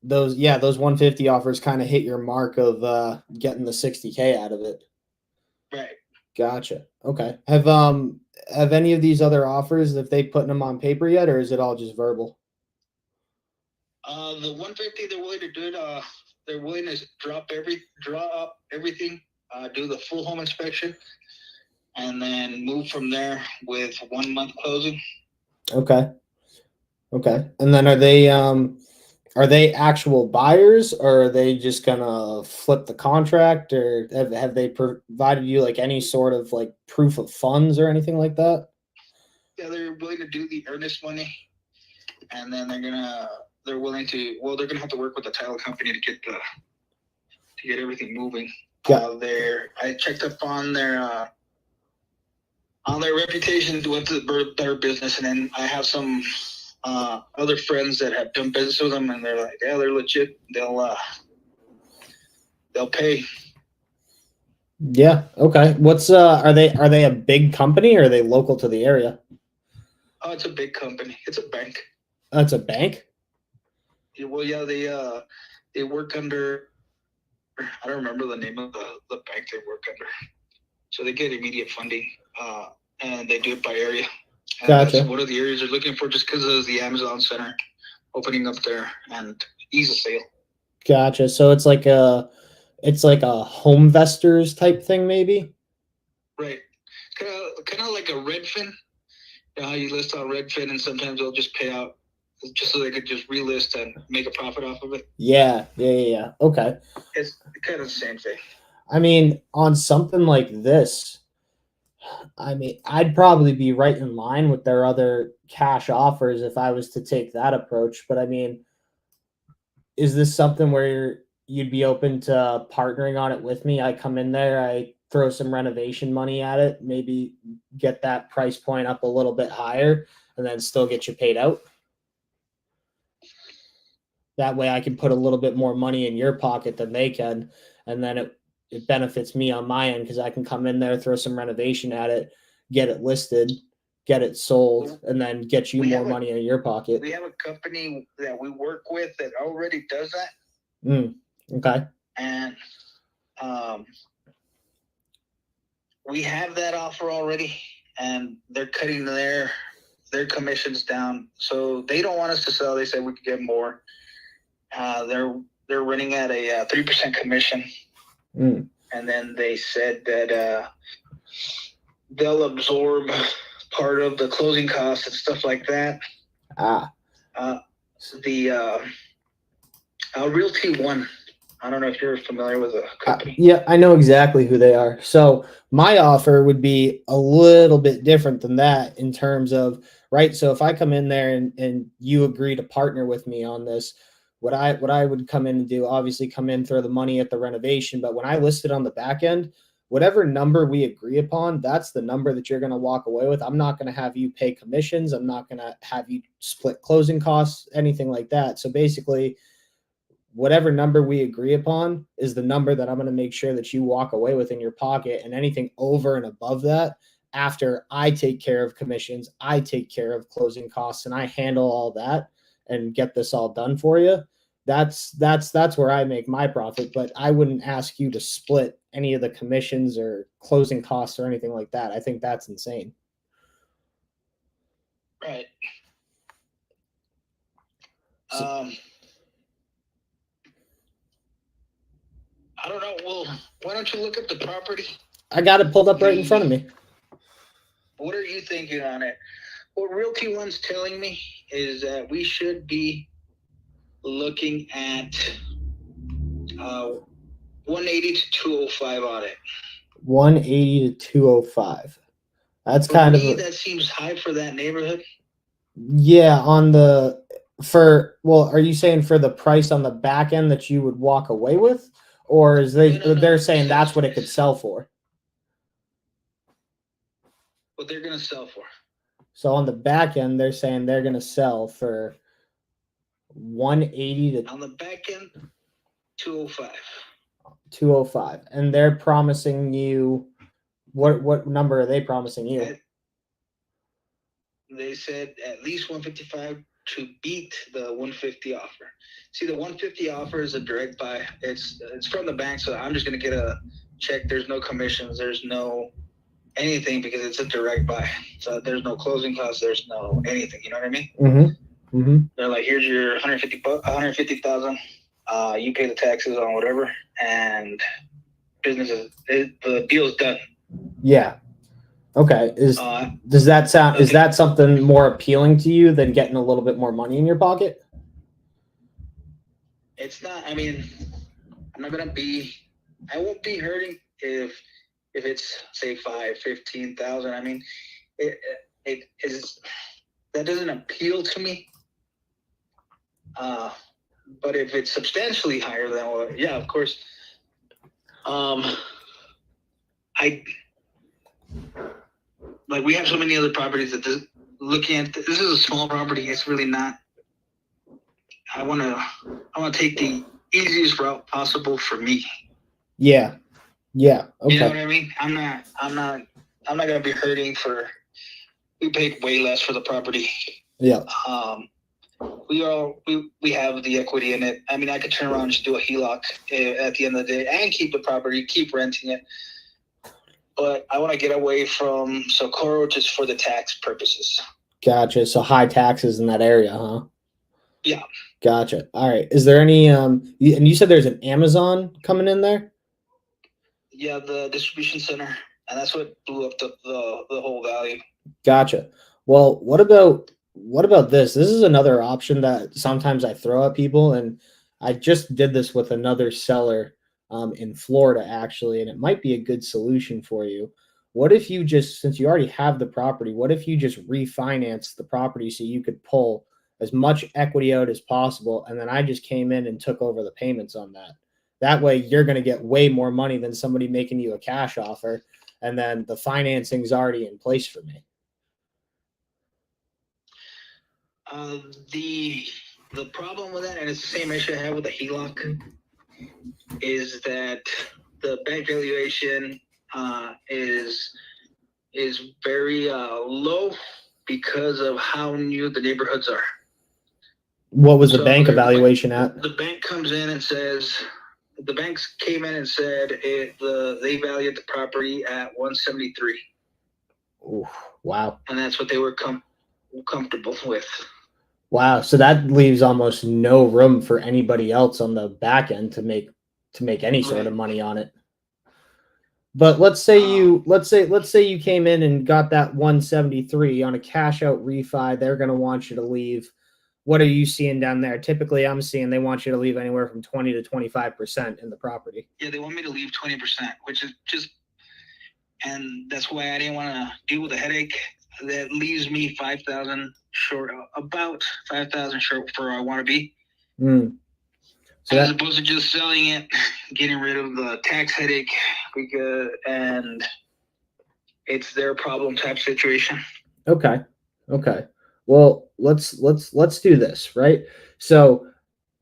those 150 offers kind of hit your mark of getting the 60K out of it. Right. Gotcha. Okay. Have any of these other offers, if they putting them on paper yet, or is it all just verbal? The 150, they're willing to do it. They're willing to draw up everything, do the full home inspection, and then move from there with 1 month closing. Okay. And then are they actual buyers, or are they just gonna flip the contract, or have they provided you like any sort of like proof of funds or anything like that? Yeah, they're willing to do the earnest money, and then they're willing to. Well, they're gonna have to work with the title company to get everything moving. Yeah. I checked up on their reputation, went to their business, and then I have some other friends that have done business with them, and they're like, yeah, they're legit. They'll pay. Yeah. Okay. What's are they a big company, or are they local to the area? Oh, it's a big company. It's a bank. It's a bank? Yeah, well, yeah, they work under. I don't remember the name of the bank they work under. So they get immediate funding, and they do it by area. And Gotcha. That's one of the areas they're looking for, just because of the Amazon Center opening up there and ease of sale. Gotcha. So it's like a Homevestors type thing, maybe? Right. Kind of like a Redfin. You know how you list on Redfin, and sometimes they'll just pay out just so they could just relist and make a profit off of it. Yeah. Okay. It's kind of the same thing. I mean, on something like this, I mean, I'd probably be right in line with their other cash offers if I was to take that approach. But I mean, is this something where you'd be open to partnering on it with me? I come in there, I throw some renovation money at it, maybe get that price point up a little bit higher, and then still get you paid out. That way I can put a little bit more money in your pocket than they can, and then it benefits me on my end because I can come in there, throw some renovation at it, get it listed, get it sold, and then get you more money in your pocket. We have a company that we work with that already does that. Okay. And we have that offer already, and they're cutting their commissions down. So they don't want us to sell. They said we could get more. They're running at a 3% commission. And then they said that they'll absorb part of the closing costs and stuff like that. The Realty One I don't know if you're familiar with the company. Yeah, I know exactly who they are. So my offer would be a little bit different than that in terms of, right? So if I come in there and you agree to partner with me on this, what I would come in and do, obviously come in, throw the money at the renovation. But when I list it on the back end, whatever number we agree upon, that's the number that you're going to walk away with. I'm not going to have you pay commissions. I'm not going to have you split closing costs, anything like that. So basically, whatever number we agree upon is the number that I'm going to make sure that you walk away with in your pocket. And anything over and above that, after I take care of commissions, I take care of closing costs, and I handle all that and get this all done for you, that's where I make my profit. But I wouldn't ask you to split any of the commissions or closing costs or anything like that. I think that's insane. Right. I don't know. Well, why don't you look at the property? I got it pulled up right in front of me. What are you thinking on it? What Realty One's telling me is that we should be looking at 180 to 205 on it. 180 to 205. That's For kind me, of that seems high for that neighborhood. yeah. Are you saying for the price on the back end that you would walk away with, or is they're saying that's what it could sell for? What they're gonna sell for. So on the back end, they're saying they're going to sell for 180 to on the back end, 205. 205, and they're promising you what number are they promising you? They said at least 155 to beat the 150 offer. See, the 150 offer is a direct buy. It's from the bank, so I'm just going to get a check. There's no commissions. There's no anything because it's a direct buy. So there's no closing costs. There's no anything. You know what I mean? Mm-hmm. Mm-hmm. They're like, here's your 150,000. You pay the taxes on whatever, and the deal's done. Yeah. Okay. Is that something more appealing to you than getting a little bit more money in your pocket? It's not. I mean, I won't be hurting if it's say 15,000. I mean, it is that doesn't appeal to me. But if it's substantially higher than what, yeah, of course. We have so many other properties that looking at this is a small property. It's really not. I want to take the easiest route possible for me. Yeah. Yeah. Okay. You know what I mean? I'm not gonna be hurting for. We paid way less for the property. Yeah. We have the equity in it. I mean, I could turn around and just do a HELOC at the end of the day and keep the property, keep renting it. But I want to get away from Socorro just for the tax purposes. Gotcha. So high taxes in that area, huh? Yeah. Gotcha. All right. Is there any and you said there's an Amazon coming in there? Yeah, the distribution center, and that's what blew up the whole value. Gotcha. Well, what about this? This is another option that sometimes I throw at people, and I just did this with another seller in Florida, actually, and it might be a good solution for you. What if you just, since you already have the property, what if you just refinance the property so you could pull as much equity out as possible, and then I just came in and took over the payments on that? That way, you're going to get way more money than somebody making you a cash offer, and then the financing's already in place for me. The problem with that, and it's the same issue I have with the HELOC, is that the bank valuation is very low because of how new the neighborhoods are. What was the bank evaluation at? The bank comes in and says, the banks came in and said they valued the property at 173. Ooh, wow. And that's what they were comfortable with. Wow. So that leaves almost no room for anybody else on the back end to make any sort of money on it. But let's say you came in and got that 173 on a cash out refi. They're going to want you to leave what are you seeing down there? Typically, I'm seeing they want you to leave anywhere from 20 to 25% in the property. Yeah, they want me to leave 20%, which is just, and that's why I didn't want to deal with the headache. That leaves me 5,000 short, about 5,000 short for where I want to be. So as opposed to just selling it, getting rid of the tax headache, and it's their problem type situation. Okay. Well, let's do this, right? So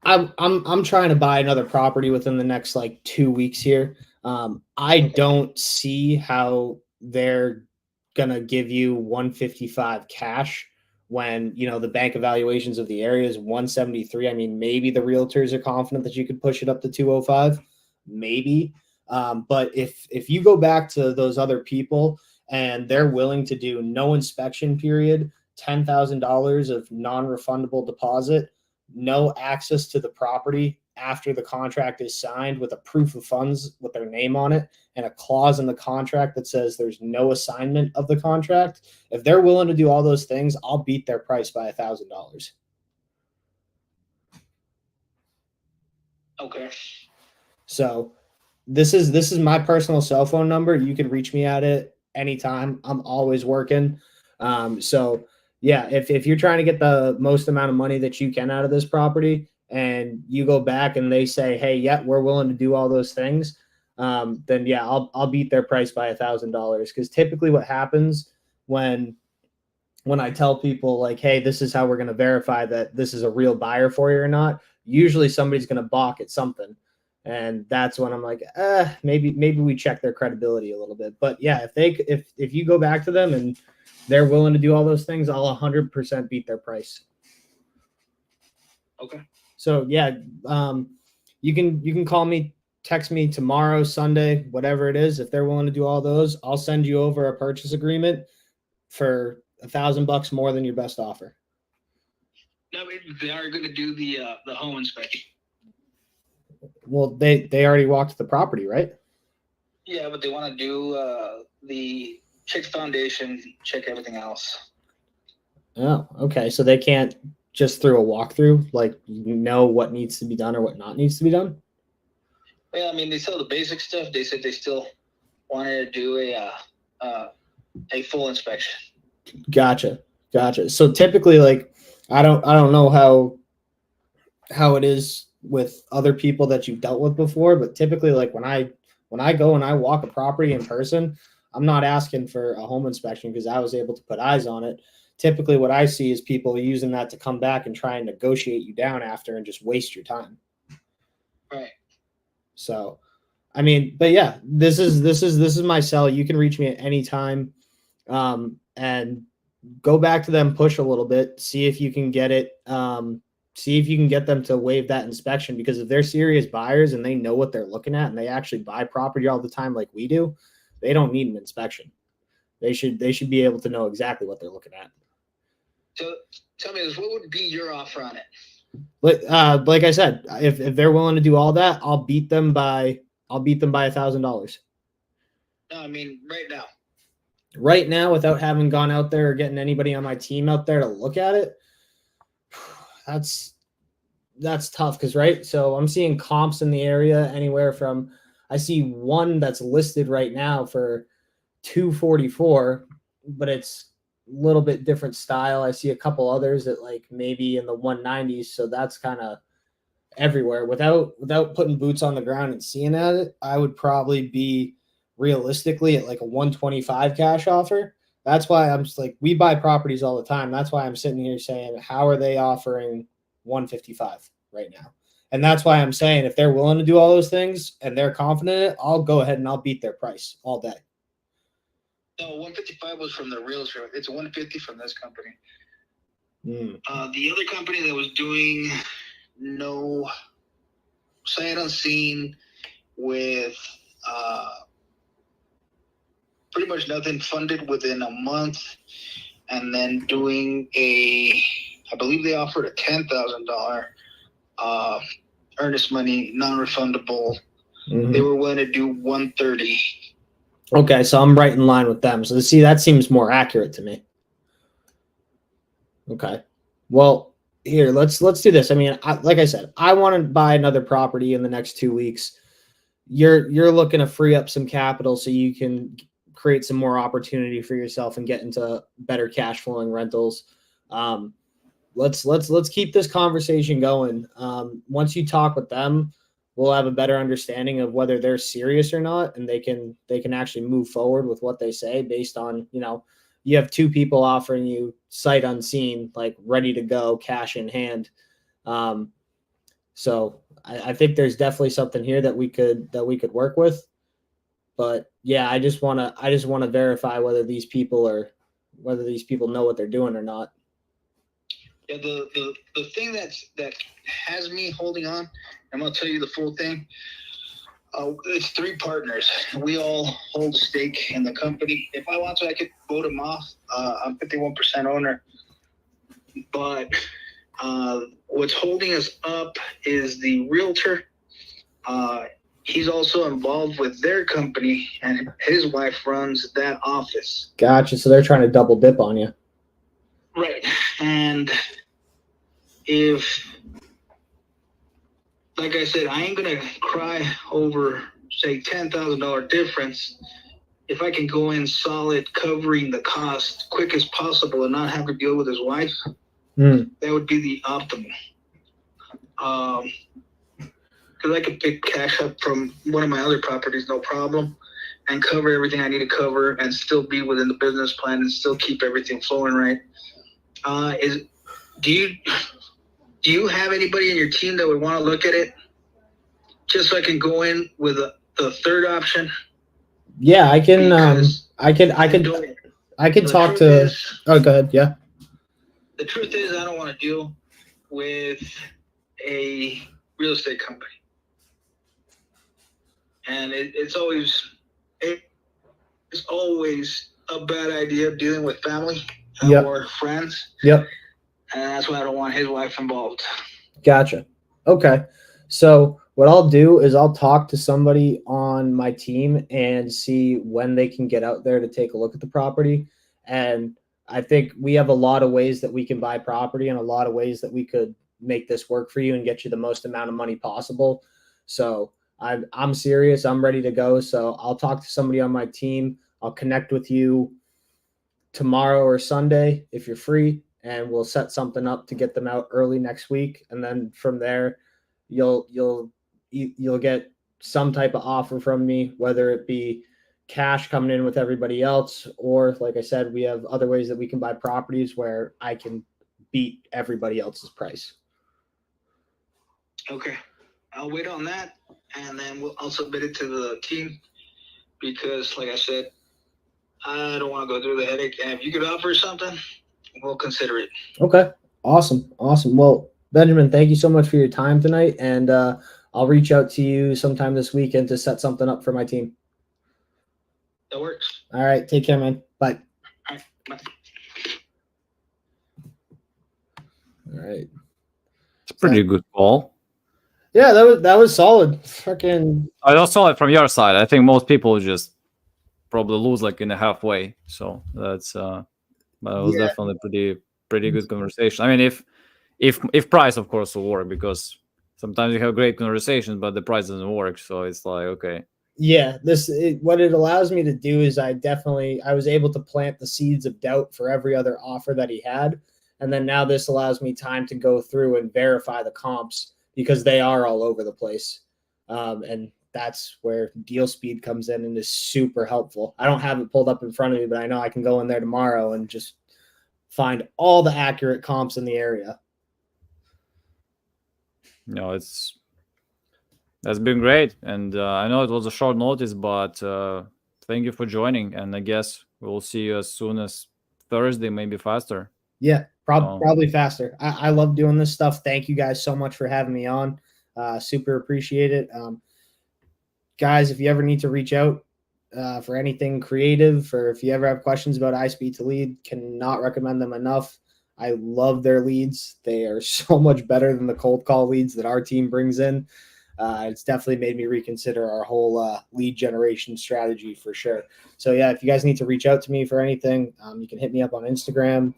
I'm trying to buy another property within the next like 2 weeks here. I don't see how they're gonna give you 155 cash when, you know, the bank evaluations of the area is 173. I mean, maybe the realtors are confident that you could push it up to 205, maybe. But if you go back to those other people and they're willing to do no inspection period, $10,000 of non-refundable deposit, no access to the property after the contract is signed with a proof of funds with their name on it and a clause in the contract that says there's no assignment of the contract. If they're willing to do all those things, I'll beat their price by $1,000. Okay. So this is my personal cell phone number. You can reach me at it anytime. I'm always working. So yeah, if you're trying to get the most amount of money that you can out of this property and you go back and they say, hey, yeah, we're willing to do all those things, then yeah, I'll beat their price by $1,000. Because typically what happens when I tell people like, hey, this is how we're going to verify that this is a real buyer for you or not, usually somebody's going to balk at something. And that's when I'm like, maybe we check their credibility a little bit. But yeah, if you go back to them and they're willing to do all those things, I'll 100% beat their price. Okay. So yeah, you can call me, text me tomorrow, Sunday, whatever it is. If they're willing to do all those, I'll send you over a purchase agreement for $1,000 more than your best offer. No, they are going to do the home inspection. Well, they already walked the property, right? Yeah, but they want to do the check foundation, check everything else. Oh, okay. So they can't just through a walkthrough, like, know what needs to be done or what not needs to be done? Well, I mean, they sell the basic stuff. They said they still wanted to do a full inspection. Gotcha. So typically, like, I don't know how it is with other people that you've dealt with before, but typically, like, when I go and I walk a property in person, I'm not asking for a home inspection because I was able to put eyes on it. Typically what I see is people using that to come back and try and negotiate you down after and just waste your time. Right. So, I mean, but yeah, this is my cell. You can reach me at any time, and go back to them, push a little bit, see if you can get it. See if you can get them to waive that inspection, because if they're serious buyers and they know what they're looking at and they actually buy property all the time like we do, they don't need an inspection. They should be able to know exactly what they're looking at. So tell me this, what would be your offer on it? Like I said, if they're willing to do all that, I'll beat them by $1,000. No, I mean right now. Right now, without having gone out there or getting anybody on my team out there to look at it, that's tough. Because right, so I'm seeing comps in the area anywhere from, I see one that's listed right now for 244, but it's a little bit different style. I see a couple others that like maybe in the 190s. So that's kind of everywhere. Without putting boots on the ground and seeing at it, I would probably be realistically at like a 125 cash offer. That's why I'm just like, we buy properties all the time. That's why I'm sitting here saying, how are they offering 155 right now? And that's why I'm saying, if they're willing to do all those things and they're confident in it, I'll go ahead and I'll beat their price all day. No, 155 was from the realtor. It's 150 from this company. The other company that was doing no sight unseen with pretty much nothing, funded within a month, and then doing I believe they offered a $10,000 earnest money, non-refundable. They were willing to do 130. Okay, so I'm right in line with them. So see, that seems more accurate to me. Okay. Well, here, let's do this. I mean, like I said, I want to buy another property in the next 2 weeks. You're looking to free up some capital so you can create some more opportunity for yourself and get into better cash flowing rentals. Let's keep this conversation going. Once you talk with them, we'll have a better understanding of whether they're serious or not, and they can actually move forward with what they say based on, you have 2 people offering you sight unseen, like ready to go, cash in hand. So I think there's definitely something here that we could work with. But yeah, I just want to verify whether these people know what they're doing or not. Yeah, the thing that has me holding on, I'm gonna tell you the full thing. It's 3 partners. We all hold a stake in the company. If I want to, I could vote them off. I'm 51% owner. But what's holding us up is the realtor. He's also involved with their company, and his wife runs that office. Gotcha. So they're trying to double dip on you. Right. And if, like I said, I ain't going to cry over, say, $10,000 difference. If I can go in solid covering the cost quick as possible and not have to deal with his wife, that would be the optimal. Because I could pick cash up from one of my other properties, no problem, and cover everything I need to cover and still be within the business plan and still keep everything flowing right. Do you have anybody in your team that would want to look at it? Just so I can go in with the third option. Yeah, I can. I could talk to. Oh, go ahead. Yeah. The truth is, I don't want to deal with a real estate company, and it's always a bad idea dealing with family or friends. Yep. And that's why I don't want his wife involved. Gotcha. Okay. So what I'll do is I'll talk to somebody on my team and see when they can get out there to take a look at the property. And I think we have a lot of ways that we can buy property and a lot of ways that we could make this work for you and get you the most amount of money possible. So I'm serious. I'm ready to go. So I'll talk to somebody on my team. I'll connect with you tomorrow or Sunday if you're free, and we'll set something up to get them out early next week. And then from there, you'll get some type of offer from me, whether it be cash coming in with everybody else, or like I said, we have other ways that we can buy properties where I can beat everybody else's price. Okay. I'll wait on that, and then I'll submit it to the team because, like I said, I don't want to go through the headache. And if you could offer something, we'll consider it. Okay. Awesome. Well, Benjamin, thank you so much for your time tonight. And I'll reach out to you sometime this weekend to set something up for my team. That works. All right. Take care, man. Bye. All right. Bye. All right. It's a pretty good call. Yeah, that was solid. Freaking. I don't saw it from your side. I think most people just probably lose like in the halfway. So that's but it was definitely pretty good conversation. I mean, if price of course will work, because sometimes you have great conversations but the price doesn't work, so it's like, okay. Yeah, what it allows me to do is I was able to plant the seeds of doubt for every other offer that he had, and then now this allows me time to go through and verify the comps because they are all over the place, and that's where deal speed comes in and is super helpful. I don't have it pulled up in front of me, but I know I can go in there tomorrow and just find all the accurate comps in the area. No, that's been great, and I know it was a short notice, but thank you for joining, and I guess we'll see you as soon as Thursday, maybe faster. Yeah, probably faster. I love doing this stuff. Thank you guys so much for having me on. Super appreciate it. Guys, if you ever need to reach out for anything creative, or if you ever have questions about iSpeed to Lead, cannot recommend them enough. I love their leads. They are so much better than the cold call leads that our team brings in. It's definitely made me reconsider our whole lead generation strategy for sure. So yeah, if you guys need to reach out to me for anything, you can hit me up on Instagram.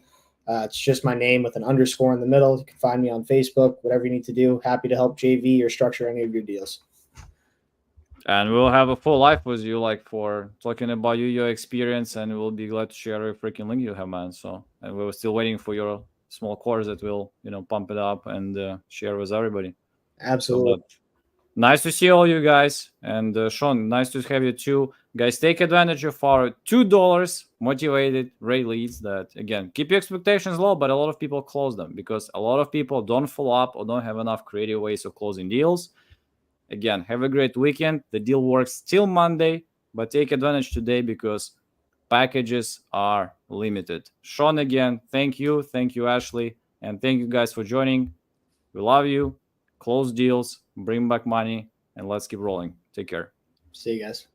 It's just my name with an underscore in the middle. You can find me on Facebook, whatever you need to do. Happy to help JV or structure any of your deals. And we'll have a full life with you, like for talking about you, your experience, and we'll be glad to share every freaking link you have, man. So, and we're still waiting for your small course that will, pump it up and share with everybody. Absolutely. So, nice to see all you guys. And Sean, nice to have you too. Guys, take advantage of our $2 motivated REI leads that, again, keep your expectations low, but a lot of people close them because a lot of people don't follow up or don't have enough creative ways of closing deals. Again, have a great weekend. The deal works till Monday, but take advantage today because packages are limited. Sean, again, thank you. Thank you, Ashley. And thank you guys for joining. We love you. Close deals, bring back money, and let's keep rolling. Take care. See you guys.